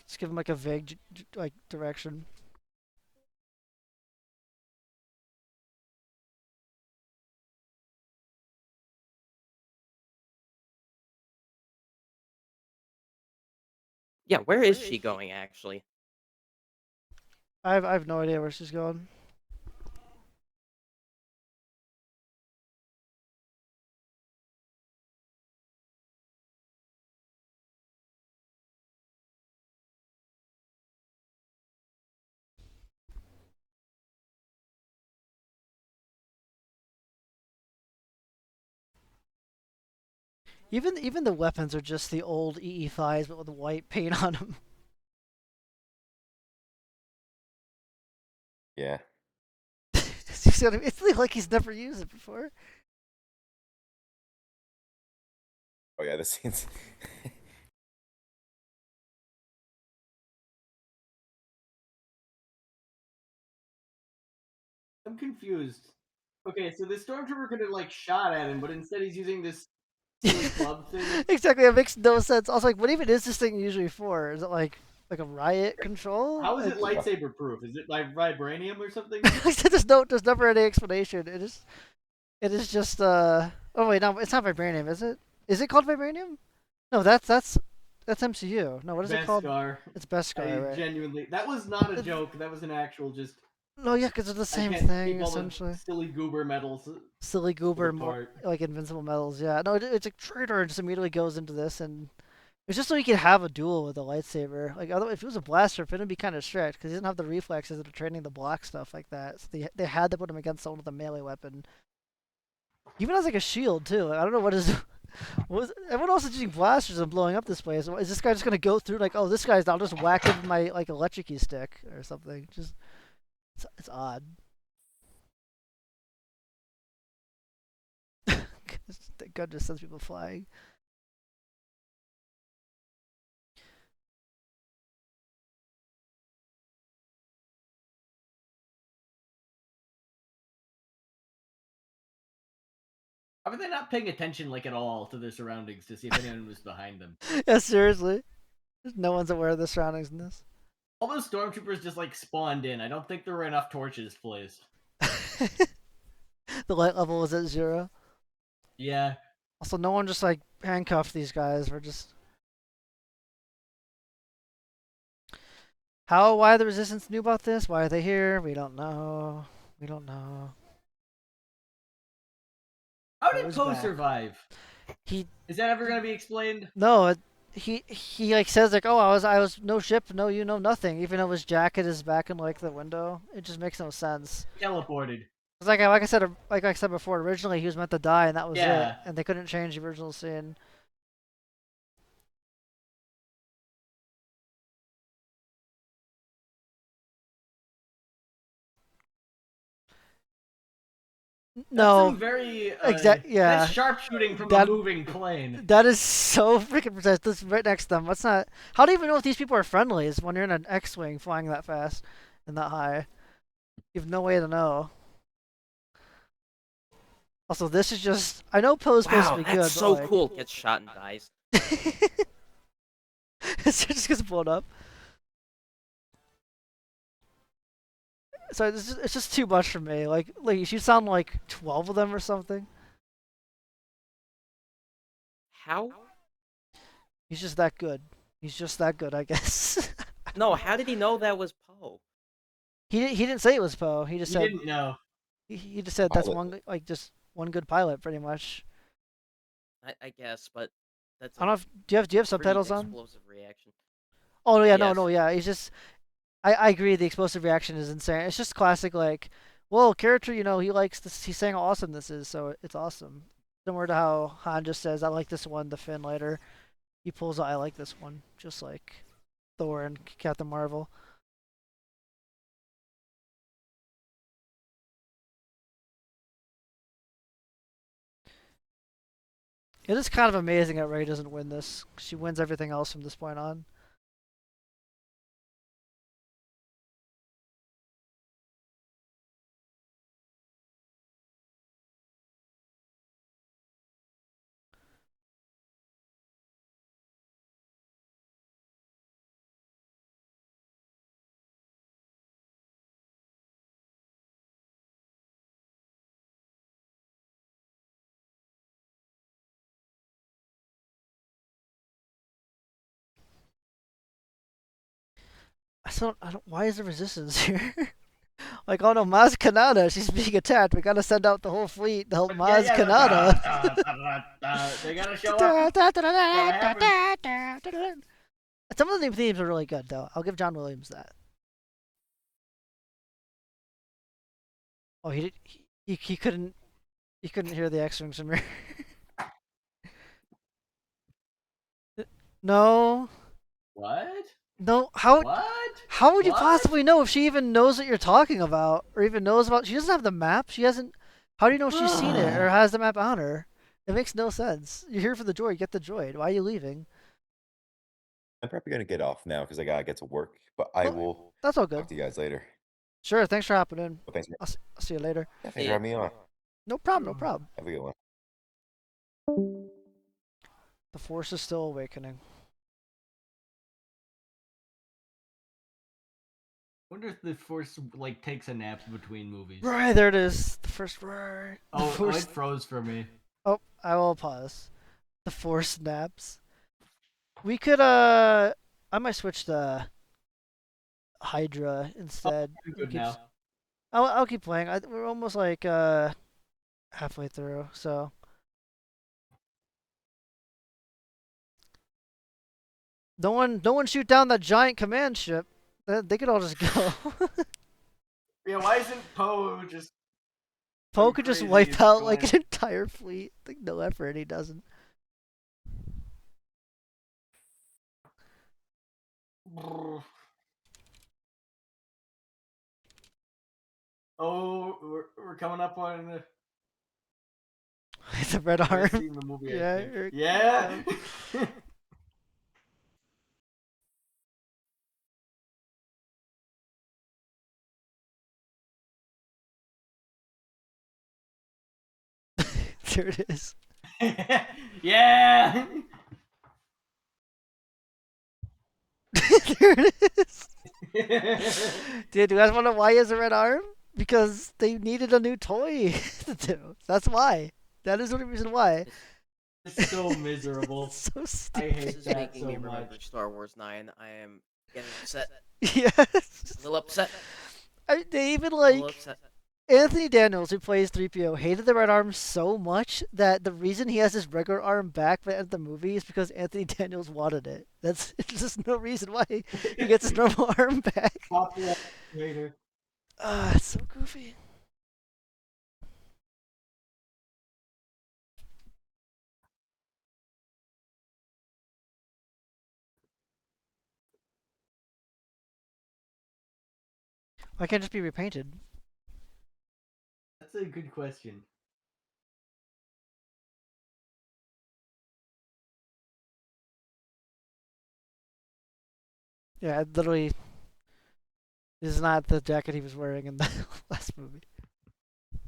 Just give him like a vague like direction. Yeah, where is she going actually? I have no idea where she's going. Even the weapons are just the old EE5s, but with the white paint on them. Yeah. It's like he's never used it before. Oh yeah, this scene's. I'm confused. Okay, so this stormtrooper could have like shot at him, but instead he's using this silly club thing. Exactly, it makes no sense. I was like, what even is this thing usually for? Is it like a riot control? How is it lightsaber proof? Is it like vibranium or something? There's never any explanation. It is just oh wait, no, it's not vibranium, is it? Is it called vibranium? No, that's MCU. No, what is it called? Beskar. It's Beskar, right? Genuinely, that was not a joke. That was an actual just. No, yeah, because it's the same I can't thing keep all essentially. the silly goober medals. Silly goober, apart. like invincible medals. Yeah, no, it's a traitor. Just immediately goes into this, and it's just so he can have a duel with a lightsaber. Like, otherwise, if it was a blaster, it would be kind of strict because he doesn't have the reflexes that are training the block stuff like that. So they had to put him against someone with a melee weapon. Even has like a shield too. Like, I don't know what is. Everyone else is using blasters and blowing up this place. Is this guy just gonna go through like, oh, this guy's, I'll just whack him with my like electric stick or something? Just it's odd. Thank goodness sends people flying. How are they not paying attention like at all to their surroundings to see if anyone was behind them? Yeah, seriously. No one's aware of the surroundings in this. All those stormtroopers just like spawned in. I don't think there were enough torches placed. The light level was at 0. Yeah. Also, no one just like handcuffed these guys. We're just why the resistance knew about this? Why are they here? We don't know. We don't know. How did Poe survive? He Is that ever gonna be explained? No, he like says like, oh, I was no ship, no you, no nothing. Even though his jacket is back in like the window, it just makes no sense. Teleported. It's like I said before. Originally, he was meant to die, and that was it. And they couldn't change the original scene. No, very yeah. Sharpshooting from a moving plane. That is so freaking precise. This is right next to them. What's not? How do you even know if these people are friendlies when you're in an X-wing flying that fast and that high? You have no way to know. Also, this is just. I know Poe's supposed to Wow, be that's good, so but cool. Gets shot and dies. it just gets blown up. So it's just too much for me. Like you should sound like 12 of them or something. How? He's just that good. He's just that good, I guess. No, how did he know that was Poe? He didn't say it was Poe. He just He said didn't know. he just said that's Pilot. just one good pilot, pretty much. I guess, but that's I a don't know. Do you have pretty subtitles on? explosive reaction. Oh yeah, Yes. no, yeah. He's just. I agree. The explosive reaction is insane. It's just classic, like, well, character. He likes this. He's saying how awesome this is, so it's awesome. Similar to how Han just says, "I like this one." The Finn later, he pulls out, "I like this one," just like Thor and Captain Marvel. It is kind of amazing that Rey doesn't win this. She wins everything else from this point on. I don't. Why is there resistance here? Like, oh no, Maz Kanata, she's being attacked. We gotta send out the whole fleet to help Maz Kanata. They gotta show up. Some of the new themes are really good, though. I'll give John Williams that. Oh, he couldn't hear the X-wings from here. No, What? no. How What? how would you What? possibly know if she even knows what you're talking about, or even knows about? She doesn't have the map. She hasn't. How do you know she's seen it or has the map on her? It makes no sense. You're here for the droid. Get the droid. Why are you leaving? I'm probably gonna get off now because I gotta get to work. But I Oh, will that's all good. talk to you guys later. Sure. Thanks for hopping in. Well, thanks. I'll see you later. Yeah, thanks See for ya. having me on. No problem. No problem. Have a good one. The Force is still awakening. Wonder if the Force like takes a nap between movies. Right there it is. The first right. The Oh, Force. it froze for me. Oh, I will pause. The Force naps. We could I might switch to Hydra instead. I'm good now. I'll keep playing. We're almost like halfway through, so no one shoot down that giant command ship. They could all just go. Yeah, why isn't Poe just Poe could just crazy wipe and out like going? an entire fleet. Like no effort, he doesn't. Oh, we're coming up on The red I've arm. seen the movie. Yeah, I think. you're- Yeah. There it is. Yeah. There it is. Dude, do you guys want to know why he has a red arm? Because they needed a new toy to do. That's why. That is the only reason why. It's so miserable. It's so I stupid. This hate is that making so me remember much. Star Wars 9. I am getting upset. Yes. A little upset. They even A little like upset. Anthony Daniels, who plays 3PO, hated the red arm so much that the reason he has his regular arm back by the end of the movie is because Anthony Daniels wanted it. That's it's just no reason why he gets his normal arm back. Popular later. It's so goofy. Why can't it just be repainted? That's a good question. Yeah, it literally this is not the jacket he was wearing in the last movie.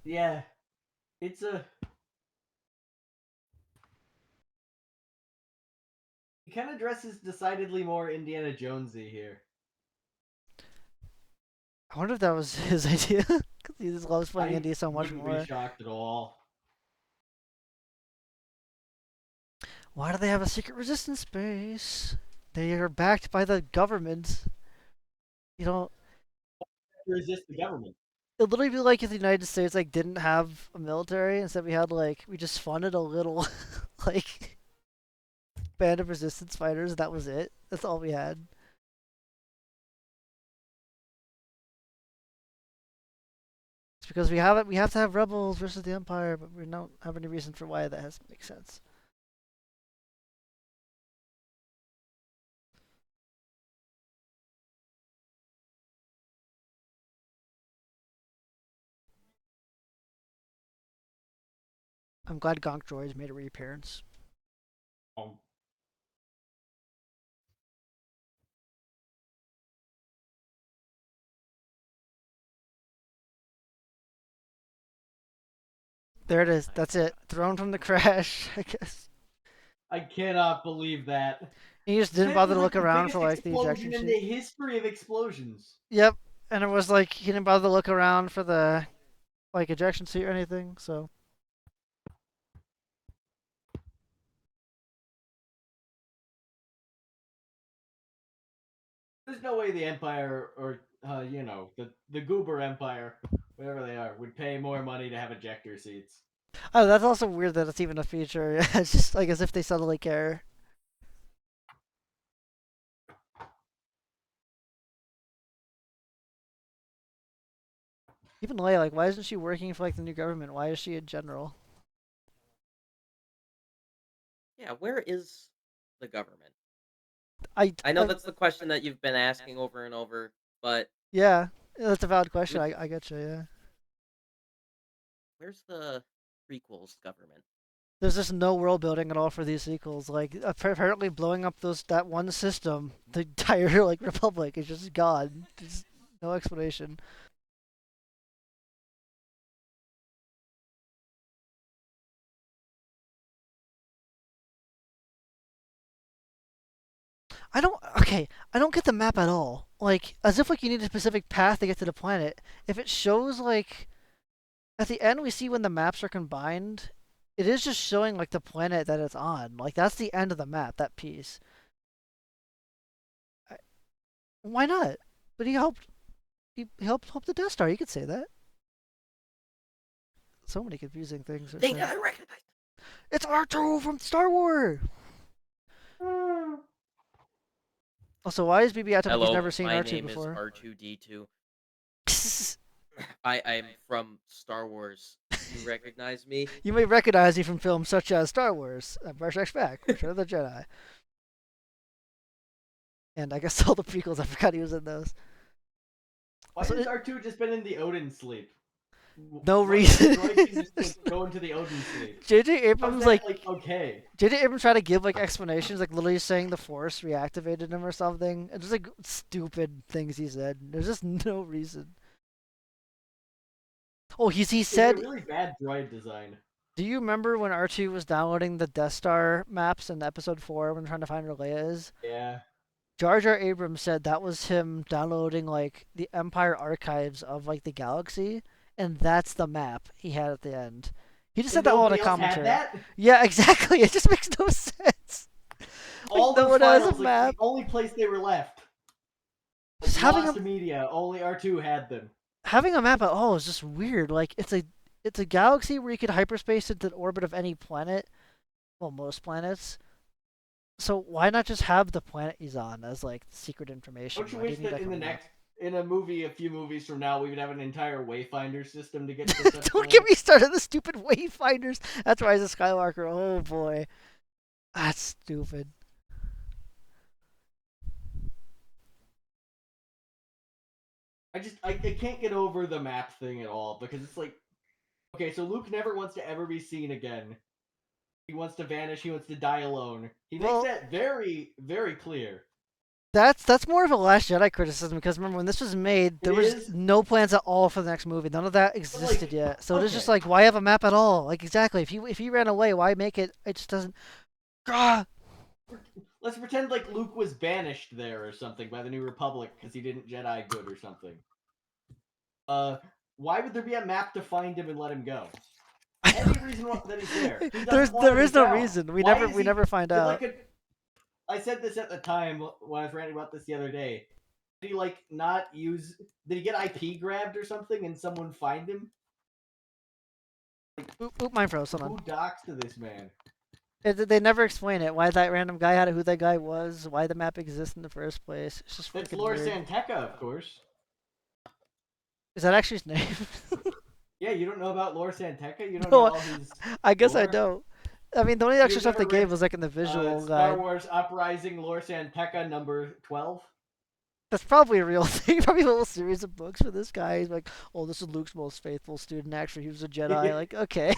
Yeah, it's a He kind of dresses decidedly more Indiana Jonesy here. I wonder if that was his idea, because he just loves playing I Indy so much wouldn't more. be shocked at all. Why do they have a secret resistance base? They are backed by the government. You know, Resist the government. it'd literally be like if the United States like didn't have a military, instead we had like we just funded a little like band of resistance fighters. That was it. That's all we had. It's because we have it. We have to have rebels versus the Empire, but we don't have any reason for why that has to make sense. I'm glad Gonk Droids made a reappearance. There it is. That's it. Thrown from the crash, I guess. I cannot believe that. He just didn't bother to look around for like the explosion ejection in the seat. history of explosions. Yep, and it was like he didn't bother to look around for the like ejection seat or anything. So There's no way the Empire or the Goober Empire, whatever they are, would pay more money to have ejector seats. oh, that's also weird that it's even a feature. It's just like as if they suddenly care. Even LEIA, like, why isn't she working for like the new government? Why is she a general? Yeah, where is the government? I know that's the question that you've been asking over and over, but yeah, that's a valid question. I get you. Yeah. where's the prequels government? There's just no world building at all for these sequels. Like apparently blowing up that one system, the entire like republic is just gone. There's no explanation. I don't get the map at all. Like as if like you need a specific path to get to the planet. If it shows like at the end we see when the maps are combined, it is just showing like the planet that it's on. Like that's the end of the map, that piece. Why not? But he helped. He helped help the Death Star. You could say that. So many confusing things. They I recognize. It's R2 from Star Wars. Also, why is BB acting like he's never seen my R2 name before? is R2D2. I'm from Star Wars. You recognize me? You may recognize me from films such as Star Wars, Empire Strikes Back, Return of the Jedi. And I guess all the prequels, I forgot he was in those. Why has R2 just been in the Odin sleep? No reason. Just go into the Odin sleep. J.J. Abrams okay. J.J. Abrams tried to give like explanations, like literally saying the Force reactivated him or something. It's just like stupid things he said. There's just no reason. Oh, he said. It's a really bad droid design. Do you remember when R2 was downloading the Death Star maps in Episode 4 when trying to find where Leia is? Yeah. Jar Jar Abrams said that was him downloading like the Empire archives of like the galaxy, and that's the map he had at the end. He just said that all in a commentary. Yeah, exactly. It just makes no sense. All no those one files, has a map. The only place they were left. Just having a media, only R2 had them. Having a map at all is just weird. Like it's a galaxy where you could hyperspace into the orbit of any planet. Well, most planets. So why not just have the planet he's on as like secret information? Don't you wish that in a movie, a few movies from now, we would have an entire wayfinder system to get to such Don't get me started on the stupid wayfinders. That's Rise of Skywalker. Oh boy, that's stupid. I can't get over the map thing at all, because it's like, okay, so Luke never wants to ever be seen again. He wants to vanish. He wants to die alone. He makes that very, very clear. That's more of a Last Jedi criticism, because remember when this was made, there was no plans at all for the next movie. None of that existed yet. So it's just like, why have a map at all? Like exactly, if he ran away, why make it? It just doesn't. let's pretend like Luke was banished there or something by the New Republic because he didn't Jedi good or something. Why would there be a map to find him and let him go? Any reason that he's there? He doesn't want there to is be no found. reason. We Why never is we he- never find did, out. like, I said this at the time when I was ranting about this the other day. Did he like not use? Did he get IP grabbed or something and someone find him? Oop, mine froze. Hold Who on. docks to this man? They never explain it. Why that random guy had it, who that guy was, why the map exists in the first place. It's just That's freaking Lord weird. Santeca, of course. Is that actually his name? Yeah, you don't know about Lord Santeca? You don't No, know all his I guess I lore? don't. I mean, the only extra You've stuff they never gave read, was like in the visual Star guide. Wars Uprising Lord Santeca number 12? That's probably a real thing. Probably a whole series of books for this guy. He's like, oh, this is Luke's most faithful student. Actually, he was a Jedi. Like, okay,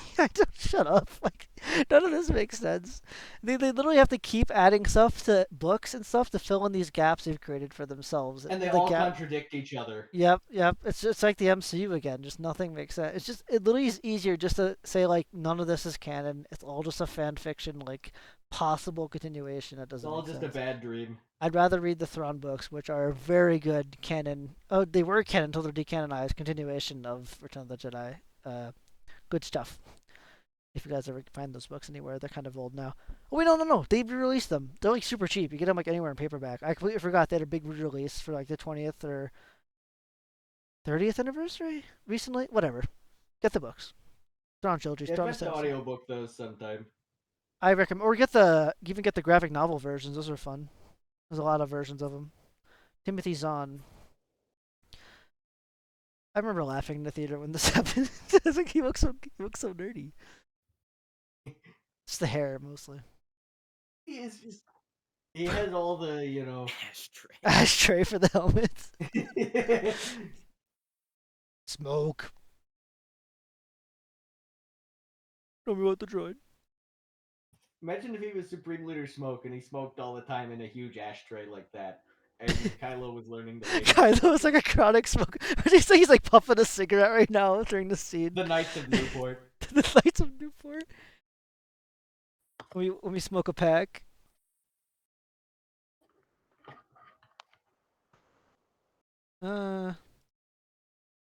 shut up. Like, none of this makes sense. They literally have to keep adding stuff to books and stuff to fill in these gaps they've created for themselves. And they the all contradict each other. Yep. It's just like the MCU again. Just nothing makes sense. It literally is easier just to say like none of this is canon. It's all just a fan fiction, like possible continuation that doesn't It's all make just sense. a bad dream. I'd rather read the Thrawn books, which are very good canon. Oh, they were canon until they're decanonized. Continuation of Return of the Jedi. Good stuff. If you guys ever find those books anywhere, they're kind of old now. Oh wait, no. They re-released them. They're like super cheap. You get them like anywhere in paperback. I completely forgot they had a big re-release for like the 20th or 30th anniversary recently. Whatever. Get the books. Thrawn trilogy. Yeah, Thrawn best audiobook those sometime. I recommend, or even get the graphic novel versions. Those are fun. There's a lot of versions of them. Timothy Zahn. I remember laughing in the theater when this happened. I was like, he looks so nerdy. It's the hair mostly. He is just. He has all the, you know. Ashtray. Ashtray for the helmets. Smoke. Tell me about the droid. Imagine if he was Supreme Leader Smoke and he smoked all the time in a huge ashtray like that. And Kylo was learning the way. Kylo's like a chronic smoker. He's like puffing a cigarette right now during the scene. The Knights of Newport. The Knights of Newport. When we smoke a pack. Can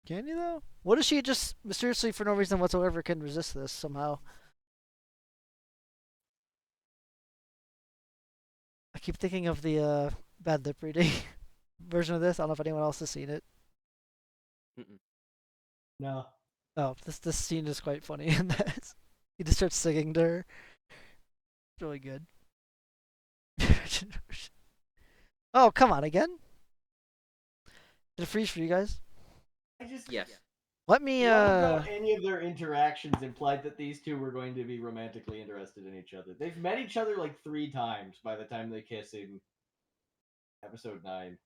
you though? What if she just mysteriously, for no reason whatsoever, can resist this somehow? I keep thinking of the bad lip reading version of this. I don't know if anyone else has seen it. Mm-mm. No. Oh, this scene is quite funny in that he just starts singing to her. It's really good. Oh, come on again. Did it freeze for you guys? I just. Yes. Let me None about any of their interactions implied that these two were going to be romantically interested in each other. They've met each other like 3 times by the time they kiss in episode 9.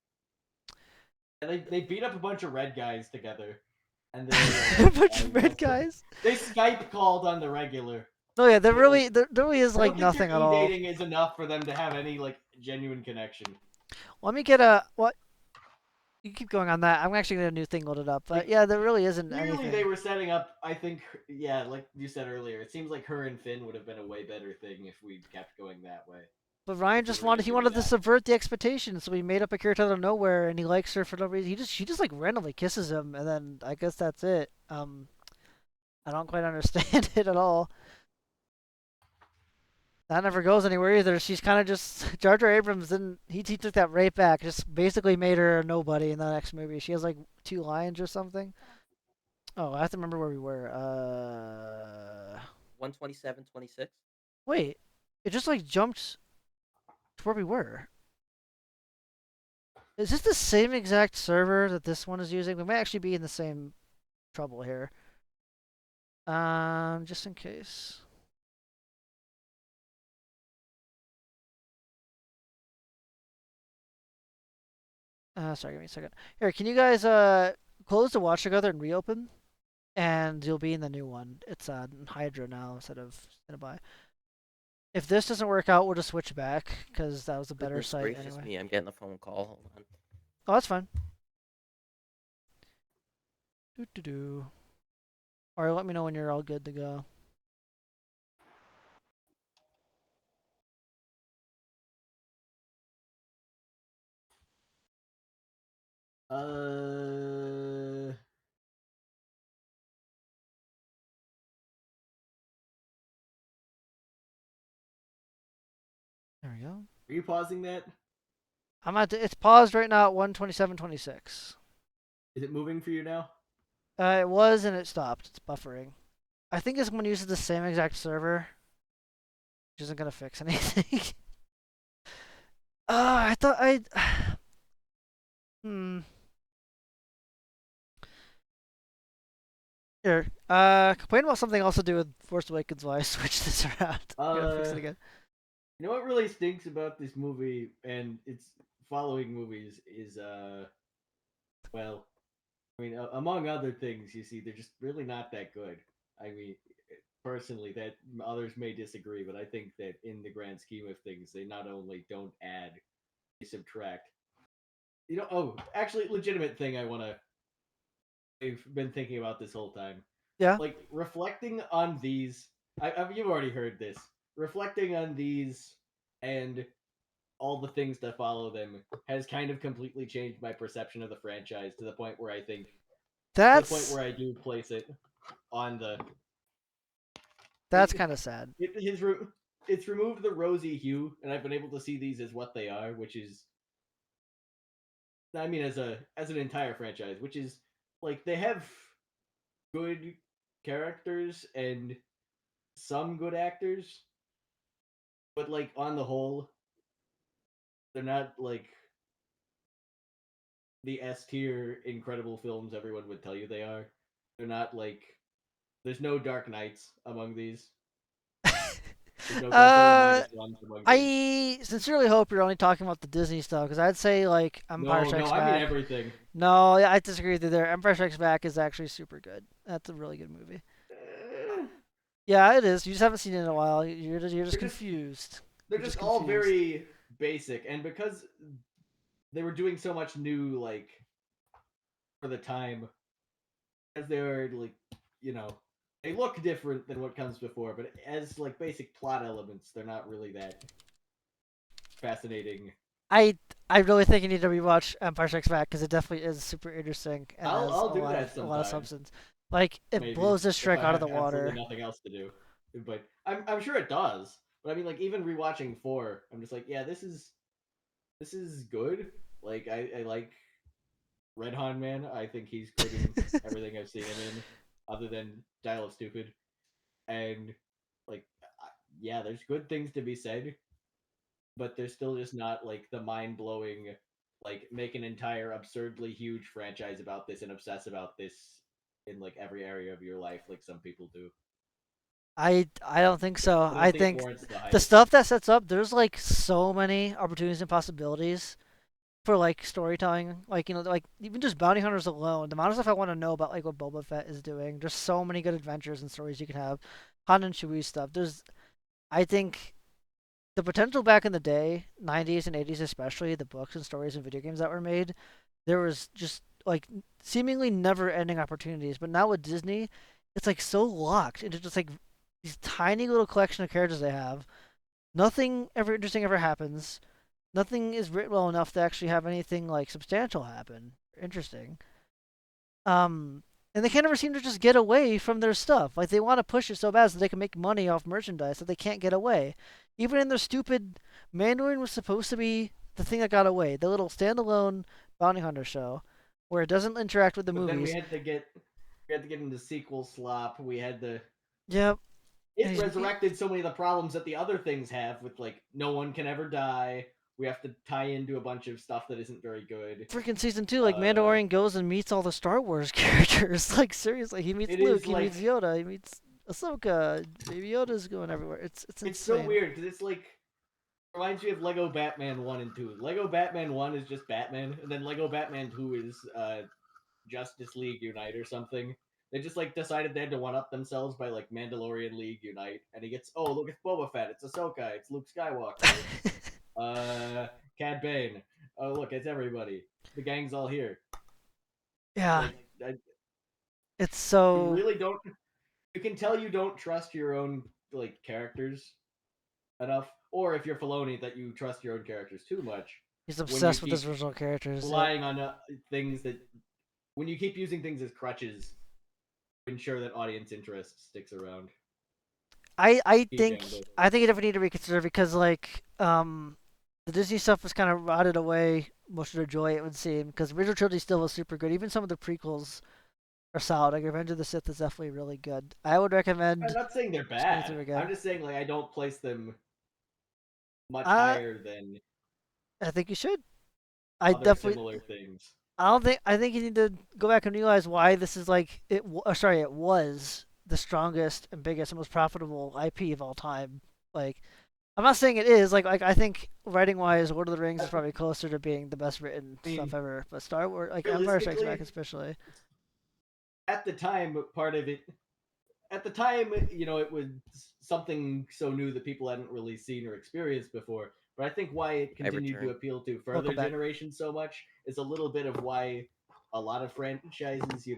And they beat up a bunch of red guys together. And they a bunch of red guys. They Skype called on the regular. No, yeah, there really is like I don't think nothing their at all. e-dating is enough for them to have any like genuine connection. Let me get a what? You keep going on that. I'm actually gonna get a new thing loaded up. But yeah, there really isn't Clearly, anything. they were setting up. I think, yeah, like you said earlier, it seems like her and Finn would have been a way better thing if we'd kept going that way. But Ryan just wanted to subvert the expectations, so he made up a character out of nowhere, and he likes her for no reason. She just like randomly kisses him, and then I guess that's it. I don't quite understand it at all. That never goes anywhere either. She's kind of just Jar Jar Abrams didn't. He took that right back. Just basically made her a nobody in the next movie. She has like 2 lines or something. Oh, I have to remember where we were. 127.26. Wait, it just like jumped to where we were. Is this the same exact server that this one is using? We might actually be in the same trouble here. Just in case. Sorry, give me a second. Here, can you guys close the watch together and reopen? And you'll be in the new one. It's Hydra now instead of Cinebuy. If this doesn't work out, we'll just switch back because that was a better Goodness site gracious anyway. me, I'm getting a phone call. Hold on. Oh, that's fine. Doo. Or let me know when you're all good to go. Uh, There we go. are you pausing that? It's paused right now at 1:27:26. Is it moving for you now? It was and it stopped. It's buffering. I think it's someone uses the same exact server, which isn't gonna fix anything. I thought I. Here. Complain about something else to do with Force Awakens while I switch this around. Gotta fix it again. You know what really stinks about this movie and its following movies is well, I mean, among other things, you see, they're just really not that good. I mean, personally, that others may disagree, but I think that in the grand scheme of things, they not only don't add, they subtract. You know, oh, actually, legitimate thing I want to. I've been thinking about this whole time. Yeah. Like reflecting on these. You've already heard this. Reflecting on these and all the things that follow them has kind of completely changed my perception of the franchise to the point where I think to the point where I do place it on the. That's kind of sad. It's removed the rosy hue, and I've been able to see these as what they are, which is, I mean, as an entire franchise, which is like they have good characters and some good actors, but like on the whole, they're not like the S tier incredible films everyone would tell you they are. They're not like there's no Dark Knights among these. There's no Godzilla -1 among these. I sincerely hope you're only talking about the Disney stuff, because I'd say like Empire Strikes Back. I mean everything. No, I disagree with you there. Empire Strikes Back is actually super good. That's a really good movie. Yeah, it is. You just haven't seen it in a while. You're just confused. They're just all very basic, and because they were doing so much new, like for the time, as they were like, you know, they look different than what comes before, but as like basic plot elements, they're not really that fascinating. I really think you need to rewatch Empire Strikes Back, because it definitely is super interesting and has I'll do a that lot of sometime. substance. Like it Maybe, blows this trick out of the water. Absolutely nothing else to do, but I'm sure it does. But I mean, like even rewatching 4, I'm just like, yeah, this is good. Like I like Red Han Man. I think he's good in everything I've seen him in, other than Dial of Stupid. And like, yeah, there's good things to be said, but there's still just not like the mind blowing, like make an entire absurdly huge franchise about this and obsess about this in like every area of your life, like some people do. I don't think so. I think the stuff that sets up, there's like so many opportunities and possibilities for like storytelling. Like, you know, like even just bounty hunters alone, the amount of stuff I want to know about like what Boba Fett is doing. There's so many good adventures and stories you can have. Han and Chewie stuff. I think the potential back in the day, 90s and 80s especially, the books and stories and video games that were made, there was just like seemingly never ending opportunities. But now with Disney, it's like so locked into just like these tiny little collection of characters they have. Nothing ever interesting ever happens. Nothing is written well enough to actually have anything like substantial happen. Interesting. And they can't ever seem to just get away from their stuff. Like they want to push it so bad so they can make money off merchandise that they can't get away. Even in their stupid Mandarin was supposed to be the thing that got away. The little standalone bounty hunter show where it doesn't interact with the movies. Then we had to get into sequel slop. We had to. Yep. It resurrected so many of the problems that the other things have with like no one can ever die. We have to tie into a bunch of stuff that isn't very good. Freaking season 2, like Mandalorian goes and meets all the Star Wars characters. Like seriously, he meets Luke, he meets Yoda, he meets Ahsoka. Baby Yoda's going everywhere. It's insane. It's so weird because it's like reminds me of Lego Batman 1 and 2. Lego Batman 1 is just Batman, and then Lego Batman 2 is Justice League Unite or something. They just like decided they had to one up themselves by like Mandalorian League Unite, and he gets look, it's Boba Fett, it's Ahsoka, it's Luke Skywalker, Cad Bane. Oh look, it's everybody. The gang's all here. Yeah. It's so. You really don't. You can tell you don't trust your own like characters enough, or if you're Filoni, that you trust your own characters too much. He's obsessed with his keep original characters. Yep. relying on things that when you keep using things as crutches to ensure that audience interest sticks around. I Keep think handle. I think you definitely need to reconsider because like the Disney stuff was kind of rotted away most of the joy, it would seem, because the original trilogy still was super good. Even some of the prequels are solid. Like Revenge of the Sith is definitely really good. I would recommend I'm not saying they're just going through bad. again. I'm just saying like I don't place them much Uh, higher than I think you should. I other definitely. similar things. I don't think. I think you need to go back and realize why this is like it. Sorry, it was the strongest and biggest and most profitable IP of all time. Like, I'm not saying it is. Like I think writing wise, Lord of the Rings is probably closer to being the best written stuff ever. But Star Wars, like Empire Strikes Back, especially. At the time, part of it. At the time, it was something so new that people hadn't really seen or experienced before. But I think why it continued to appeal to further generations so much is a little bit of why a lot of franchises,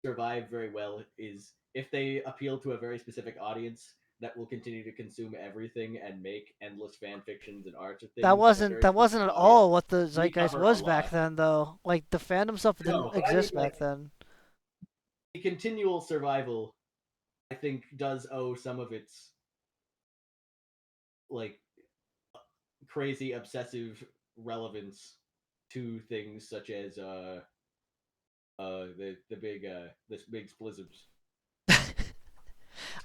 survive very well. Is if they appeal to a very specific audience that will continue to consume everything and make endless fan fictions and art of things. That wasn't at all what the zeitgeist was back then, though. Like the fandom stuff didn't exist back then. The continual survival, I think, does owe some of its like crazy obsessive relevance to things such as the big splisms.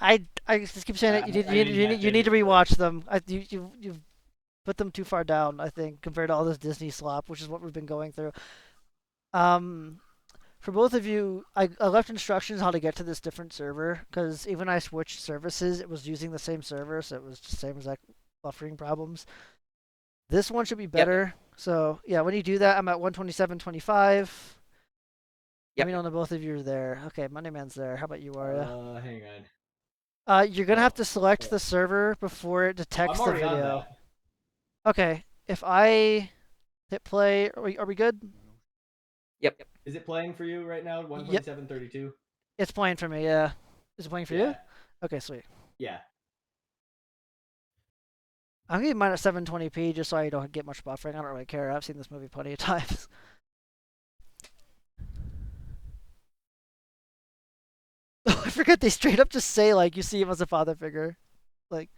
I just keep saying it. You need to rewatch them. You've put them too far down, I think, compared to all this Disney slop, which is what we've been going through. For both of you, I left instructions how to get to this different server because even when I switched services, it was using the same server, so it was the same exact buffering problems. This one should be better. Yep. So yeah, when you do that, I'm at 127.25. Yep. Let me know that both of you are there. Okay, Monday Man's there. How about you, Aria? Hang on. You're gonna have to select the server before it detects the video. On that. Okay, if I hit play, are we good? Yep. Is it playing for you right now? 127.32. It's playing for me. Yeah. Is it playing for you? Okay, sweet. Yeah. I'm gonna mine at 720p just so I don't get much buffering. I don't really care. I've seen this movie plenty of times. Oh, I forget they straight up just say like you see him as a father figure, like.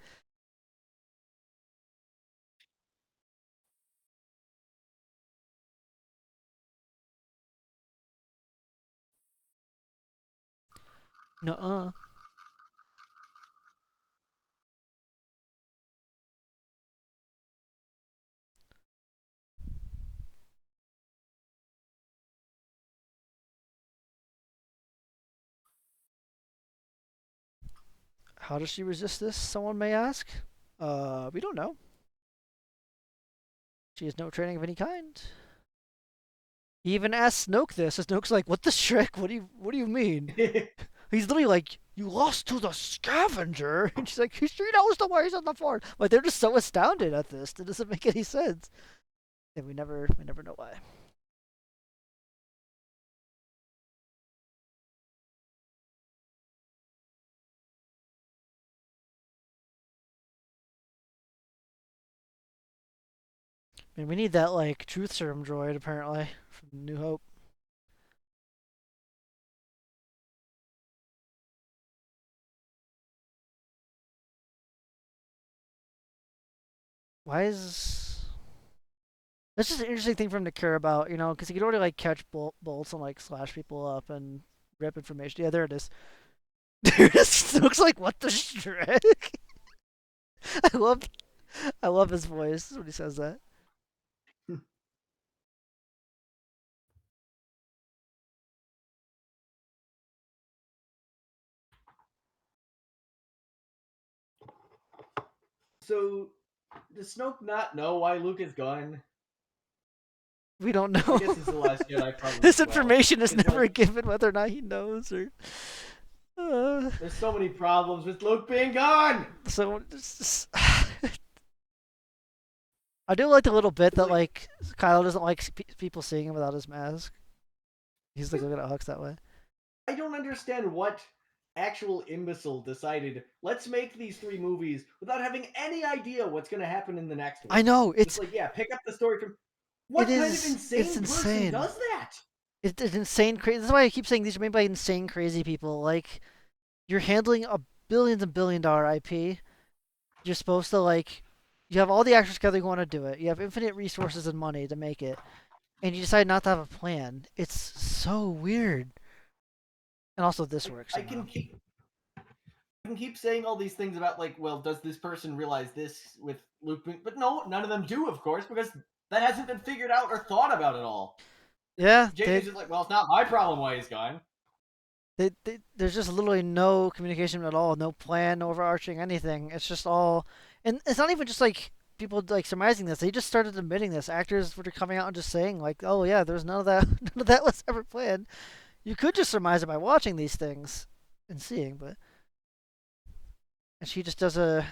Nuh-uh. How does she resist this, someone may ask? We don't know. She has no training of any kind. He even asked Snoke this, and Snoke's like, what the Shrek? What do you mean? He's literally like, you lost to the scavenger? And she's like, he straight knows the ways on the floor. Like, they're just so astounded at this. It doesn't make any sense. And we never know why. I mean, we need that, like, truth serum droid, apparently, from New Hope. Why is... That's just an interesting thing for him to care about, you know, because he could already, like, catch bolts and, like, slash people up and rip information. Yeah, there it is. There it is. It looks like, what the Shrek? I love his voice when he says that. So, does Snoke not know why Luke is gone? We don't know. I guess it's the last Jedi. Probably this information is never given, whether or not he knows or. There's so many problems with Luke being gone. So, I do like the little bit that like Kylo doesn't like people seeing him without his mask. He's like looking at Hux that way. I don't understand what actual imbecile decided, let's make these 3 movies without having any idea what's going to happen in the next one. I know It's like, yeah, pick up the story from. What kind of insane it's person insane. does that? It's insane crazy. That's why I keep saying these are made by insane crazy people. Like, you're handling a billions and billion-dollar IP. You're supposed to like, you have all the actors together who want to do it. You have infinite resources and money to make it, and you decide not to have a plan. It's so weird. And also, this works. I can keep saying all these things about like, well, does this person realize this with Luke? But no, none of them do, of course, because that hasn't been figured out or thought about at all. Yeah, JJ's just like, well, it's not my problem why he's gone. there's just literally no communication at all, no plan, no overarching anything. It's just all, and it's not even just like people like surmising this. They just started admitting this. Actors were coming out and just saying like, "Oh yeah, there's none of that. None of that was ever planned." You could just surmise it by watching these things and seeing, but and she just does a.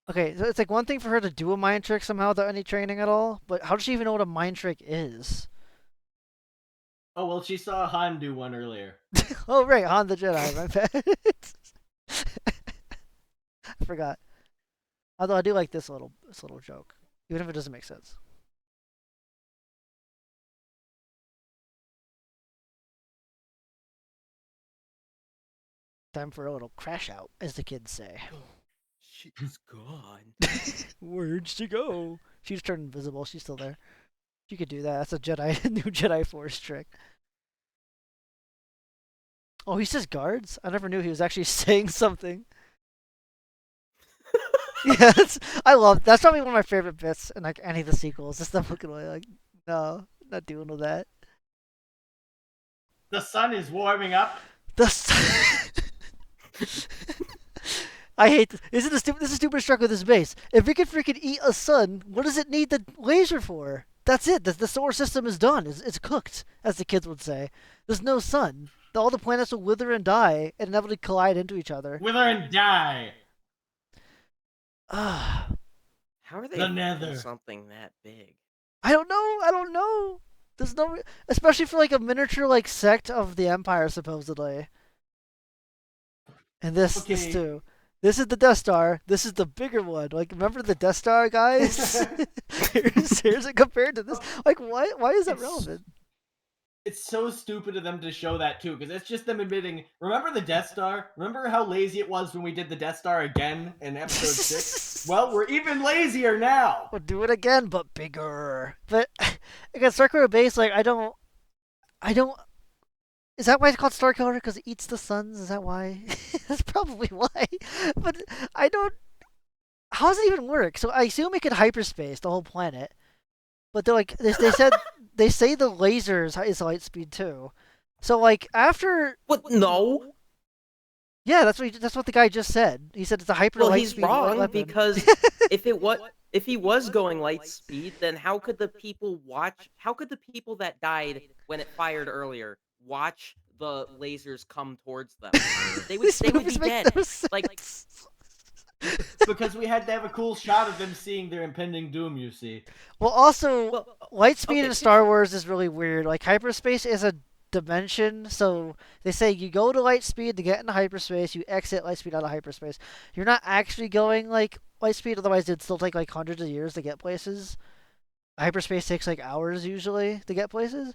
Okay, so it's like one thing for her to do a mind trick somehow without any training at all, but how does she even know what a mind trick is? Oh, well, she saw Han do one earlier. Oh, right, Han the Jedi, my bad. I forgot. Although I do like this little joke, even if it doesn't make sense. Time for a little crash out, as the kids say. She's gone. Where'd she go? She's turned invisible. She's still there. She could do that. That's a Jedi, new Jedi Force trick. Oh, he says guards? I never knew he was actually saying something. Yeah, that's probably one of my favorite bits in like any of the sequels. Just them looking away like, no, not dealing with that. The sun is warming up. I hate this. This is the stupidest truck with this base. If it can freaking eat a sun, what does it need the laser for? That's it. The solar system is done. It's cooked, as the kids would say. There's no sun. All the planets will wither and die and inevitably collide into each other. Wither and die. Ah. How are they The Nether. something that big? I don't know. There's no, especially for like a miniature like sect of the Empire supposedly. And this too. This is the Death Star. This is the bigger one. Like, remember the Death Star, guys? here's it compared to this. Like, why is that relevant? It's so stupid of them to show that too, because it's just them admitting. Remember the Death Star? Remember how lazy it was when we did the Death Star again in Episode 6? Well, we're even lazier now. We'll do it again, but bigger. But again, Starkiller Base, like, I don't. Is that why it's called Starkiller? Because it eats the suns? Is that why? That's probably why. But I don't. How does it even work? So I assume it could hyperspace the whole planet. But they're like they said they say the lasers is light speed too. So like after What? No. Yeah, that's what the guy just said. He said it's a hyper Well, light he's speed wrong weapon. because if he was going light speed, then how could the people watch? How could the people that died when it fired earlier watch the lasers come towards them? They would be dead. Like. Because we had to have a cool shot of them seeing their impending doom, you see. Well, also, light speed in Star Wars is really weird. Like, hyperspace is a dimension, so they say you go to light speed to get into hyperspace, you exit light speed out of hyperspace. You're not actually going, like, light speed, otherwise it'd still take, like, hundreds of years to get places. Hyperspace takes, like, hours, usually, to get places.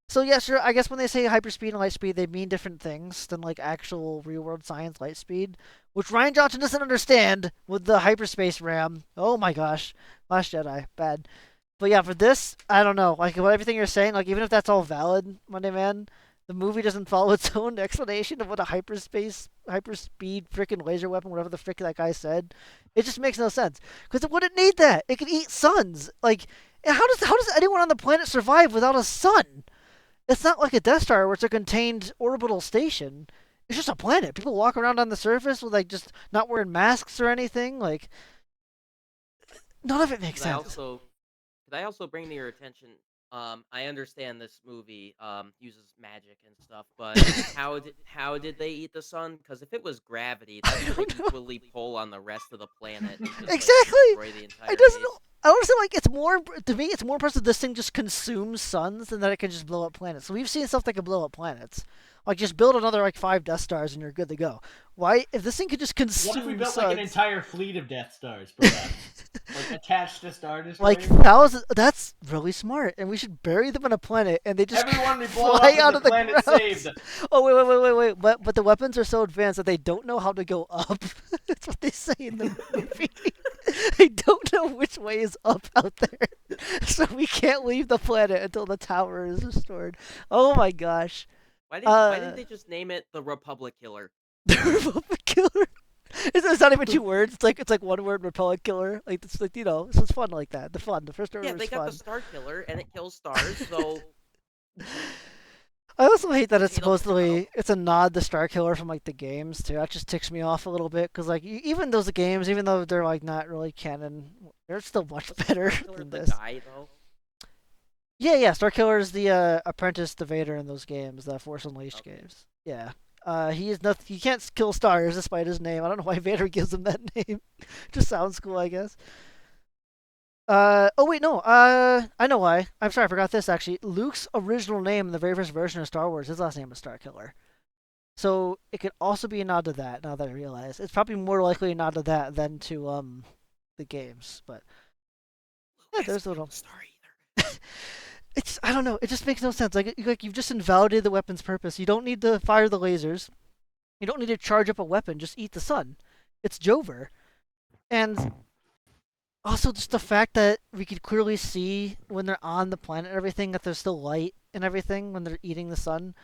So, yeah, sure, I guess when they say hyperspeed and light speed, they mean different things than, like, actual real-world science light speed, which Ryan Johnson doesn't understand with the hyperspace RAM. Oh my gosh. Last Jedi. Bad. But yeah, for this, I don't know. Like, everything you're saying, like, even if that's all valid, Monday Man, the movie doesn't follow its own explanation of what a hyperspeed freaking laser weapon, whatever the frick that guy said. It just makes no sense. Because it wouldn't need that. It could eat suns. Like, how does anyone on the planet survive without a sun? It's not like a Death Star where it's a contained orbital station. It's just a planet. People walk around on the surface with like just not wearing masks or anything. Like none of it makes sense. Could I also bring to your attention? I understand this movie uses magic and stuff, but how did they eat the sun? Because if it was gravity, that's going to equally pull on the rest of the planet. And just, exactly. Like, destroy the entire I doesn't. base. I understand. Like it's more to me. It's more impressive this thing just consumes suns than that it can just blow up planets. So we've seen stuff that can blow up planets. Like, just build another like 5 Death Stars and you're good to go. Why, if this thing could just consume What if we built suns, like an entire fleet of Death Stars, perhaps? Like attached to Star Destroyers? like thousands. That's really smart, and we should bury them on a planet, and they just Everyone we blow fly up out and of the the planet ground. saved. Oh wait! But the weapons are so advanced that they don't know how to go up. That's what they say in the movie. They don't know which way is up out there, so we can't leave the planet until the tower is restored. Oh my gosh! Why didn't they just name it the Republic Killer? The Republic Killer. It's not even 2 words. It's like 1 word, Republic Killer. Like it's like, so it's fun like that. The first order Yeah, is they got fun. the Star Killer, and it kills stars. So I also hate that it's They don't supposedly it's a nod to Starkiller from like the games too. That just ticks me off a little bit because like even those games, even though they're like not really canon, they're still much better Starkiller than the this. guy though. Yeah, Starkiller is the apprentice to Vader in those games, the Force Unleashed Okay. games. Yeah. He is nothing. He can't kill stars despite his name. I don't know why Vader gives him that name. Just sounds cool, I guess. Oh wait, no. I know why. I'm sorry, I forgot this actually. Luke's original name in the very first version of Star Wars, his last name was Starkiller. So it could also be a nod to that. Now that I realize, it's probably more likely a nod to that than to the games. But yeah, there's a little. Star either. It's I don't know. It just makes no sense. Like you've just invalidated the weapon's purpose. You don't need to fire the lasers. You don't need to charge up a weapon. Just eat the sun. It's Jover. And also just the fact that we could clearly see when they're on the planet and everything that there's still light and everything when they're eating the sun.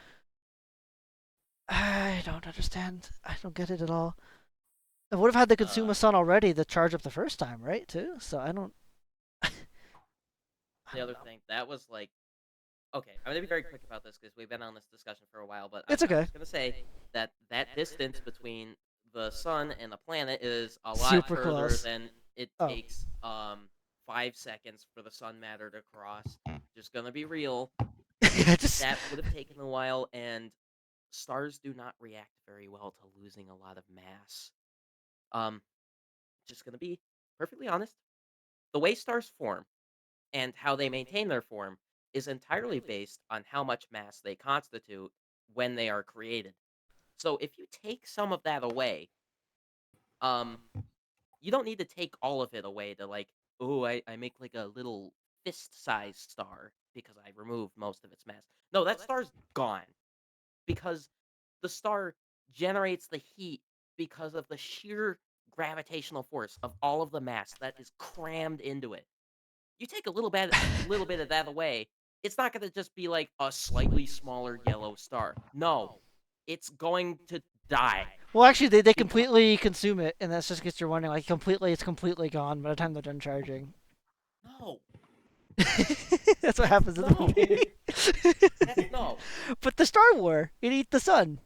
I don't understand. I don't get it at all. I would have had to consume a sun already to charge up the first time, right? Too. So I don't. The other thing that was like, okay, I'm gonna be very quick about this because we've been on this discussion for a while. But It's I okay. was gonna say that distance between the sun and the planet is a lot Super further close. than it Oh. takes 5 seconds for the sun matter to cross. Just gonna be real. Yeah, just That would have taken a while, and stars do not react very well to losing a lot of mass. Just gonna be perfectly honest. The way stars form and how they maintain their form is entirely based on how much mass they constitute when they are created. So if you take some of that away, um, you don't need to take all of it away to like, oh, I make like a little fist-sized star because I removed most of its mass. No, that star's gone because the star generates the heat because of the sheer gravitational force of all of the mass that is crammed into it. You take little bit of that away, it's not going to just be like a slightly smaller yellow star. No, it's going to die. well, actually, they completely consume it, and that's just because you're wondering, like, it's completely gone by the time they're done charging. No, That's what happens in the No. movie. no. But the Star War, it eat the sun.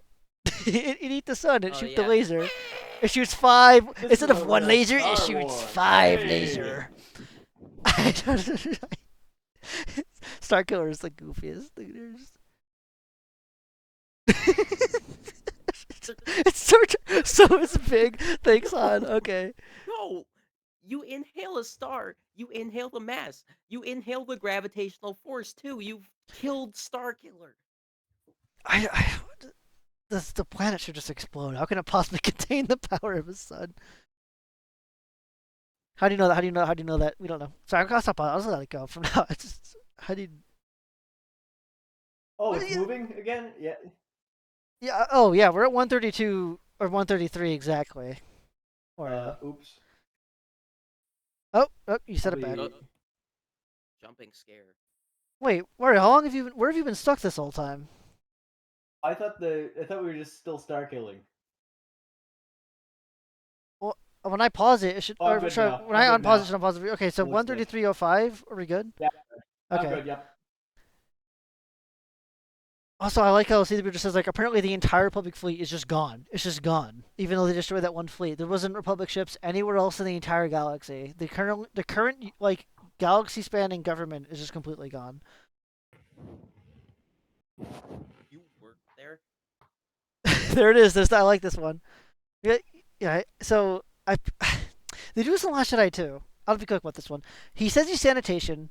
It eat the sun. It Oh, shoot the yeah. laser. It shoots 5 This instead is of a 1 real laser. It Star shoots Wars. 5 Hey. laser. I don't. Starkiller is the goofiest thing. It's so it's big. Thanks, Han. Okay. No, you inhale a star, you inhale the mass, you inhale the gravitational force too. You've killed Starkiller. I the planet should just explode. How can it possibly contain the power of a sun? How do you know that? How do you know that? We don't know. Sorry, I'll stop. I'll just let it go from now. It's just, how do you? Oh, What it's do you- moving again? Yeah. Yeah. Oh, yeah. We're at 132 or 133 exactly. Or Oops. oh, you said I'll it back. be- Oh. Jumping scare. Wait, Wario, how long have you been? Where have you been stuck this whole time? I thought we were just still star killing. When I pause it, it should. Oh, I'm Or, good sorry, now. when I'm I good unpause now. it, should unpause it. Okay, so Looks good. 133.05. Are we good? Yeah. Okay. I'm good, yep. Also, I like how CW just says like apparently the entire Republic fleet is just gone. It's just gone, even though they destroyed that one fleet. There wasn't Republic ships anywhere else in the entire galaxy. The current like galaxy spanning government is just completely gone. You work there? There it is. I like this one. Yeah. So they do this in Last Jedi too. I'll be quick about this one. He says he's sanitation.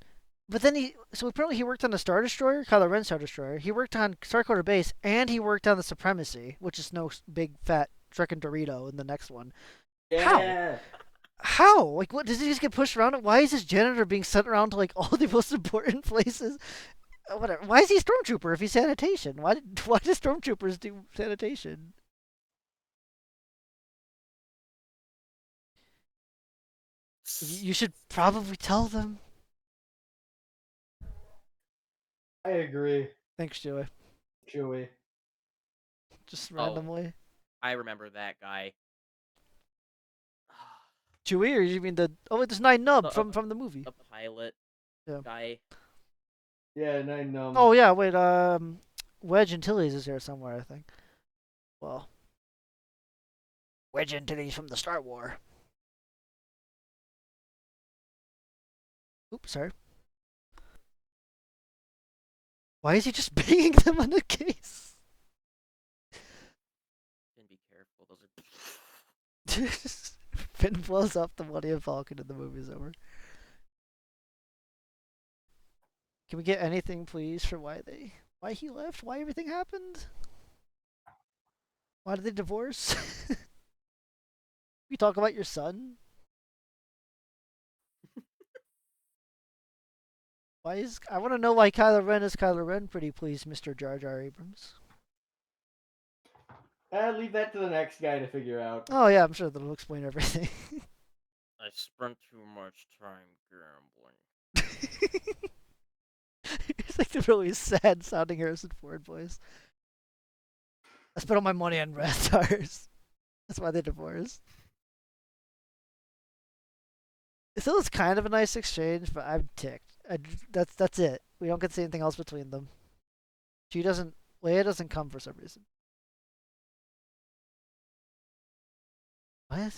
But then so apparently he worked on the Star Destroyer, Kylo Ren Star Destroyer. He worked on Starkiller Base, and he worked on the Supremacy, which is Snoke's big fat freaking Dorito in the next one. How? Yeah. How? Like, what? Does he just get pushed around? Why is his janitor being sent around to like all the most important places? Whatever. Why is he a stormtrooper if he's sanitation? Why do stormtroopers do sanitation? You should probably tell them. I agree. Thanks, Joey. Chewie. Just randomly. I remember that guy. Chewie, or you mean the? Oh, there's Nine Nub from the movie. The pilot guy. Yeah, Nine Nub. Oh yeah, wait. Wedge Antilles is here somewhere, I think. Well, Wedge Antilles from the Star War. Oops, sorry. Why is he just banging them on the case? Then be careful. Those are. Finn blows up the Millennium Falcon and the movie's over. Can we get anything, please, for why he left? Why everything happened? Why did they divorce? You talk about your son? I want to know why Kylo Ren is Kylo Ren, pretty please, Mr. Jar Jar Abrams. Leave that to the next guy to figure out. Oh yeah, I'm sure that'll explain everything. I spent too much time gambling. It's like the really sad sounding Harrison Ford voice. I spent all my money on Rathars. That's why they divorced. Still, it's kind of a nice exchange, but I'm ticked. That's it. We don't get to see anything else between them. Leia doesn't come for some reason. What?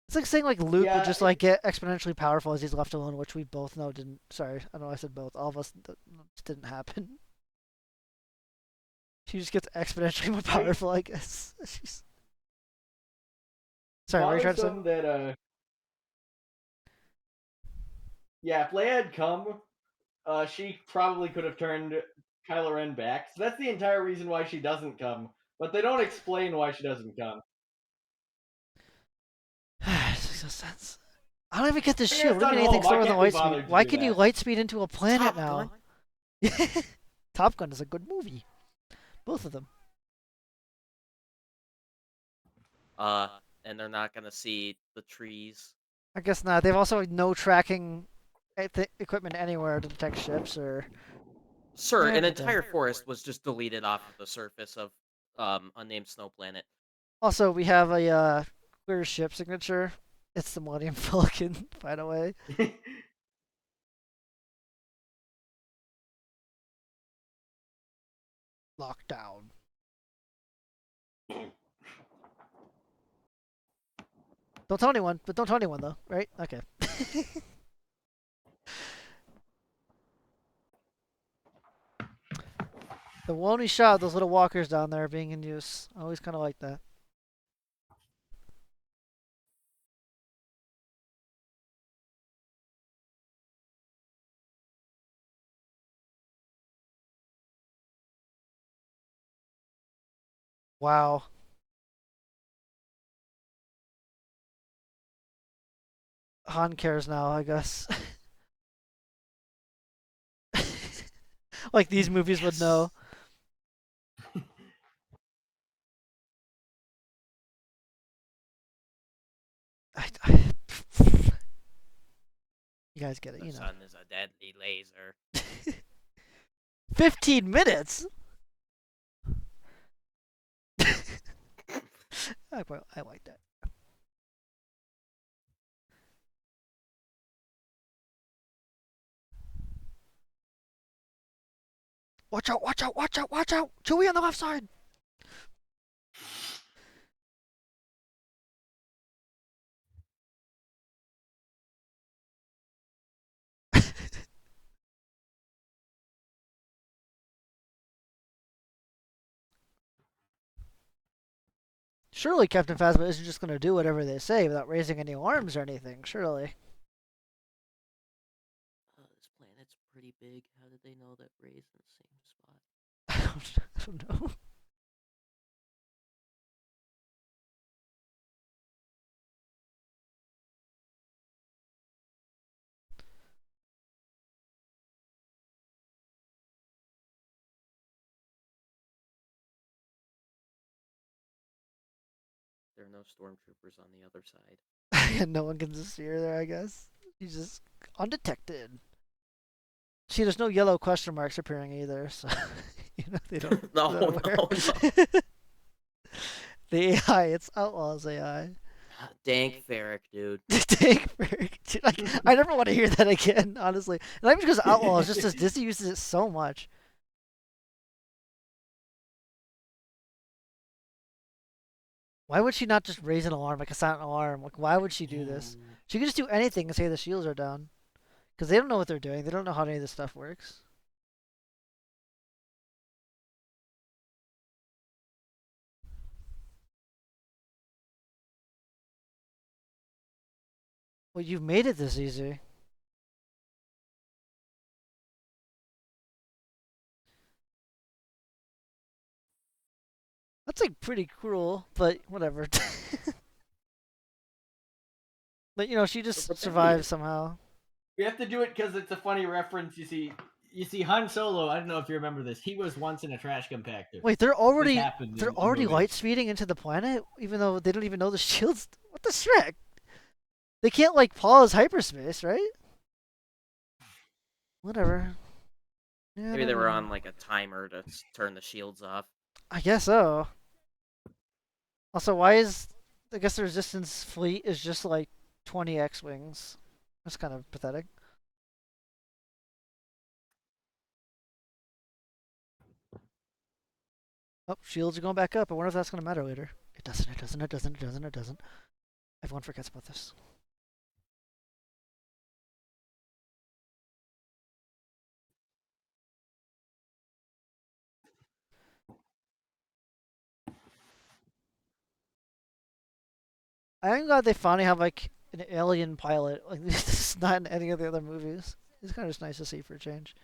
It's like saying like Luke would just like get exponentially powerful as he's left alone, which we both know didn't. Sorry, I know I said both. All of us just didn't happen. She just gets exponentially more powerful, I guess. Sorry, what are you trying to say? That, yeah, if Leia had come, she probably could have turned Kylo Ren back. So that's the entire reason why she doesn't come. But they don't explain why she doesn't come. This makes no sense. I don't even get this shield. What do you mean anything slower than light speed? Why can you light speed into a planet now? Top Gun is a good movie. Both of them. And they're not gonna see the trees. I guess not. They've also no tracking equipment anywhere to detect ships or. Sir, an entire forest was just deleted off of the surface of unnamed snow planet. Also, we have a clear ship signature. It's the Millennium Falcon, by the way. Lockdown. Don't tell anyone, but don't tell anyone though, right? Okay. The one we shot, those little walkers down there being in use. I always kind of like that. Wow. Han cares now, I guess. Like these movies would know. You guys get it, The you know. sun is a deadly laser. 15 minutes? I like that. Watch out, watch out, watch out, watch out! Chewie on the left side! Surely Captain Phasma isn't just going to do whatever they say without raising any alarms or anything, surely. This big. How did they know that Rey's in the same spot? I don't know. There are no stormtroopers on the other side. And no one can just see her there, I guess. She's just undetected. See, there's no yellow question marks appearing either, so they don't. No, they're no, aware. The AI, it's Outlaws AI. Dank Ferric, dude. Dank Ferric. Dude, I never want to hear that again, honestly. Not even because Outlaws, just as Disney uses it so much. Why would she not just raise an alarm, like a silent alarm? Like, why would she do this? She could just do anything and say the shields are down. Because they don't know what they're doing. They don't know how any of this stuff works. Well, you've made it this easy. That's like pretty cruel, but whatever. But she just survives somehow. You have to do it because it's a funny reference. You see Han Solo. I don't know if you remember this. He was once in a trash compactor. Wait, they're This already happened in the movie. light speeding into the planet, even though they don't even know the shields. What the frick? They can't like pause hyperspace, right? Whatever. Yeah, Maybe they were on like a timer to turn the shields off. I guess so. Also, why is I guess the resistance fleet is just like 20 X-wings. That's kind of pathetic. Oh, shields are going back up. I wonder if that's going to matter later. It doesn't, it doesn't, it doesn't, it doesn't, it doesn't. Everyone forgets about this. I'm glad they finally have like an alien pilot. Like this is not in any of the other movies. It's kind of just nice to see for a change.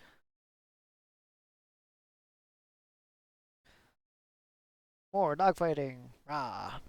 More dogfighting. Rah.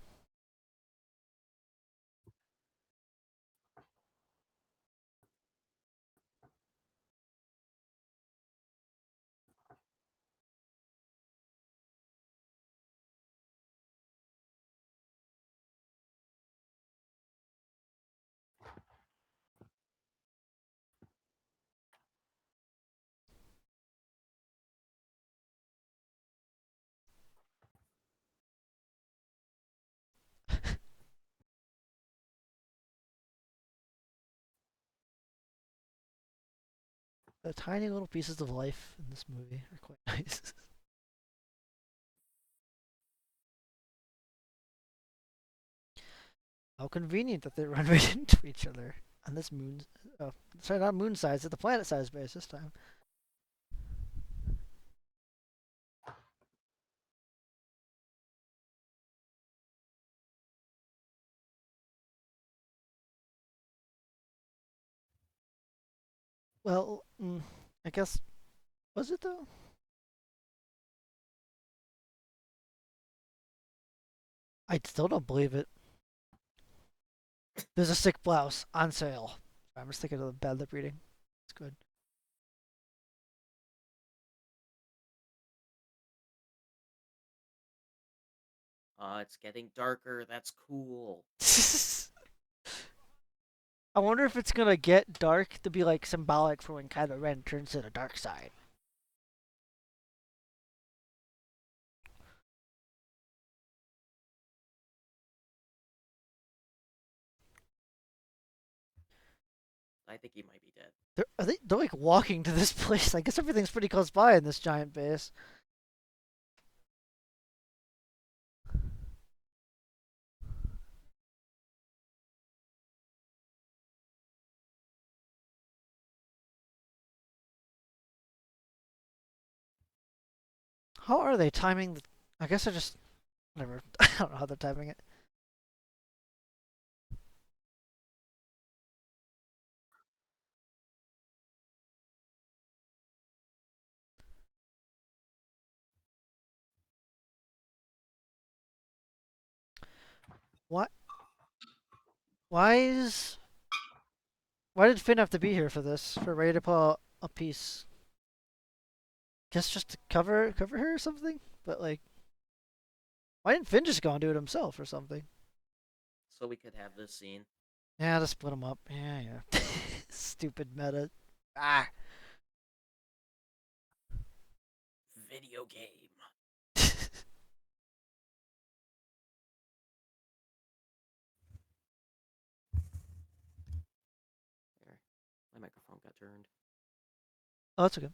The tiny little pieces of life in this movie are quite nice. How convenient that they run right into each other on this moon. Oh, sorry, not moon size, it's the planet size base this time. Well, I guess. Was it though? I still don't believe it. There's a sick blouse on sale. I'm just thinking of the bad lip reading. It's good. It's getting darker. That's cool. I wonder if it's gonna get dark to be like symbolic for when Kylo Ren turns to the dark side. I think he might be dead. They're like walking to this place. I guess everything's pretty close by in this giant base. How are they timing? I guess they're just whatever. I don't know how they're timing it. What? Why did Finn have to be here for this? For Rey to pull a piece? Guess just to cover her or something? But like, why didn't Finn just go and do it himself or something? So we could have this scene. Yeah, to split them up. Yeah. Stupid meta. Ah. Video game. There. My microphone got turned. Oh, that's okay.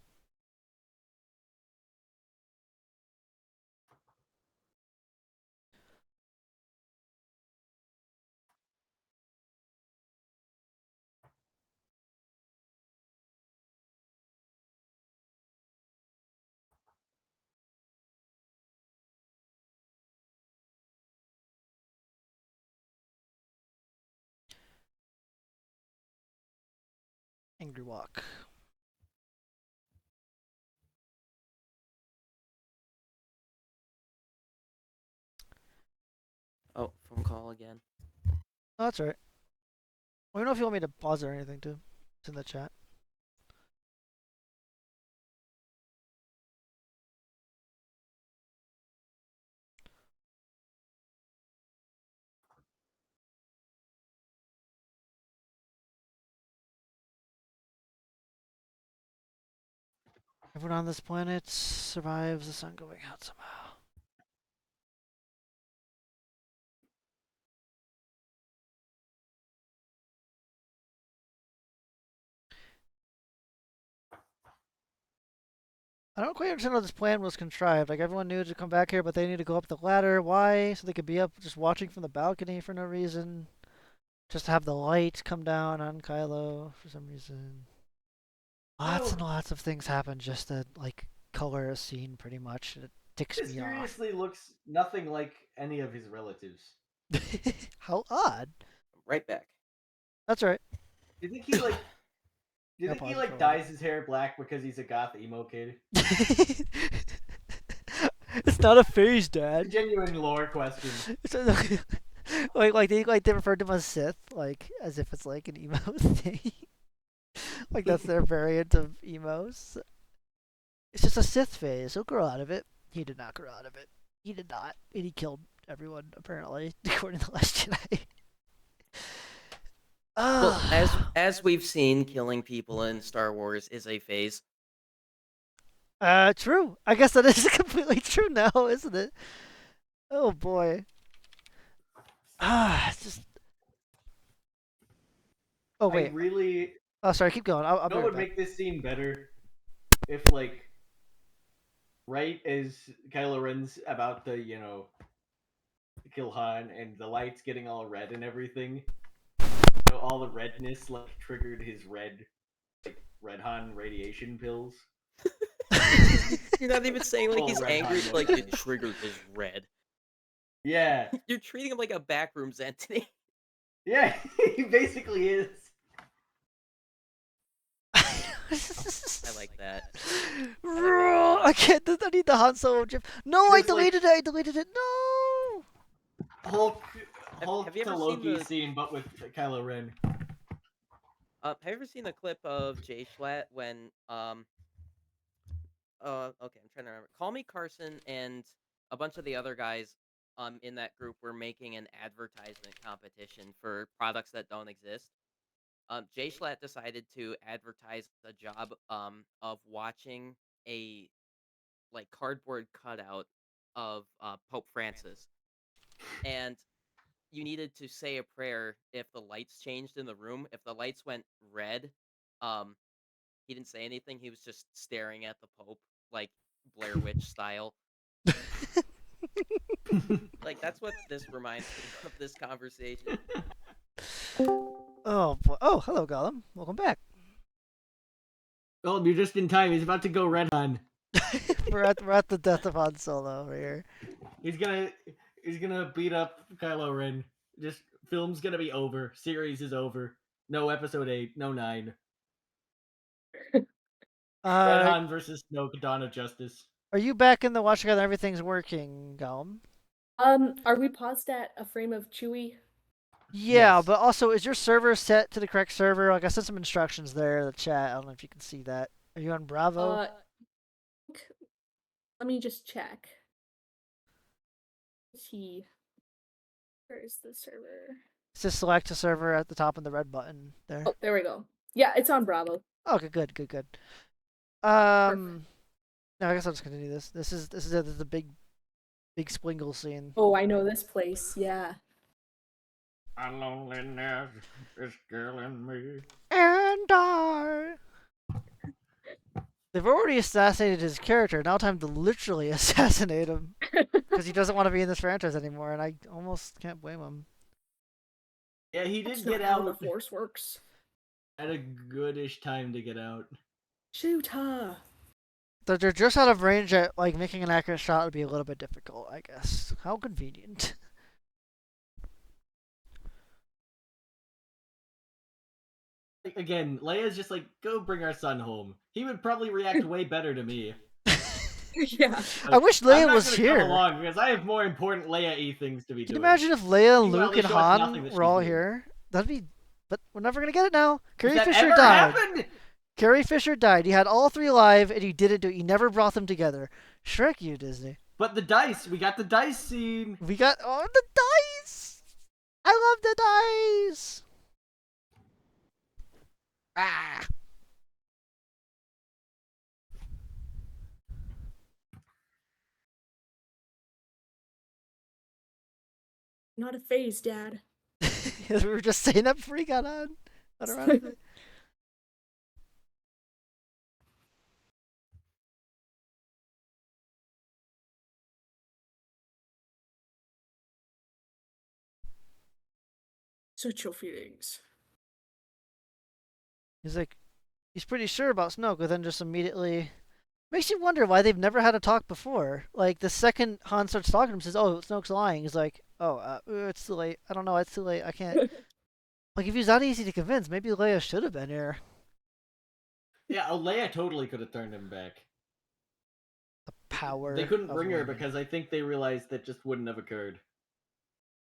Angry walk. Oh, phone call again. Oh, that's alright. I don't know if you want me to pause or anything too. It's in the chat. Everyone on this planet survives the sun going out somehow. I don't quite understand how this plan was contrived. Like, everyone knew to come back here, but they need to go up the ladder. Why? So they could be up just watching from the balcony for no reason. Just to have the light come down on Kylo for some reason. Lots and lots of things happen just to, like, color a scene pretty much. It ticks This me off. seriously looks nothing like any of his relatives. How odd. Right back. That's right. Do you think he like? Do you I'll think he pause it like for a while. dyes his hair black because he's a goth emo kid? It's not a phase, A Dad. genuine lore question. Like they refer to him as Sith, like as if it's like an emo thing. Like that's their variant of emos. It's just a Sith phase. He'll grow out of it. He did not grow out of it. He did not, and he killed everyone apparently, according to the Last Jedi. Well, as we've seen, killing people in Star Wars is a phase. True. I guess that is completely true now, isn't it? Oh boy. It's just. Oh I wait. really. Oh, sorry. Keep going. I'll You be know right what would back. make this scene better? If like, right as Kylo Ren's about to, kill Han, and the light's getting all red and everything. All the redness like triggered his red Han radiation pills. You're not even saying like Oh, he's Red angry, Hot like Milk. it triggered his red. Yeah, You're treating him like a backrooms entity. yeah, he basically is. I like that. I can't. I need the Han Solo gif. No, I Just like- deleted it. I deleted it. No. Hulk Have you to ever seen Loki the- scene, but with Kylo Ren. Have you ever seen the clip of Jay Schlatt when okay, I'm trying to remember. Call Me Carson and a bunch of the other guys in that group were making an advertisement competition for products that don't exist. Jay Schlatt decided to advertise a job of watching a like cardboard cutout of Pope Francis, and you needed to say a prayer if the lights changed in the room. If the lights went red, um, he didn't say anything. He was just staring at the Pope, like Blair Witch style. Like that's what this reminds me of. This conversation. Oh boy. Oh, hello, Gollum. Welcome back. Oh, you're just in time. He's about to go red Han. we're at the death of Han Solo over here. He's gonna beat up Kylo Ren. Just film's gonna be over. Series is over. No episode 8. No 9. Red Han versus Snoke. Dawn of Justice. Are you back in the watch together? Everything's working, Gollum. Are we paused at a frame of Chewie? Yeah, Yes. but also, is your server set to the correct server? Like, I sent some instructions there in the chat. I don't know if you can see that. Are you on Bravo? Let me just check. Where is the server? Just select a server at the top of the red button there. Oh, there we go. Yeah, it's on Bravo. Okay, good. No, I guess I'll just continue this. This is the big swingle scene. Oh, I know this place. Yeah. My loneliness is killing me. And I. They've already assassinated his character. Now time to literally assassinate him because he doesn't want to be in this franchise anymore, and I almost can't blame him. Yeah, he did That's get not how out. the Force works. At a goodish time to get out. Shoot her. They're just out of range at like making an accurate shot would be a little bit difficult, I guess. How convenient. Again, Leia's just like, go bring our son home. He would probably react way better to me. Yeah. I wish I'm Leia not was gonna here. come along because I have more important Leia-y things to be Can doing. you imagine if Leia, Meanwhile, Luke, they and show us nothing Han that were all she's doing. here? That'd be. But we're never gonna get it now. Carrie Has that Fisher ever died. happened? Carrie Fisher died. You had all three alive, and you didn't do it. You never brought them together. Shrek you, Disney. But the dice, we got the dice scene. We got the dice. I love the dice. Ah. Not a phase, Dad. we were just saying that before he got on. Unironically. Such your feelings. He's like, he's pretty sure about Snoke, but then just immediately makes you wonder why they've never had a talk before. Like the second Han starts talking to him, says, "Oh, Snoke's lying." He's like, "Oh, it's too late. I don't know. It's too late. I can't." Like if he's that easy to convince, maybe Leia should have been here. Yeah, Leia totally could have turned him back. The power. They couldn't of bring her women. because I think they realized that just wouldn't have occurred.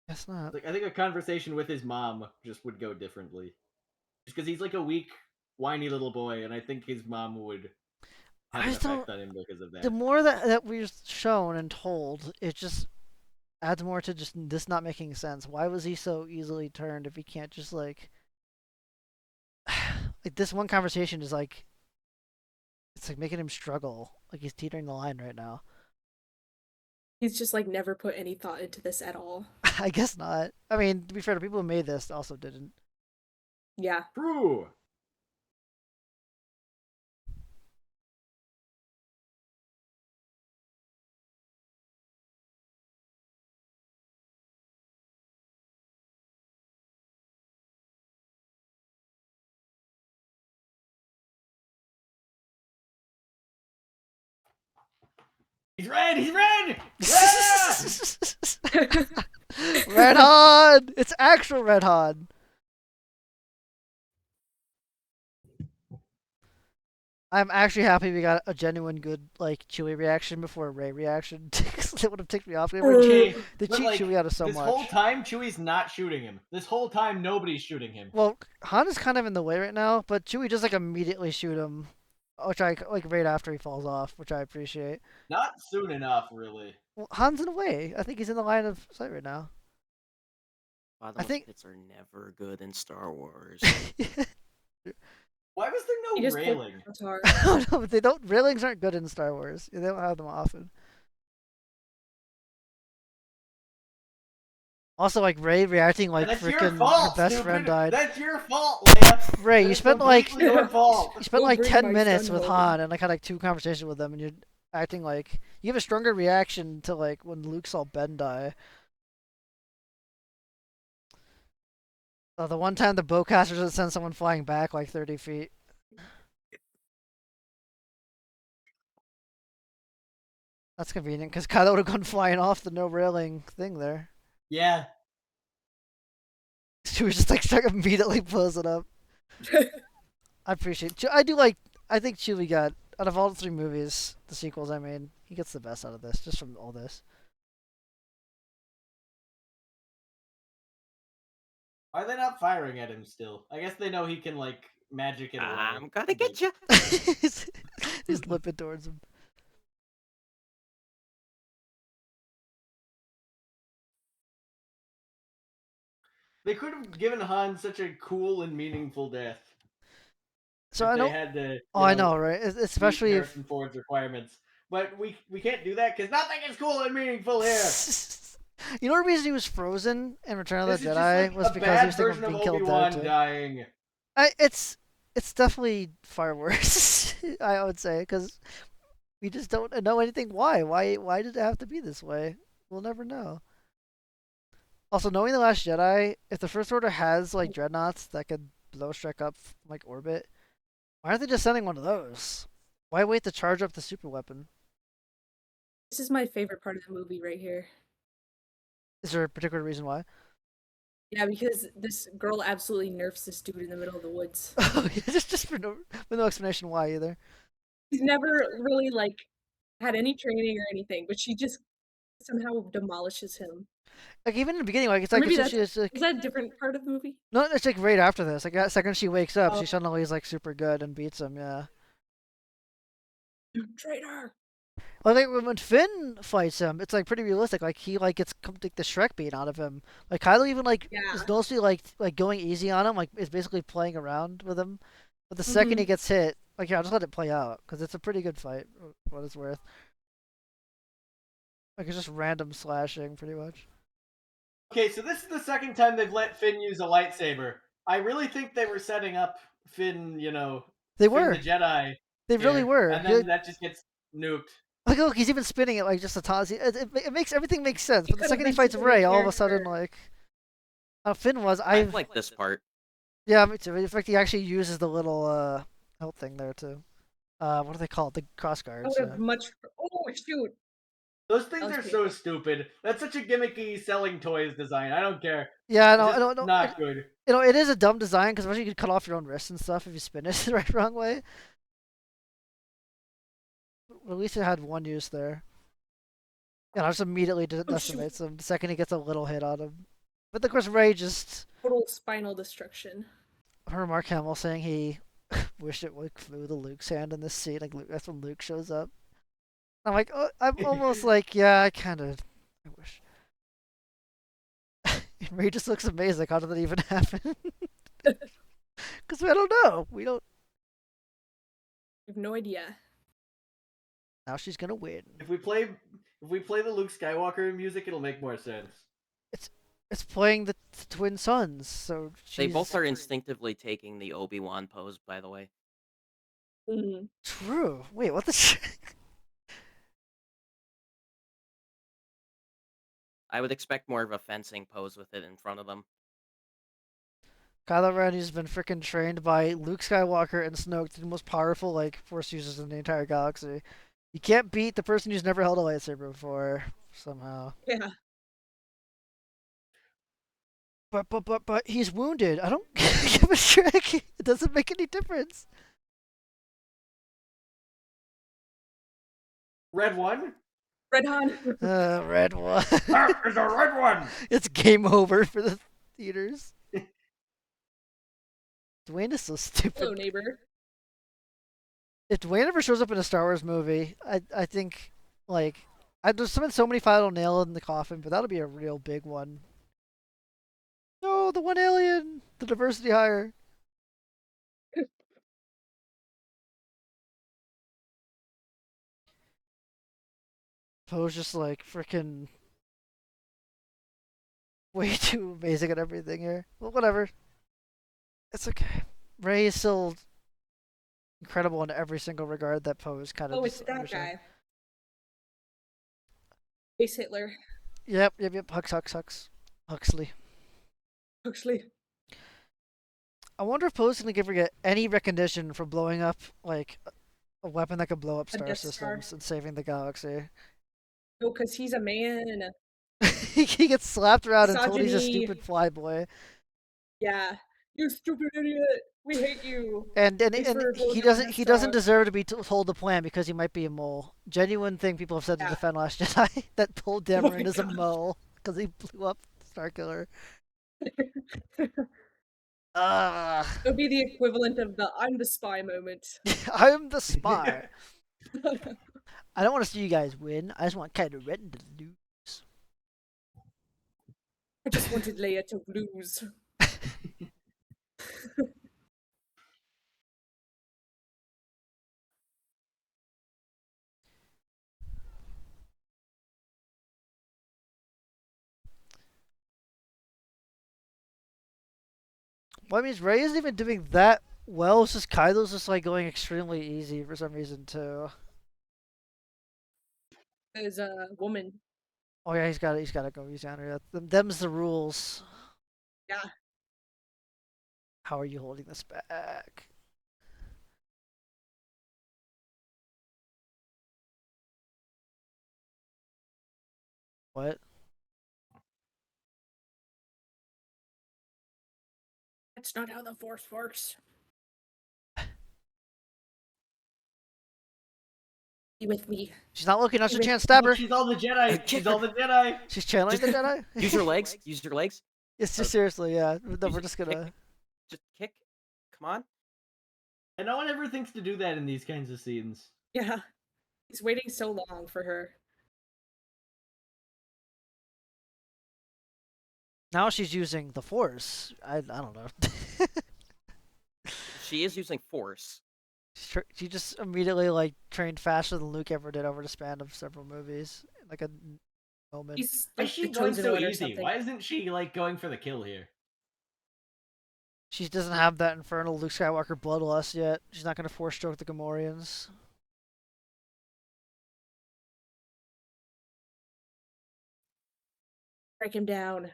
Guess not. Like I think a conversation with his mom just would go differently. Just because he's like a weak, whiny little boy, and I think his mom would have I an just don't. effect on him because of that. The more that we're shown and told, it just adds more to just this not making sense. Why was he so easily turned if he can't just like this one conversation is like it's like making him struggle. Like he's teetering the line right now. He's just like never put any thought into this at all. I guess not. I mean, to be fair, the people who made this also didn't. Yeah. True. He's red! He's red! Yeah! Red Han! It's actual Red Han. I'm actually happy we got a genuine good like Chewie reaction before a Rey reaction. That would have ticked me off. They Okay, cheat but, like, Chewie out of so this much. whole time, Chewie's not shooting him. This whole time, nobody's shooting him. Well, Han is kind of in the way right now, but Chewie just like immediately shoot him, which I like right after he falls off, which I appreciate. Not soon enough, really. Well, Han's in the way. I think he's in the line of sight right now. Bottomless I think pits are never good in Star Wars. Why was He there just no pulled railing? the guitar. I don't know, but they don't. Railings aren't good in Star Wars. They don't have them often. Also, like Rey reacting like That's your freaking fault, her best stupid. friend died. That's your fault, Leia. Ray, That you is spent like completely your fault. you spent Go like bring 10 my minutes son with home. Han and like had like 2 conversations with them, and you're acting like you have a stronger reaction to like when Luke saw Ben die. The one time the bowcasters would send someone flying back like 30 feet. That's convenient because Kylo would have gone flying off the no railing thing there. Yeah. She was just like start immediately blows it up. I appreciate. I do like. I think Chewie got out of all the 3 movies, the sequels I made, he gets the best out of this, just from all this. Why are they not firing at him still? I guess they know he can, like, magic it away. I'm gonna get you. He's limping towards him. They could have given Han such a cool and meaningful death. So if I they know. had to. Oh, I know, right? Meet Especially if. Harrison Ford's requirements, but we can't do that because nothing is cool and meaningful here. You know the reason he was frozen in Return of This the is Jedi just like was a because bad he was thinking version of of being killed there Obi-Wan too. dying. It's definitely far worse. I would say because we just don't know anything. Why did it have to be this way? We'll never know. Also, knowing the Last Jedi, if the First Order has like dreadnoughts that could blow Shrek up from, like orbit, why aren't they just sending one of those? Why wait to charge up the super weapon? This is my favorite part of the movie right here. Is there a particular reason why? Yeah, because this girl absolutely nerfs this dude in the middle of the woods. Oh, yeah, just for no explanation why either. He's never really like had any training or anything, but she just somehow demolishes him. Like even in the beginning, like it's Or like maybe as if that's she is like is that a different part of the movie? no, it's like right after this. Like that second she wakes up, she Oh. suddenly is like super good and beats him. Yeah. You traitor! Well, like when Finn fights him, it's like pretty realistic. Like he like gets like the Shrek beat out of him. Like Kylo even like Yeah. is mostly like going easy on him. Like is basically playing around with him. But the second he gets hit, like yeah, I'll just let it play out because it's a pretty good fight. For what it's worth. Like it's just random slashing, pretty much. Okay, so this is the second time they've let Finn use a lightsaber. I really think they were setting up Finn, They Finn were. the Jedi. They really here, were. And then that just gets nuked. Like look, he's even spinning it like just a toss. It makes everything makes sense. He But the could've second he been fights such a Rey, good all of a sudden character. like, Finn was I like this part. Yeah, me too. In fact, he actually uses the little help thing there too. What do they call it? The cross I guards. would have much. Oh shoot! Those things That are was so painful. stupid. That's such a gimmicky selling toys design. I don't care. Yeah, It's I just know. not good. It is a dumb design because you could cut off your own wrists and stuff if you spin it the wrong way. At least it had one use there. Yeah, I just immediately decimates him the second he gets a little hit on him. But of course, Rey just. Total spinal destruction. I remember Mark Hamill saying he wished it like flew to Luke's hand in this scene. Like that's when Luke shows up. I'm like, oh, I'm almost like, yeah, I wish. Rey just looks amazing. How did that even happen? Because I don't know. We don't. I have no idea. Now she's gonna win. If we play the Luke Skywalker music, it'll make more sense. It's playing the twin sons, so They both are instinctively taking the Obi-Wan pose, by the way. True. Wait, what the? I would expect more of a fencing pose with it in front of them. Kylo Ren has been freaking trained by Luke Skywalker and Snoke, the most powerful like Force users in the entire galaxy. You can't beat the person who's never held a lightsaber before somehow. Yeah. But he's wounded. I don't give a trick. It doesn't make any difference. Red one? Red Han. Red one. That is a red one! It's game over for the theaters. Dwayne is so stupid. Hello, neighbor. If Dwayne ever shows up in a Star Wars movie, I think like there's been so many final nail in the coffin, but that'll be a real big one. No, the one alien, the diversity hire. Poe's just like freaking way too amazing at everything here. Well, whatever. It's okay. Rey is still incredible in every single regard that Poe is kind of. Oh, it's that guy. Base Hitler. Yep. Huxley. Huxley. I wonder if Poe's gonna give her any recognition for blowing up like a weapon that could blow up star systems and saving the galaxy. No, because he's a man. He gets slapped around and told he's a Misogyny. stupid flyboy. Yeah. You stupid idiot. We hate you. And Thanks for he voting doesn't us he doesn't out. deserve to be told the plan because he might be a mole. Genuine thing people have said to defend Last Jedi that Poe Dameron is a mole because he blew up Starkiller. Uh, It would be the equivalent of the "I'm the spy" moment. I'm the spy. I don't want to see you guys win. I just want Kylo Ren to lose. I just wanted Leia to lose. Well, I mean, Rey isn't even doing that well. It's just Kylo's just like going extremely easy for some reason too. There's a woman. Oh yeah, he's got to go easy on her. Them's the rules. Yeah. How are you holding this back? What? That's not how the Force works. Be with me. She's not looking. Now's your Wait, chance. Stab her. She's all the Jedi. Kick She's her. all the Jedi. She's channeling the Jedi. Use your legs. Use your legs. It's just seriously, yeah. No, Use we're it. just gonna. Kick. Just kick. Come on. And no one ever thinks to do that in these kinds of scenes. Yeah. He's waiting so long for her. Now she's using the Force. I don't know. She is using force. She just immediately like trained faster than Luke ever did over the span of several movies, in like a moment. He's Why like is she the going chosen so one or easy? something. Why isn't she like going for the kill here? She doesn't have that infernal Luke Skywalker bloodlust yet. She's not gonna force stroke the Gamorreans. Break him down.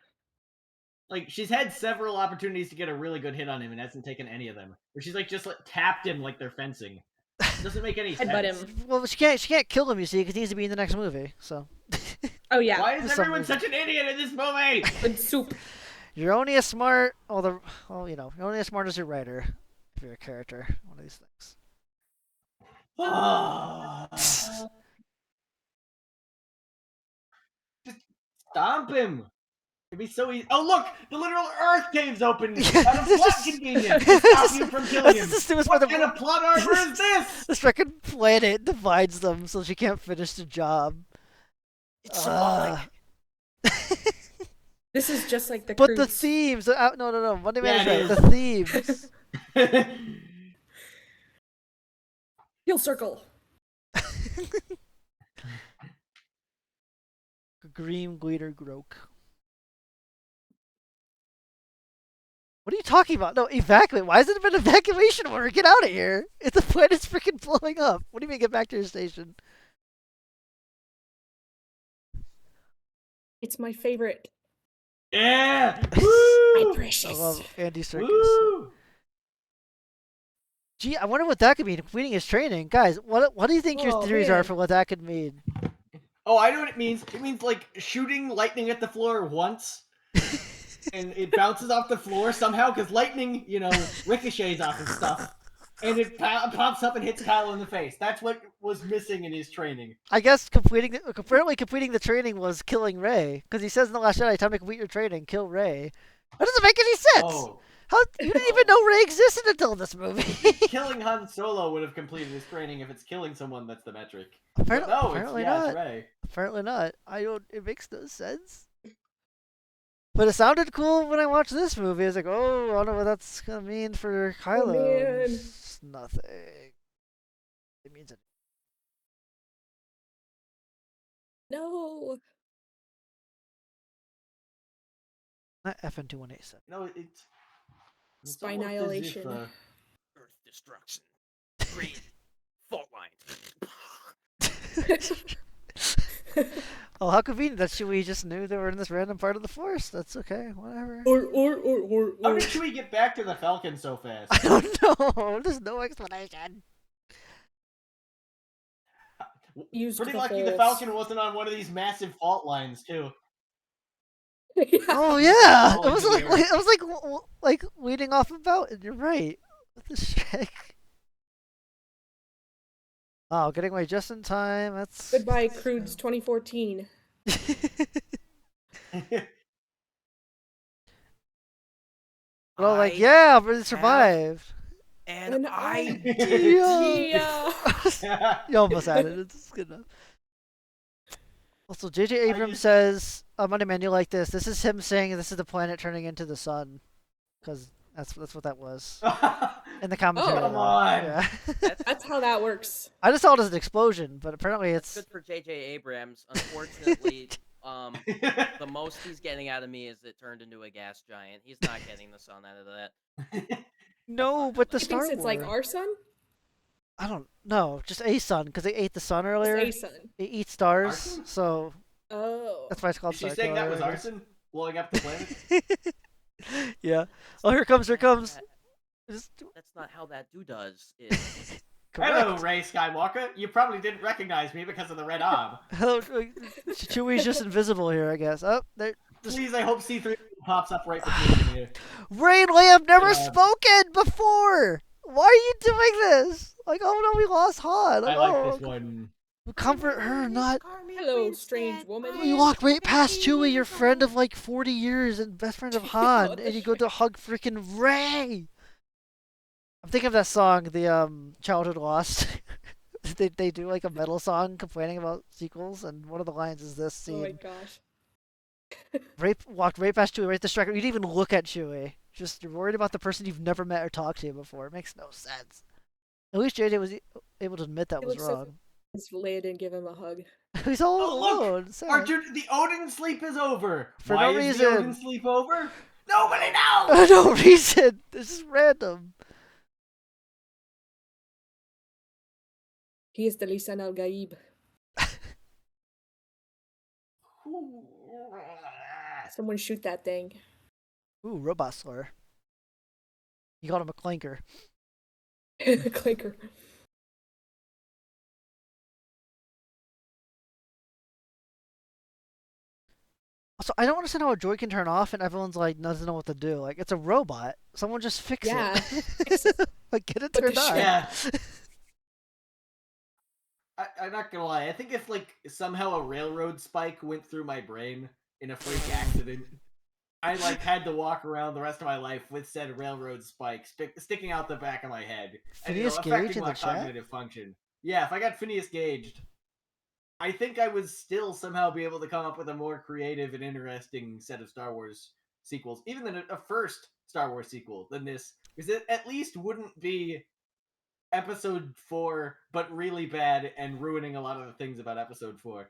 Like, she's had several opportunities to get a really good hit on him and hasn't taken any of them. Or she's like just like, tapped him like they're fencing. It doesn't make any sense. Headbutt him. Well, she can't kill him, you see, because he needs to be in the next movie. So. Oh yeah. Why is For some everyone reason. such an idiot in this movie? Good soup. You're only as smart. You're only as smart as your writer. If you're a character, one of these things. Just stomp him. It'd be so easy. Oh look, the literal Earth cave's open out of plot convenience to stop you from killing him. That's the stupidest What part kind of plot armor is this? This freaking planet divides them so she can't finish the job. It's symbolic. This is just like the But the Croods. themes. No. Monday Yeah, Man it is right. The themes. Heal circle. Green Glitter Grok. What are you talking about? No, evacuate. Why is it an evacuation order? Get out of here. If the planet's freaking blowing up. What do you mean get back to your station? It's my favorite. Yeah! My Woo! I precious. love Andy Serkis. Woo! Gee, I wonder what that could mean. Completing his training. Guys, what do you think your Oh, theories man. are for what that could mean? Oh, I know what it means. It means like shooting lightning at the floor once, and it bounces off the floor somehow because lightning, ricochets off of stuff, and it pops up and hits Kylo in the face. That's what was missing in his training. I guess apparently completing the training was killing Rey. Because he says in The Last Jedi, time to complete your training, kill Rey. That doesn't make any sense! Oh, How you didn't even know Rey existed until this movie. killing Han Solo would have completed his training if it's killing someone that's the metric. Apparently, But no, apparently it's not. Rey. Apparently not. It makes no sense. But it sounded cool when I watched this movie. I was like, oh, I wonder what that's gonna mean for Kylo. man. It's nothing. It means it. No. Not FN2187. No, it's Spy almost as if, annihilation. Earth destruction. Green. Fault lines. Oh, how convenient that Chewie just knew they were in this random part of the Force. That's okay, whatever. How did Chewie get back to the Falcon so fast? I don't know. There's no explanation. Used Pretty the lucky the Force. Falcon wasn't on one of these massive fault lines too. Yeah. Oh yeah, Oh, it was like engineering. it was like leading off a mountain. You're right. What the heck? Oh, getting away just in time. That's Goodbye, Croods 2014. But I'm like, yeah, but it survived. And I Yeah. You almost had it. It's good enough. Also, J.J. Abrams just- says, Monday Man, you like this. This is him saying this is the planet turning into the sun. Because that's what that was. In the commentary. Oh. Come though. on. Yeah. That's how that works. I just saw it as an explosion, but apparently That's it's... good for J.J. Abrams. Unfortunately, the most he's getting out of me is it turned into a gas giant. He's not getting the sun out of that. No, not but the happening. He Star thinks it's like Wars. our sun? I don't know. Just a sun, because they ate the sun earlier. It's a sun. They eat stars, Arson? so Oh. that's why it's called Is she Starkiller. saying that was I guess. arson? Blowing up the planet? Yeah. Oh, here comes. Just... That's not how that do does. Is Hello, Correct. Rey Skywalker. You probably didn't recognize me because of the red arm. Hello. Chewie's just invisible here, I guess. Oh, there. Please, I hope C3 pops up right between here. Ray and Leia have never God. spoken before. Why are you doing this? Like, oh no, we lost Han. I Like, like this one. Comfort her, not. Hello, strange woman. You walked right past Chewie, your friend of like 40 years and best friend of Han, What the and you go to hug freaking Ray. I'm thinking of that song, the Childhood Lost. they do like a metal song complaining about sequels, and one of the lines is this Oh my scene. gosh. Ray walked right past Chewie, right distracted. You didn't even look at Chewie. Just you're worried about the person you've never met or talked to before. It makes no sense. At least JJ was able to admit that He was looks so wrong. Leia didn't give him a hug. He's all Oh, look! alone. Sad. Archer, the Odin sleep is over. For Why no is the reason. Odin sleep over? Nobody knows! No reason. This is random. He is the Lisan al Gaib. Someone shoot that thing. Ooh, robot slur. You called him a clanker. Clinker. Also, I don't understand how a droid can turn off and everyone's like doesn't know what to do. Like it's a robot. Someone just fix Yeah. it. Fix it. Like get it Put the turned on. Yeah. I'm not gonna lie. I think if like somehow a railroad spike went through my brain in a freak accident, I like had to walk around the rest of my life with said railroad spike sticking out the back of my head, and Phineas Gage affecting in my the chat? cognitive function. Yeah, if I got Phineas gauged, I think I would still somehow be able to come up with a more creative and interesting set of Star Wars sequels, even than a first Star Wars sequel than this, because it at least wouldn't be Episode 4, but really bad and ruining a lot of the things about Episode 4.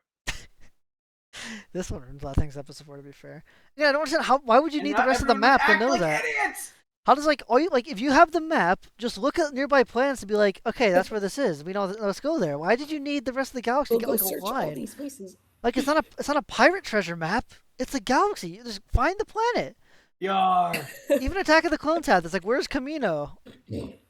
This one ruins a lot of things episode 4 to be fair. Yeah, I don't understand how why would you And need the not rest of the everyone map to act know like that? idiots! How does like all you like if you have the map, just look at nearby planets and be like, okay, that's where this is. We know let's go there. Why did you need the rest of the galaxy We'll to go get like a search all line? these places. Like it's not a pirate treasure map. It's a galaxy. You just find the planet. Yar! Even Attack of the Clones had this. Like, where's Camino?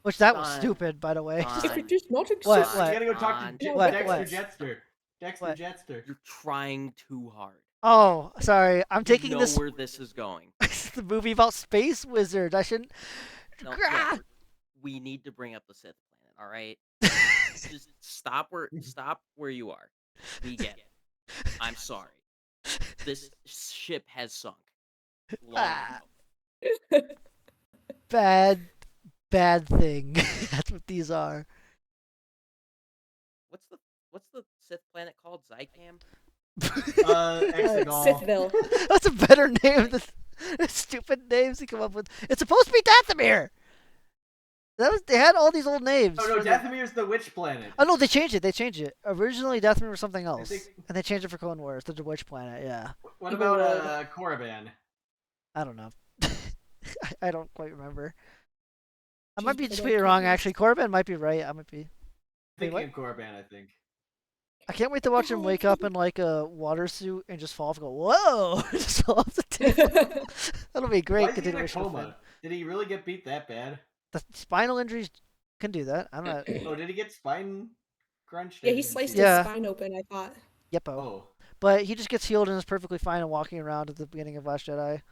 Which that was Fine. stupid, by the way. Fine. If it does not exist. What? You gotta go talk Fine. to What? Dexter What? Jetster. Dexter What? Jetster. You're trying too hard. Oh, sorry. I'm taking you know this. where this is going. The movie about space wizards. I shouldn't. No, Grah! look, we need to bring up the Sith planet. All right, just stop where you are. We get it. I'm sorry. This ship has sunk. Long Ah. ago. Bad thing. That's what these are. What's the Sith planet called? Zycam? Exegol. Sithville. That's a better name than the stupid names they come up with. It's supposed to be Dathomir. They had all these old names. Oh no, for the- Dathomir's the witch planet. Oh no, they changed it. Originally, Dathomir was something else, think- and they changed it for Clone Wars. The Witch Planet. Yeah, What Evil about Korriban? I don't know. I don't quite remember. I Jeez, might be I just don't completely care. wrong. Actually, Corbin might be right. I might be. Wait, Thinking of Korriban, I think. I can't wait to watch him wake up in like a water suit and just fall off and go, whoa! Just fall off the table. That'll be a great Why is he in a continuation of Finn. coma? Did he really get beat that bad? The spinal injuries can do that. I'm not. Oh, did he get spine crunched? Yeah, I he didn't sliced see Yeah. his spine open, I thought. Yepo. Oh. But he just gets healed and is perfectly fine and walking around at the beginning of Last Jedi.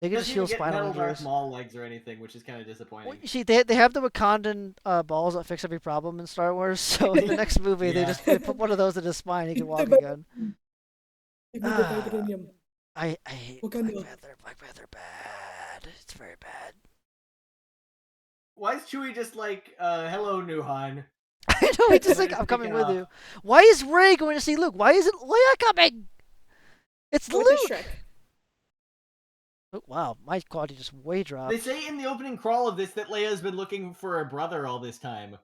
They can just Doesn't heal even get spinal metal Darth injuries. Maul legs or anything, which is kind of disappointing. Well, you see, they have the Wakandan balls that fix every problem in Star Wars. So in the next movie, Yeah. they put one of those in his spine. He can walk again. Give me the vibranium. I hate Wakanda. Black Panther. Black Panther bad. It's very bad. Why is Chewie just like, hello, new Han? I know, it's just We're like, just I'm coming taking with off. you. Why is Rey going to see Luke? Why isn't Leia coming? It's With the Luke! Shrek. Oh, wow, my quality just way dropped. They say in the opening crawl of this that Leia's been looking for a brother all this time.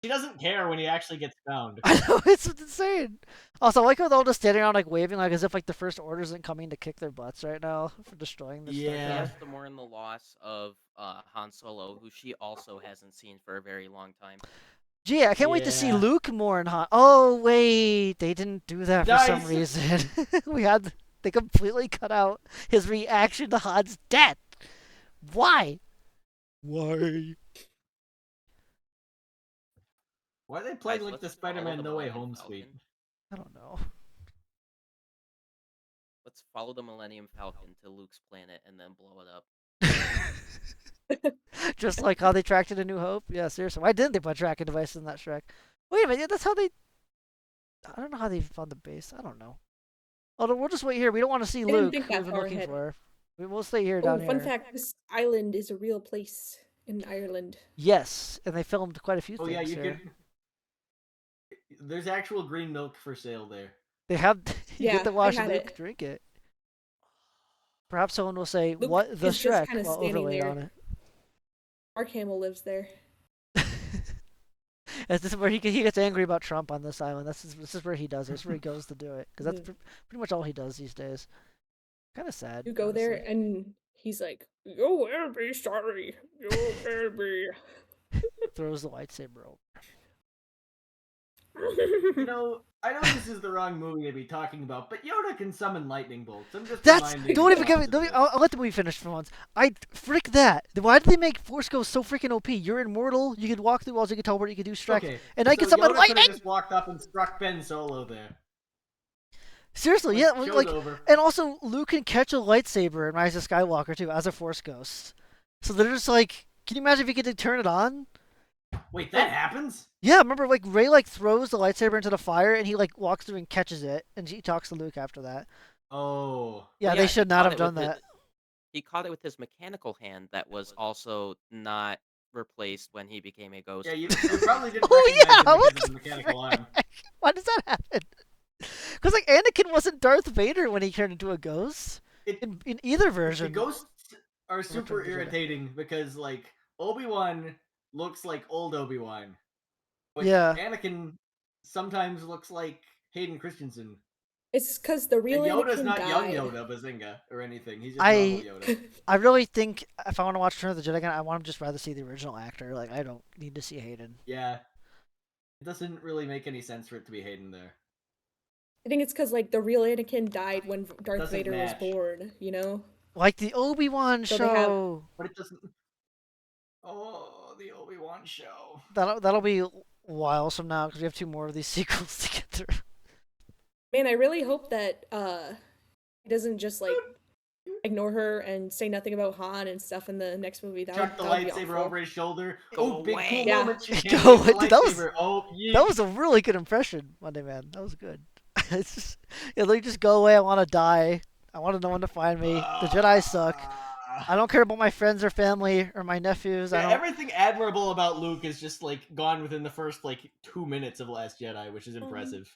She doesn't care when he actually gets found. I know, it's insane. Also, I like how they're all just standing around, like, waving, like, as if, like, the First Order isn't coming to kick their butts right now for destroying the Yeah. Starkiller. Yes, the mourn the loss of Han Solo, who she also hasn't seen for a very long time. Gee, I can't wait to see Yeah. Luke more in Han. Oh, wait, they didn't do that for some Nice. reason. They completely cut out his reaction to Han's death. Why? Why? Why are they playing Guys, like the let's follow Spider-Man the No Way Millennium Home Falcon. suite? I don't know. Let's follow the Millennium Falcon to Luke's planet and then blow it up. Just like how they tracked it in New Hope? Yeah, seriously. Why didn't they put tracking devices in that Shrek? Wait a minute, that's how they... I don't know how they found the base. I don't know. Although we'll just wait here. We don't want to see didn't Luke, think who that we've been far looking ahead. for. We'll stay here Oh, down fun here. fact, this island is a real place in Ireland. Yes, and they filmed quite a few Oh things yeah, you here. can. There's actual green milk for sale there. They have... you Yeah, get to I watch had Luke it. drink it. Perhaps someone will say, Luke what the is just Shrek, kinda while standing overlaid there. on it. Mark Hamill lives there. This is where he gets angry about Trump on this island. This is where he does it. This is where he goes to do it. Because that's pretty much all he does these days. Kind of sad. You go there honestly. and he's like, "You will be sorry. You will be." Throws the lightsaber over. You know, I know this is the wrong movie to be talking about, but Yoda can summon lightning bolts. I'm just That's... reminding Don't you even get me... of this. I'll let the movie finish for once. Frick that. Why did they make Force Ghost so freaking OP? You're immortal, you could walk through walls, you could teleport, you could do Shrek, Okay, and I so can summon Yoda could lightning! have just walked up and struck Ben Solo there. Seriously, Like, yeah, show's like... over. And also, Luke can catch a lightsaber in Rise of Skywalker, too, as a Force Ghost. So they're just like... Can you imagine if you could turn it on? Wait, that happens? Yeah, remember, like, Rey, like, throws the lightsaber into the fire, and he, like, walks through and catches it, and he talks to Luke after that. Oh. Yeah, Well, they he should not caught have it done with that. He caught it with his mechanical hand that was also not replaced when he became a ghost. Yeah, you probably didn't Oh, recognize yeah, him what because of the the mechanical arm. Why does that happen? Because, like, Anakin wasn't Darth Vader when he turned into a ghost. In either The version. ghosts are Return super of the Jedi. irritating because, like, Obi-Wan looks like old Obi-Wan. But Yeah. Anakin sometimes looks like Hayden Christensen. It's because the real And Yoda's Anakin not young died. Yoda, Bazinga, or anything. He's just normal Yoda. I really think if I want to watch Return of the Jedi again, I want to just rather see the original actor. Like, I don't need to see Hayden. Yeah. It doesn't really make any sense for it to be Hayden there. I think it's because, like, the real Anakin died when Darth Doesn't Vader match. was born, you know? Like the Obi-Wan So they have- show. But it doesn't... Oh, the Obi-Wan show. That'll be a while from now because we have 2 more of these sequels to get through. Man, I really hope that he doesn't just, like, ignore her and say nothing about Han and stuff in the next movie. Chuck the that would be lightsaber awful. over his shoulder. Go Oh, big away. cool Yeah. moment. She Go hands the away. Dude, that was- lightsaber. Oh, yeah. That was a really good impression, Monday Man. That was good. It's just, yeah, let me just go away. I want to die. I want to know when to find me. The Jedi suck. I don't care about my friends or family or my nephews. Yeah, I don't. everything admirable about Luke is just like gone within the first like 2 minutes of Last Jedi, which is impressive.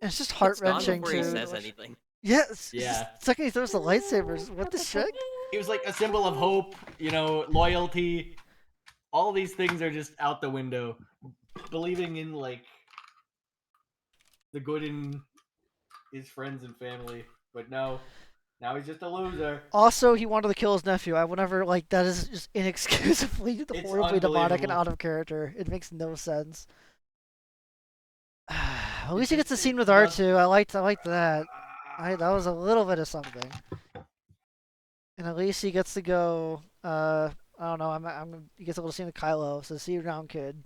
It's just It's heart gone wrenching before he too. says anything. Yes. Yeah. The second he throws the lightsabers, what the shit? He was like a symbol of hope, you know, loyalty. All these things are just out the window. Believing in like the good in his friends and family, but no, now he's just a loser. Also, he wanted to kill his nephew. I would never like that. Is just inexcusably It's horribly demonic and unbelievable. out of character. It makes no sense. At least he gets a scene with R2. I liked that. That was a little bit of something. And at least he gets to go. I don't know. He gets a little scene with Kylo. So see you around, kid,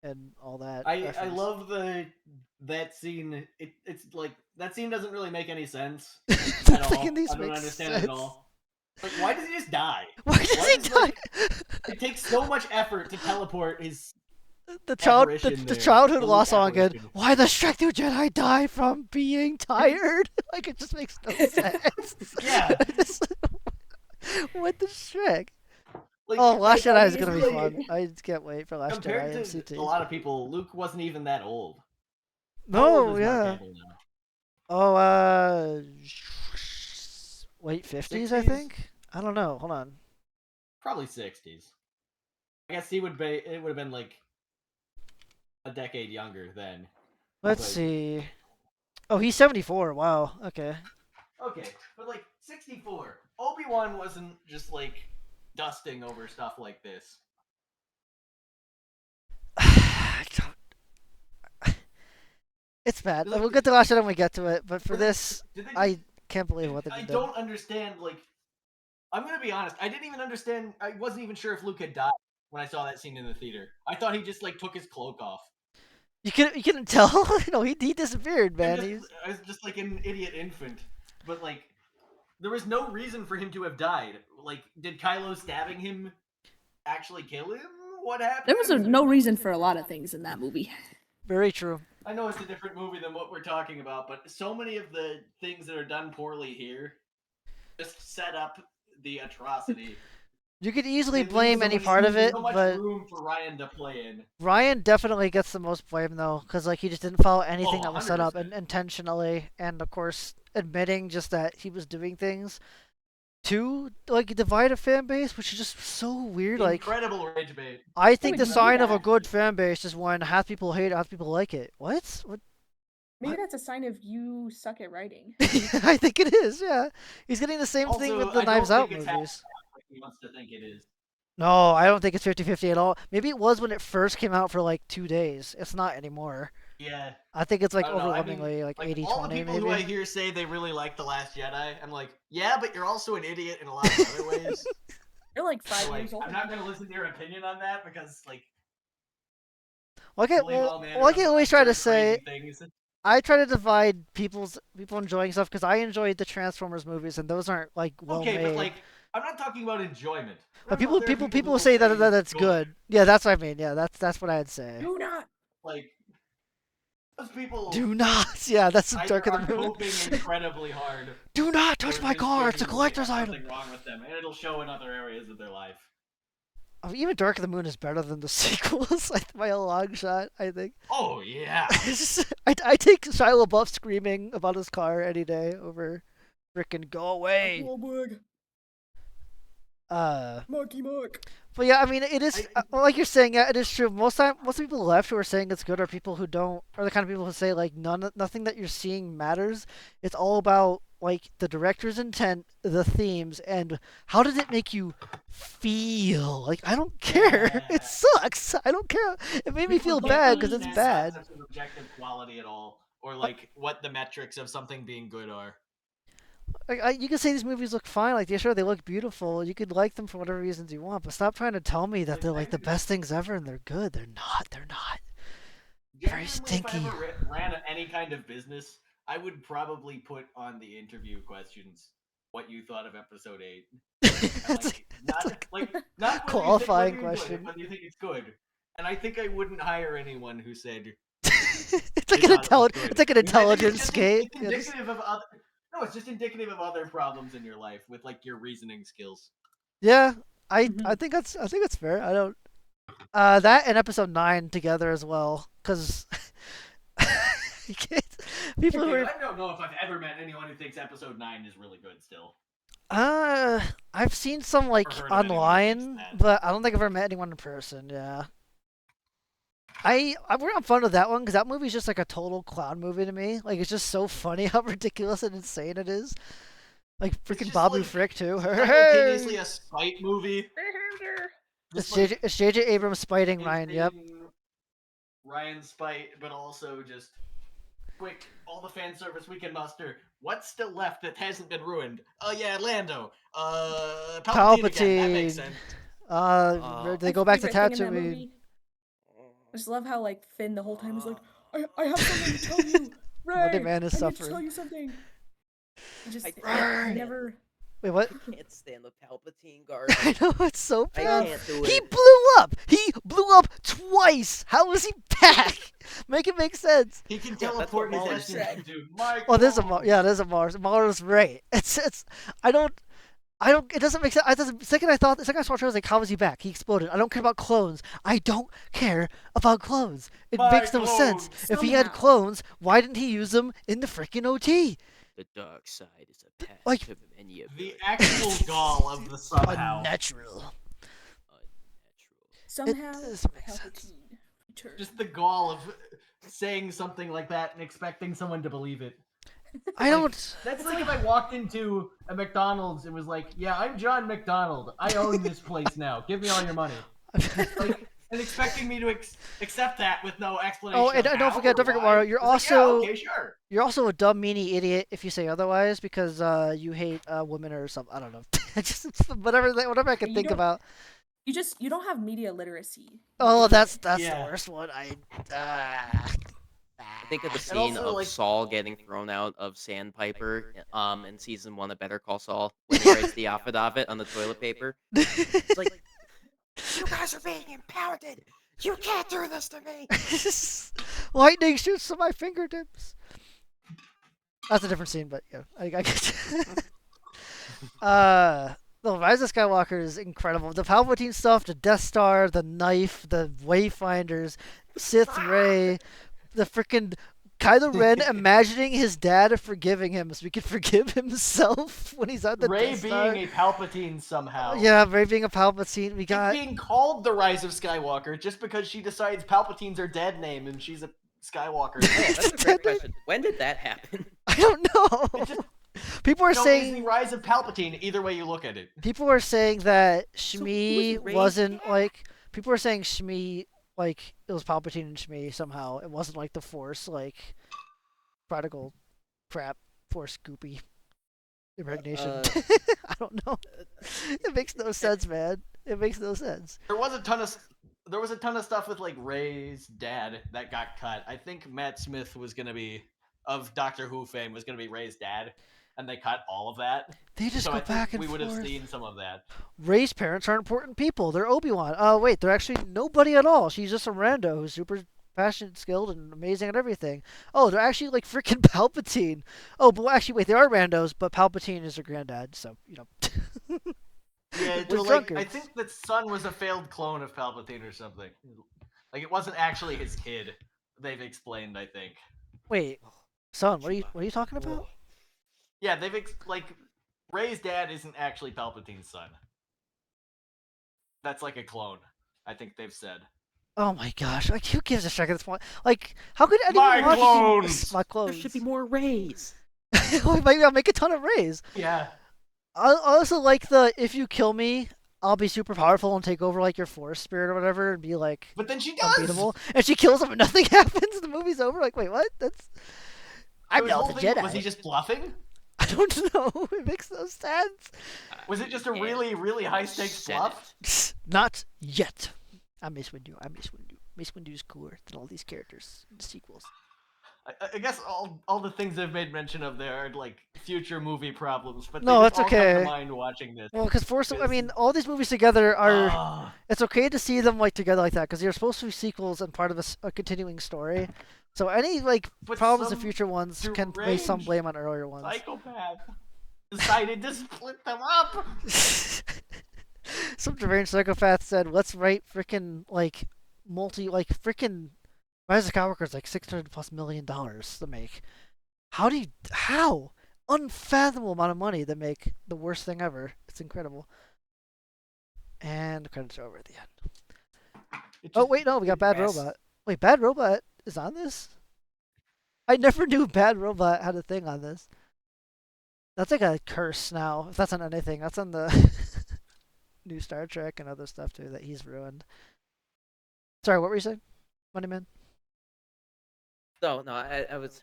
and all that. I reference. love that scene. It's like that scene doesn't really make any sense I'm at all. thinking these I don't make understand sense. it at all. Like, why does he just die? Why does Why he does, die? like, it takes so much effort to teleport his. The apparition there, childhood the lost Luke on good. apparition. Why the Shrek do Jedi die from being tired? Like it just makes no sense. Yeah. What the Shrek? Like, Oh, Last Jedi is it's gonna be like- fun. I can't wait for Last Compared Jedi to MCT. a lot of people, Luke wasn't even that old. How No, old is Mark yeah. Hamill now? Oh, late 50s, I 60s? think. I don't know. Hold on. Probably 60s. I guess it would have been like a decade younger then. Let's But- see. Oh, he's 74. Wow. Okay. Okay, but like 64. Obi-Wan wasn't just like dusting over stuff like this. I don't- It's bad. Look- We'll get to Last Jedi when we get to it, but for this, Did they just- I can't believe what they I did. don't understand. Like, I'm gonna be honest. I didn't even understand. I wasn't even sure if Luke had died when I saw that scene in the theater. I thought he just like took his cloak off. You couldn't tell. No, he disappeared, man. I was just like an idiot infant. But like, there was no reason for him to have died. Like, did Kylo stabbing him actually kill him? What happened? There was no reason for a lot of things in that movie. Very true. I know it's a different movie than what we're talking about, but so many of the things that are done poorly here just set up the atrocity. You could easily They leave blame so any much- part of it, so much but room for Ryan to play in. Ryan definitely gets the most blame though, because like he just didn't follow anything Oh, that was set up 100%. intentionally, and of course admitting just that he was doing things to like divide a fan base, which is just so weird. Like Incredible rage bait. I think the would do sign of a that. good fan base is when half people hate it, half people like it. What? Maybe that's a sign of you suck at writing. I think it is. Yeah, he's getting the same thing Also, with the I don't Knives Out think it's movies. like he wants to think it is. No, I don't think it's 50-50 at all. Maybe it was when it first came out for like 2 days. It's not anymore. Yeah. I think it's like I don't know, I mean, overwhelmingly like 80-20 all the people maybe. who I hear say they really like The Last Jedi, I'm like, yeah, but you're also an idiot in a lot of other ways. You're like So, 5 like, years old. I'm not gonna listen to your opinion on that because, like, Okay, believe all well, manner like I of always try to absurd, say, crazy things. I try to divide people enjoying stuff because I enjoyed the Transformers movies and those aren't like well Okay, made. but like, I'm not talking about enjoyment. But Remember, there are people who will say that, it's that's good. Yeah, that's what I mean. Yeah, that's what I'd say. Do not. Like, those people Do not. Yeah, that's the either Dark of are the Moon. hoping incredibly hard. Do not or touch my just car. It's a genuinely collector's have item. something wrong with them, and it'll show in other areas of their life. I mean, even Dark of the Moon is better than the sequels like, by a long shot. I think. Oh yeah. I take Shia LaBeouf screaming about his car any day over frickin' go away. Marky Mark. But yeah, I mean, it is well, like you're saying. Yeah, it is true. Most people left who are saying it's good are people who don't, are the kind of people who say like nothing that you're seeing matters. It's all about like the director's intent, the themes, and how did it make you feel. Like I don't care. Yeah. It sucks. I don't care. It made me feel People bad don't because it's understand bad. concepts of objective quality at all, or like what the metrics of something being good are. Like, you can say these movies look fine. Like, yeah, sure, they look beautiful. You could like them for whatever reasons you want, but stop trying to tell me that they're like the best things ever and they're good. They're not. They're not. Very Genuinely, stinky. If I ever ran any kind of business, I would probably put on the interview questions what you thought of episode 8. It's Not a qualifying whether you question. whether you think it's good. And I think I wouldn't hire anyone who said it's like "It's an not good." it's like an I think intelligence just- skate. It's indicative of other. No, it's just indicative of other problems in your life with like your reasoning skills. Yeah, I Mhm. think that's fair. I don't that and episode 9 together as well, because people who are I don't know if I've ever met anyone who thinks episode 9 is really good still. I've seen some like heard of anyone who online, thinks that. but I don't think I've ever met anyone in person. Yeah. I'm not fun with that one because that movie's just like a total clown movie to me. Like it's just so funny how ridiculous and insane it is. Like freaking just Babu like Frick too. Simultaneously a spite movie. It's Just, like, J.J. Abrams spiting Ryan. Yep. insane Ryan spite, but also just quick, all the fan service we can muster. What's still left that hasn't been ruined? Oh yeah, Lando. Palpatine. Again. That makes sense. They go back to Favorite thing in that Tatooine. movie- I just love how like Finn the whole time is like, I have something to tell you, Rey. Monday Man is I need to suffering. tell you something. I can't. never. Wait, what? I can't stand the Palpatine garbage. I know it's so I bad. can't do He it. blew up. He blew up twice. How is he back? Make it make sense. He can Yeah, that's what teleport his Mahler essence said. into my Oh, there's a clone. there's a Mars. Mars right. It's I I don't. It doesn't make sense. The second I saw the trailer, I was like, "How is he back? He exploded. I don't care about clones. I don't care about clones. It My makes no sense. clones. If he had Somehow. clones, why didn't he use them in the freaking OT? The dark side is a path Like- to many of The your actual gall of the somehow. Unnatural. unnatural. Somehow, doesn't make sense. Palpatine returned. Just the gall of saying something like that and expecting someone to believe it. I don't. That's like if I walked into a McDonald's and was like, "Yeah, I'm John McDonald. I own this place now. Give me all your money." Like, and expecting me to accept that with no explanation. Oh, and of don't how forget, or why. Mario, you're It's like, yeah, also okay, sure. you're also a dumb meanie idiot if you say otherwise because you hate women or something. I don't know. Just whatever I can You think don't- about. You don't have media literacy. Oh, that's Yeah. the worst one. I think of the And scene also, of like- Saul getting thrown out of Sandpiper in season 1 of Better Call Saul when he writes the affidavit on the toilet paper. It's like, you guys are being impounded. You can't do this to me. Lightning shoots to my fingertips. That's a different scene, but yeah, I get you. The Rise of Skywalker is incredible. The Palpatine stuff, the Death Star, the knife, the Wayfinders, Sith Rey, the freaking Kylo Ren imagining his dad forgiving him so he could forgive himself when he's at the Rey Death being Star. a Palpatine somehow. Yeah, Rey being a Palpatine. We It's got. being called the Rise of Skywalker just because she decides Palpatine's her dead name and she's a Skywalker. Oh, that's a great question. When did that happen? I don't know. It's just- People are No, it's saying. the Rise of Palpatine. Either way you look at it. People are saying that who Shmi was Rey's wasn't dad? like. People are saying Shmi, like, it was Palpatine and Shmi somehow. It wasn't like the Force, like, prodigal crap, Force goopy impregnation. I don't know. It makes no sense, man. It makes no sense. There was a ton of stuff with like Rey's dad that got cut. I think Matt Smith was gonna be of Doctor Who fame was gonna be Rey's dad, and they cut all of that. They just So go I think back and we would have forth. seen some of that. Rey's parents are important people. They're Obi-Wan. Oh, wait, they're actually nobody at all. She's just a rando who's super passionate, skilled, and amazing at everything. Oh, they're actually like freaking Palpatine. Oh, but actually, wait, they are randos, but Palpatine is their granddad, so, you know. Yeah, We're so, like, I drunkards. think that son was a failed clone of Palpatine or something. Like it wasn't actually his kid. They've explained, I think. Wait, son, what are you talking about? Yeah, like Rey's dad isn't actually Palpatine's son. That's like a clone. I think they've said. Oh my gosh, like who gives a shit at this point? Like, how could anyone My watch clones! My There clones. should be more Rays. Maybe I'll make a ton of Rays. Yeah. I also like the if you kill me, I'll be super powerful and take over like your force spirit or whatever and be like But then she does. unbeatable. And she kills him and nothing happens. The movie's over. Like, wait, what? That's I'm His not whole the thing- Jedi. Was he just bluffing? I don't know. It makes no sense. Was it just a And really, really high stakes said bluff? it. Not yet. I Mace Windu. Mace Windu's cooler than all these characters in the sequels. I guess all the things they've made mention of there are like future movie problems, but No, they it's just all come okay. to mind watching this. Well, because Force, I Because- mean, all these movies together are. Ah. It's okay to see them like together like that because they're supposed to be sequels and part of a continuing story. So any like But problems in some future ones can place some deranged blame on earlier ones. Psychopath decided to split them up. Some deranged psychopath said, "Let's write frickin' like frickin' Rise of Skywalker is like $600+ million to make. How unfathomable amount of money to make the worst thing ever. It's incredible." And the credits are over at the end. Oh wait, no, we got Bad Robot. Wait, Bad Robot is on this? I never knew Bad Robot had a thing on this. That's like a curse now. If that's on anything, that's on the new Star Trek and other stuff too that he's ruined. Sorry, what were you saying, Moneyman? No, I was.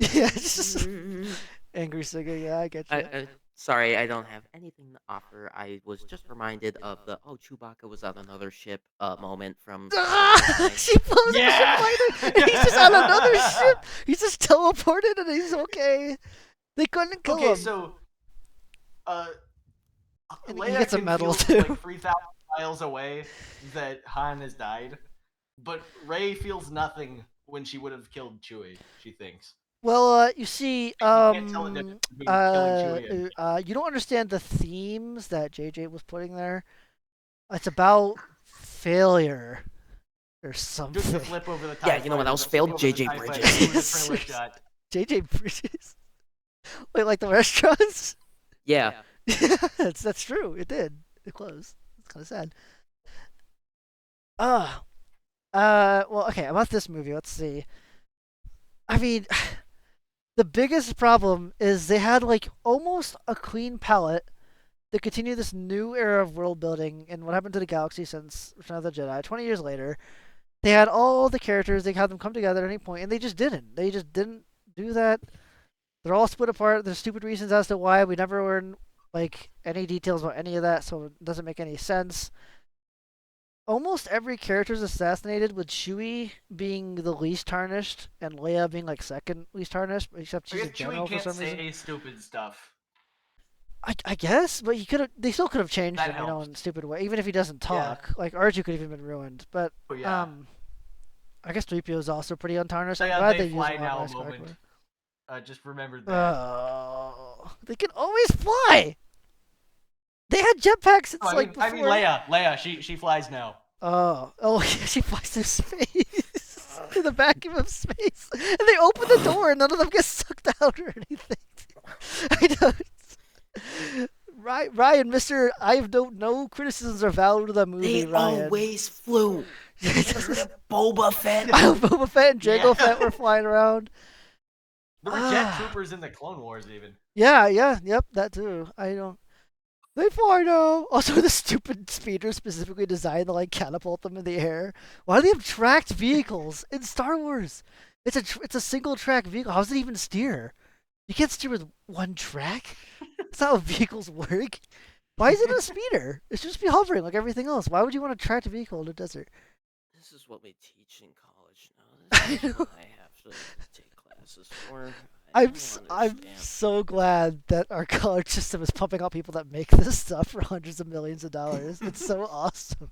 Yeah, it's just angry singing. Yeah, I get you. Sorry, I don't have anything to offer. I was just reminded of the Chewbacca was on another ship moment from. She blows Yeah! up the ship fighter, and he's just on another ship. He's just teleported, and he's okay. They couldn't kill Okay, him. so And he Leia gets a can medal, feel too. like 3,000 miles away that Han has died, but Rey feels nothing when she would have killed Chewie. She thinks. Well, you see, You can't tell the difference between killing Chewie and you don't understand the themes that JJ was putting there. It's about failure or took the something. flip over the Yeah, TIE you know what fighter, else the failed? flip over the JJ TIE fighter, Bridges. do the trailer shot. JJ Bridges. Wait, like the restaurants? Yeah. Yeah, that's true. It did. It closed. It's kind of sad. Well, okay, about this movie, let's see. I mean, the biggest problem is they had like almost a clean palette to continue this new era of world building and what happened to the galaxy since Return of the Jedi. 20 years later, they had all the characters. They had them come together at any point, and they just didn't. They just didn't do that. They're all split apart. There's stupid reasons as to why. We never learn like any details about any of that, so it doesn't make any sense. Almost every character is assassinated, with Chewie being the least tarnished and Leia being like second least tarnished, except I she's guess a general Chewie for can't some say reason. stupid stuff. I guess, but he could have. They still could have changed That him, you know, helps. in a stupid way. Even if he doesn't Yeah. talk, like R2 could have even been ruined. But Oh, yeah. I guess 3PO is also pretty untarnished. So I'm yeah, glad they use fly a lot now less moment. correctly. Just remembered that. Oh, they can always fly. They had jetpacks since Oh, I like mean, before. Leia, she flies now. Oh, yeah, she flies through space, in the vacuum of space, and they open the door, and none of them get sucked out or anything. I know. Ryan, Mister, I have no criticisms are valid of the movie. They Ryan. always flew. Boba Fett. Boba Fett and Jango Yeah. Fett were flying around. There were jet troopers in the Clone Wars, even. Yeah, yep, that too. I don't. They fly now. Also, the stupid speeder specifically designed to like catapult them in the air. Why do they have tracked vehicles in Star Wars? It's a single track vehicle. How does it even steer? You can't steer with one track. That's not how vehicles work. Why is it a speeder? It should just be hovering like everything else. Why would you want a tracked vehicle in the desert? This is what we teach in college now. I This is know. what I have to take classes for. I'm don't I'm understand. so glad that our college system is pumping out people that make this stuff for hundreds of millions of dollars. It's so awesome.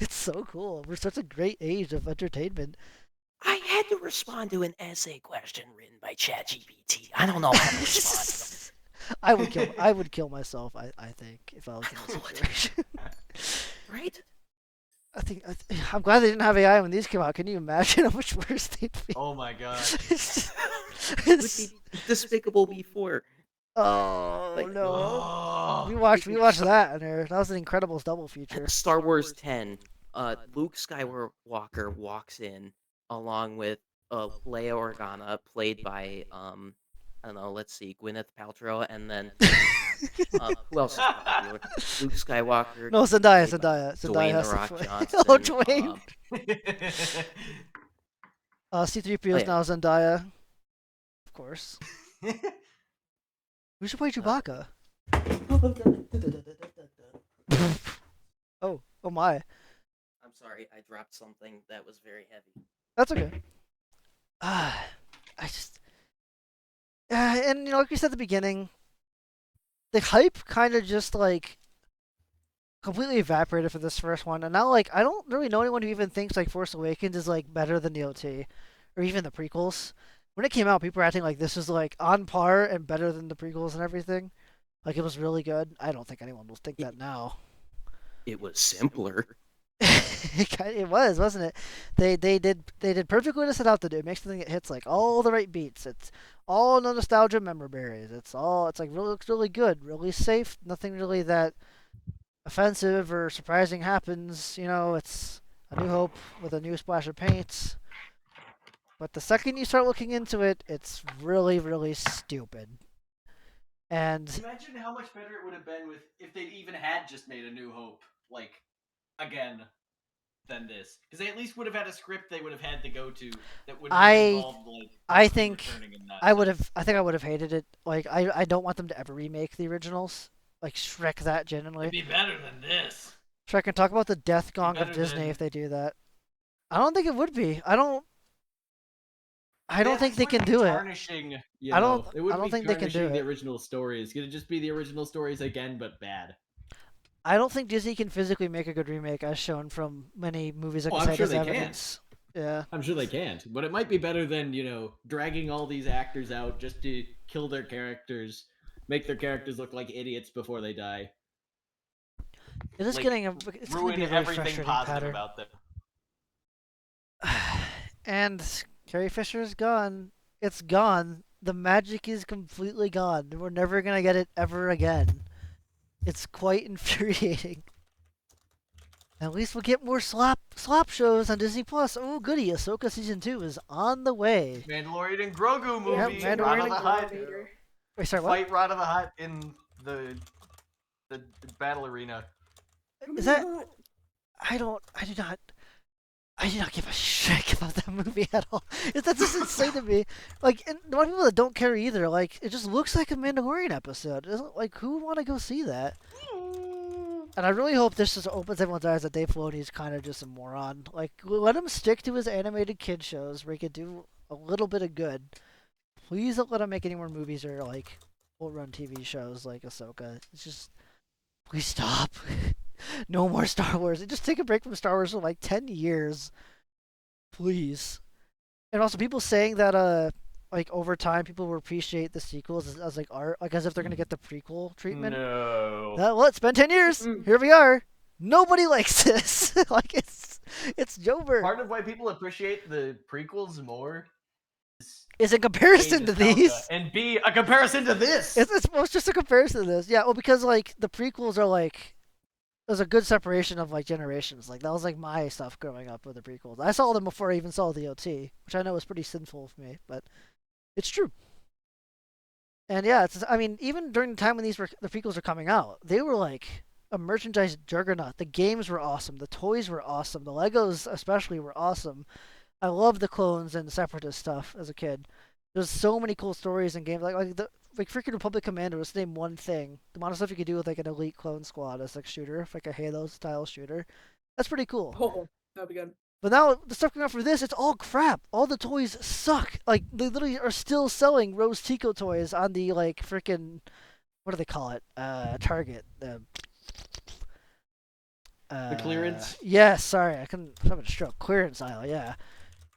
It's so cool. We're such a great age of entertainment. I had to respond to an essay question written by ChatGPT. I don't know how to respond to them. I would kill myself. I think if I was in this situation. Right? I'm glad they didn't have AI when these came out. Can you imagine how much worse they'd be? Oh my god. It would be despicable before. Oh Like, no. Oh. We watched that and that was an Incredibles double feature. Star Wars 10. Luke Skywalker walks in along with Leia Organa, played by I don't know. Let's see, Gwyneth Paltrow, and then who else is popular? Luke Skywalker. No, Zendaya. played by Zendaya Dwayne has the to Rock play. Johnson. Oh, Dwayne. C-3PO is yeah. now Zendaya. Of course. Who should play Chewbacca? Oh my. I'm sorry, I dropped something that was very heavy. That's okay. And like we said at the beginning, the hype kind of just like completely evaporated for this first one, and now like I don't really know anyone who even thinks like Force Awakens is like better than the OT, or even the prequels. When it came out, people were acting like this was like on par and better than the prequels and everything. Like it was really good. I don't think anyone will think that now. It was simpler. It was, wasn't it? They did perfectly what it set out to do. It makes something that hits like all the right beats. It's all no nostalgia memorabilia. It's like really looks really good, really safe. Nothing really that offensive or surprising happens. You know, it's A New Hope with a new splash of paint. But the second you start looking into it, it's really, really stupid. And imagine how much better it would have been if they'd even had just made A New Hope, like, again, than this. Because they at least would have had a script they would have had to go to that would have involved, like, I think returning and not. I think I would have hated it. Like I don't want them to ever remake the originals. Like Shrek that genuinely. It'd be better than this. Shrek, can talk about the death gong of better Disney than- if they do that. I don't think it would be. I don't think they can do it. Tarnishing, you I don't- know, it wouldn't I don't be think they can do tarnishing the it. original stories. It'd just be the original stories again, but bad. I don't think Disney can physically make a good remake, as shown from many movies that Oh, can I'm cite sure as they can. evidence. Yeah. I'm sure they can't, but it might be better than, dragging all these actors out just to kill their characters, make their characters look like idiots before they die. It is Like, getting it's going to ruin be a very everything frustrating positive pattern. about them. And Carrie Fisher's gone. It's gone. The magic is completely gone. We're never gonna get it ever again. It's quite infuriating. At least we'll get more slop shows on Disney Plus. Oh goody, Ahsoka season 2 is on the way. Mandalorian and Grogu Yep, movie. Mandalorian Rod of and the Hutt. Wait, sorry, what? Fight Rod of the Hutt in the battle arena. Is that? I do not give a shit about that movie at all. That's just insane to me. Like, and a lot of people that don't care either. Like, it just looks like a Mandalorian episode. Isn't like who would want to go see that? And I really hope this just opens everyone's eyes that Dave Filoni's kind of just a moron. Like, let him stick to his animated kid shows where he could do a little bit of good. Please don't let him make any more movies or like full-run TV shows like Ahsoka. It's just, please stop. No more Star Wars. Just take a break from Star Wars for like 10 years. Please. And also people saying that like over time people will appreciate the sequels as like art, like as if they're gonna get the prequel treatment. No. Well, it's been 10 years. Here we are. Nobody likes this. Like it's Jover. Part of why people appreciate the prequels more Is in comparison A, to nostalgia, these. and B, a comparison to this. It's just a comparison to this. Yeah, well, because like the prequels are like there's a good separation of like generations. Like that was like my stuff growing up with the prequels. I saw them before I even saw the OT, which I know is pretty sinful of me, but it's true. And yeah, I mean, even during the time when the prequels were coming out, they were like a merchandise juggernaut. The games were awesome. The toys were awesome. The Legos especially were awesome. I loved the clones and separatist stuff as a kid. There's so many cool stories and games like freaking Republic Commando. Just name one thing. The amount of stuff you could do with like an elite clone squad as like shooter, like a Halo style shooter. That's pretty cool. Oh, that'd be good. But now the stuff coming out for this, it's all crap. All the toys suck. Like they literally are still selling Rose Tico toys on the like freaking what do they call it? Target. The clearance. Yes, sorry, I'm having a stroke. Clearance aisle, yeah.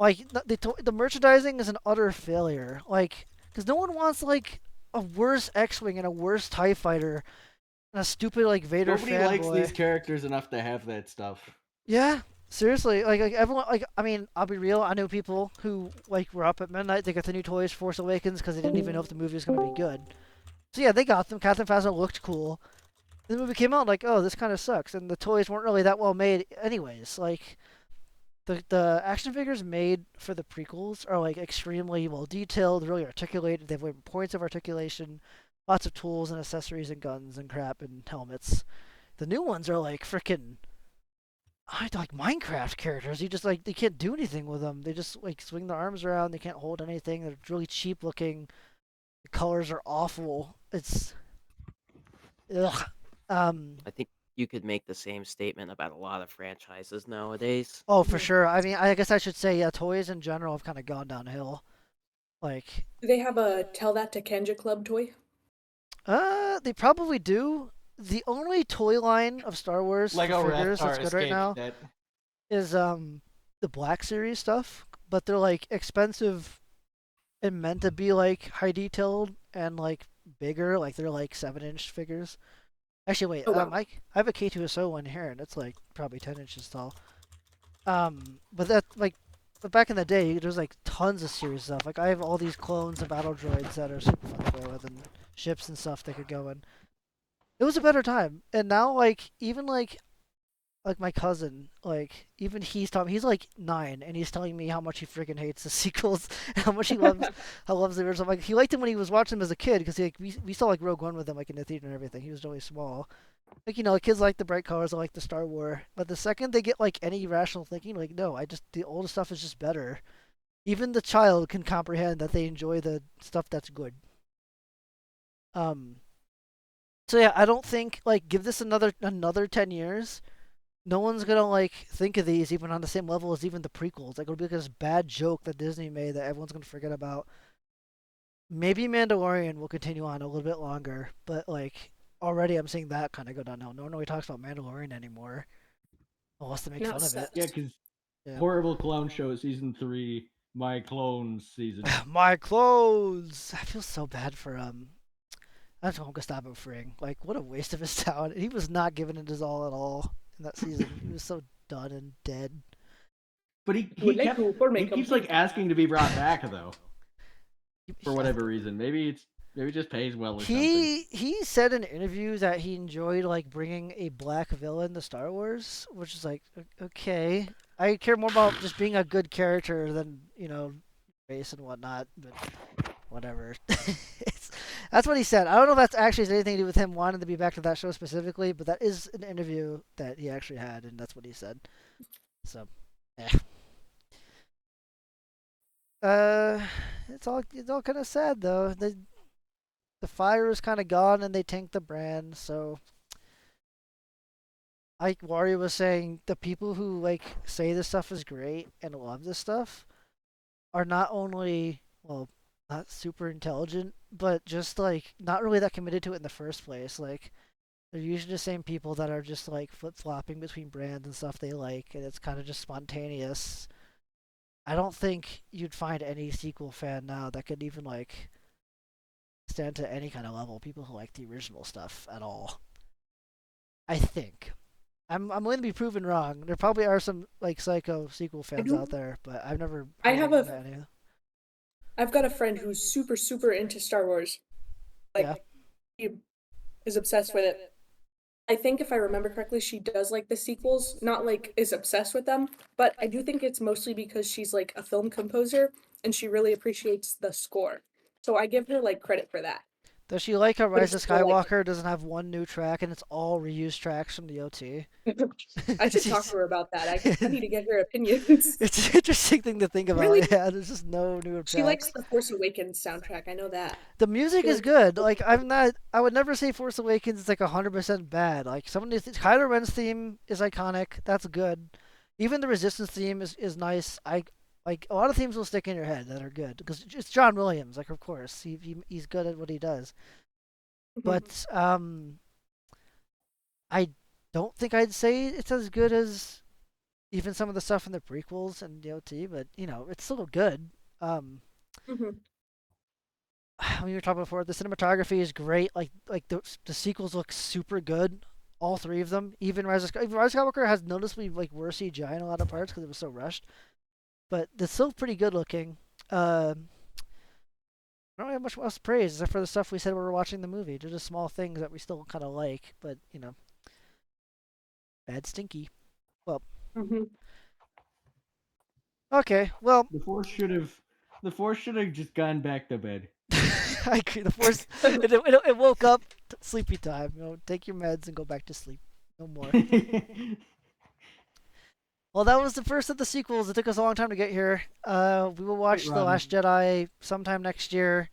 Like the merchandising is an utter failure. Like, because no one wants like a worse X-wing and a worse Tie Fighter and a stupid like Vader Nobody fanboy. likes these characters enough to have that stuff. Yeah, seriously. Like everyone. Like I mean, I'll be real. I know people who like were up at midnight. They got the new toys, Force Awakens, because they didn't even know if the movie was gonna be good. So yeah, they got them. Captain Phasma looked cool. The movie came out like, oh, this kind of sucks, and the toys weren't really that well made, anyways. Like, the action figures made for the prequels are like extremely well detailed, really articulated. They have points of articulation, lots of tools and accessories and guns and crap and helmets. The new ones are like freaking, like Minecraft characters. You just like they can't do anything with them. They just like swing their arms around. They can't hold anything. They're really cheap looking. The colors are awful. It's, ugh. I think you could make the same statement about a lot of franchises nowadays. Oh, for sure. I mean, I guess I should say, yeah, toys in general have kind of gone downhill. Like, Do they have a Tell That to Kanjiklub toy? they probably do. The only toy line of Star Wars Lego figures that's Raptor good right now escaped is the Black Series stuff, but they're like expensive and meant to be like high detailed and like bigger. Like they're like 7-inch figures. Actually, wait. Oh, wow. I have a K2SO one here, and it's like probably 10 inches tall. But back in the day, there was like tons of series stuff. Like I have all these clones of battle droids that are super fun to play with, and ships and stuff they could go in. It was a better time, and now like even like my cousin, like even he's like 9, and he's telling me how much he freaking hates the sequels, and how much he loves the original. Like he liked him when he was watching them as a kid, because like we saw like Rogue One with him like in the theater and everything. He was really small. Like kids like the bright colors, I like the Star Wars. But the second they get like any rational thinking, like no, the older stuff is just better. Even the child can comprehend that they enjoy the stuff that's good. So yeah, I don't think like give this another 10 years. No one's gonna like think of these even on the same level as even the prequels. Like it'll be like this bad joke that Disney made that everyone's gonna forget about. Maybe Mandalorian will continue on a little bit longer, but like already I'm seeing that kind of go downhill. No one really talks about Mandalorian anymore, unless they make fun of it. Yeah, because Yeah. Horrible Clown Show season 3, My Clones season. My clothes. I feel so bad for That's Gustavo Fring. Like, what a waste of his talent. He was not giving it his all at all in that season. He was so done and dead. But he keeps like asking to be brought back though, for whatever reason. Maybe it just pays well or something. He said in interviews that he enjoyed like bringing a black villain to Star Wars, which is like okay. I care more about just being a good character than race and whatnot. But whatever. That's what he said. I don't know if that's actually has anything to do with him wanting to be back to that show specifically, but that is an interview that he actually had, and that's what he said. So, it's all kind of sad though. The fire is kind of gone, and they tanked the brand. So, like Wario was saying, the people who like say this stuff is great and love this stuff are not only not super intelligent, but just like not really that committed to it in the first place. Like they're usually the same people that are just like flip flopping between brands and stuff they like, and it's kind of just spontaneous. I don't think you'd find any sequel fan now that could even like stand to any kind of level. People who like the original stuff at all. I think. I'm willing to be proven wrong. There probably are some like psycho sequel fans out there, but I've never. I've got a friend who's super, super into Star Wars. Like, he is obsessed with it. I think if I remember correctly, she does like the sequels, not like is obsessed with them, but I do think it's mostly because she's like a film composer and she really appreciates the score. So I give her like credit for that. Does she like how Rise of Skywalker doesn't have one new track and it's all reused tracks from the OT? I should talk to her about that. I need to get her opinions. It's an interesting thing to think about. Really? Yeah, there's just no new tracks. She likes the Force Awakens soundtrack. I know that. The music is good. Like I would never say Force Awakens is like 100% bad. Like Kylo Ren's theme is iconic. That's good. Even the Resistance theme is nice. Like a lot of themes will stick in your head that are good because it's John Williams. Like of course he's good at what he does. But I don't think I'd say it's as good as even some of the stuff in the prequels and the OT. But it's still good. When we were talking before, the cinematography is great. Like the sequels look super good. All three of them. Even Rise of Skywalker has noticeably like worse CGI in a lot of parts because it was so rushed. But it's still pretty good looking. I don't have much else to praise except for the stuff we said when we were watching the movie. They're just small things that we still kind of like, but bad stinky. Well. Okay. Well. The Force should have just gone back to bed. I agree. The Force it woke up. Sleepy time. Take your meds and go back to sleep. No more. Well, that was the first of the sequels. It took us a long time to get here. We will watch The Last Jedi sometime next year,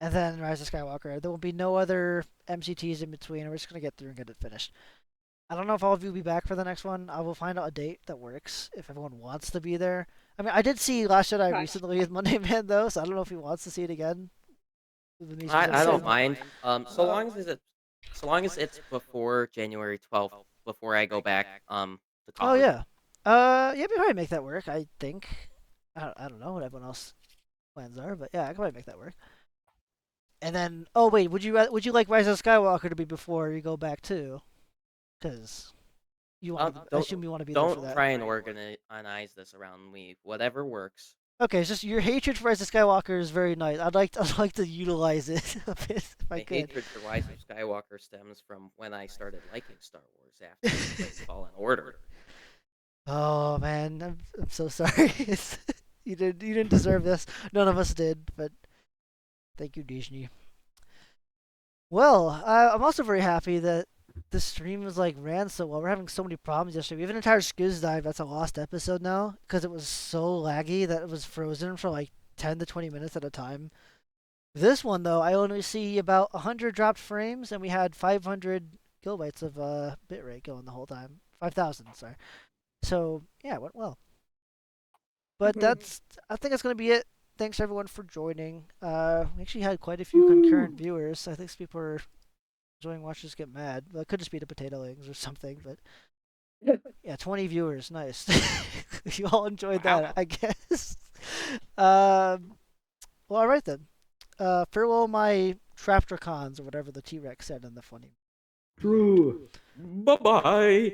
and then Rise of Skywalker. There will be no other MCTs in between. We're just going to get through and get it finished. I don't know if all of you will be back for the next one. I will find out a date that works if everyone wants to be there. I mean, I did see Last Jedi recently with Monday Man, though, so I don't know if he wants to see it again. I don't mind. So long as it's before January 12th, before I go back to college. Oh, yeah. Yeah, we probably make that work, I think. I don't know what everyone else's plans are, but yeah, I can probably make that work. And then, oh wait, would you like Rise of Skywalker to be before you go back too? Because I assume you want to be there for that. Don't try and organize this around me. Whatever works. Okay, it's just your hatred for Rise of Skywalker is very nice. I'd like to utilize it a bit if I could. My hatred for Rise of Skywalker stems from when I started liking Star Wars after I played Fallen Order. Oh man, I'm so sorry. You didn't deserve this. None of us did, but thank you, Disney. Well, I'm also very happy that the stream was ran so well. We're having so many problems yesterday. We have an entire Skiz Dive that's a lost episode now because it was so laggy that it was frozen for 10 to 20 minutes at a time. This one though, I only see about 100 dropped frames, and we had 500 kilobytes of bitrate going the whole time. 5,000, sorry. So yeah, it went well. But I think that's gonna be it. Thanks everyone for joining. We actually had quite a few concurrent viewers. I think people are enjoying watching us get mad. Well, it could just be the potato wings or something, but Yeah, 20 viewers. Nice. You all enjoyed Wow. that, I guess. Well, all right then. Farewell, my Traptricons, or whatever the T-Rex said in the funny. True. Bye bye.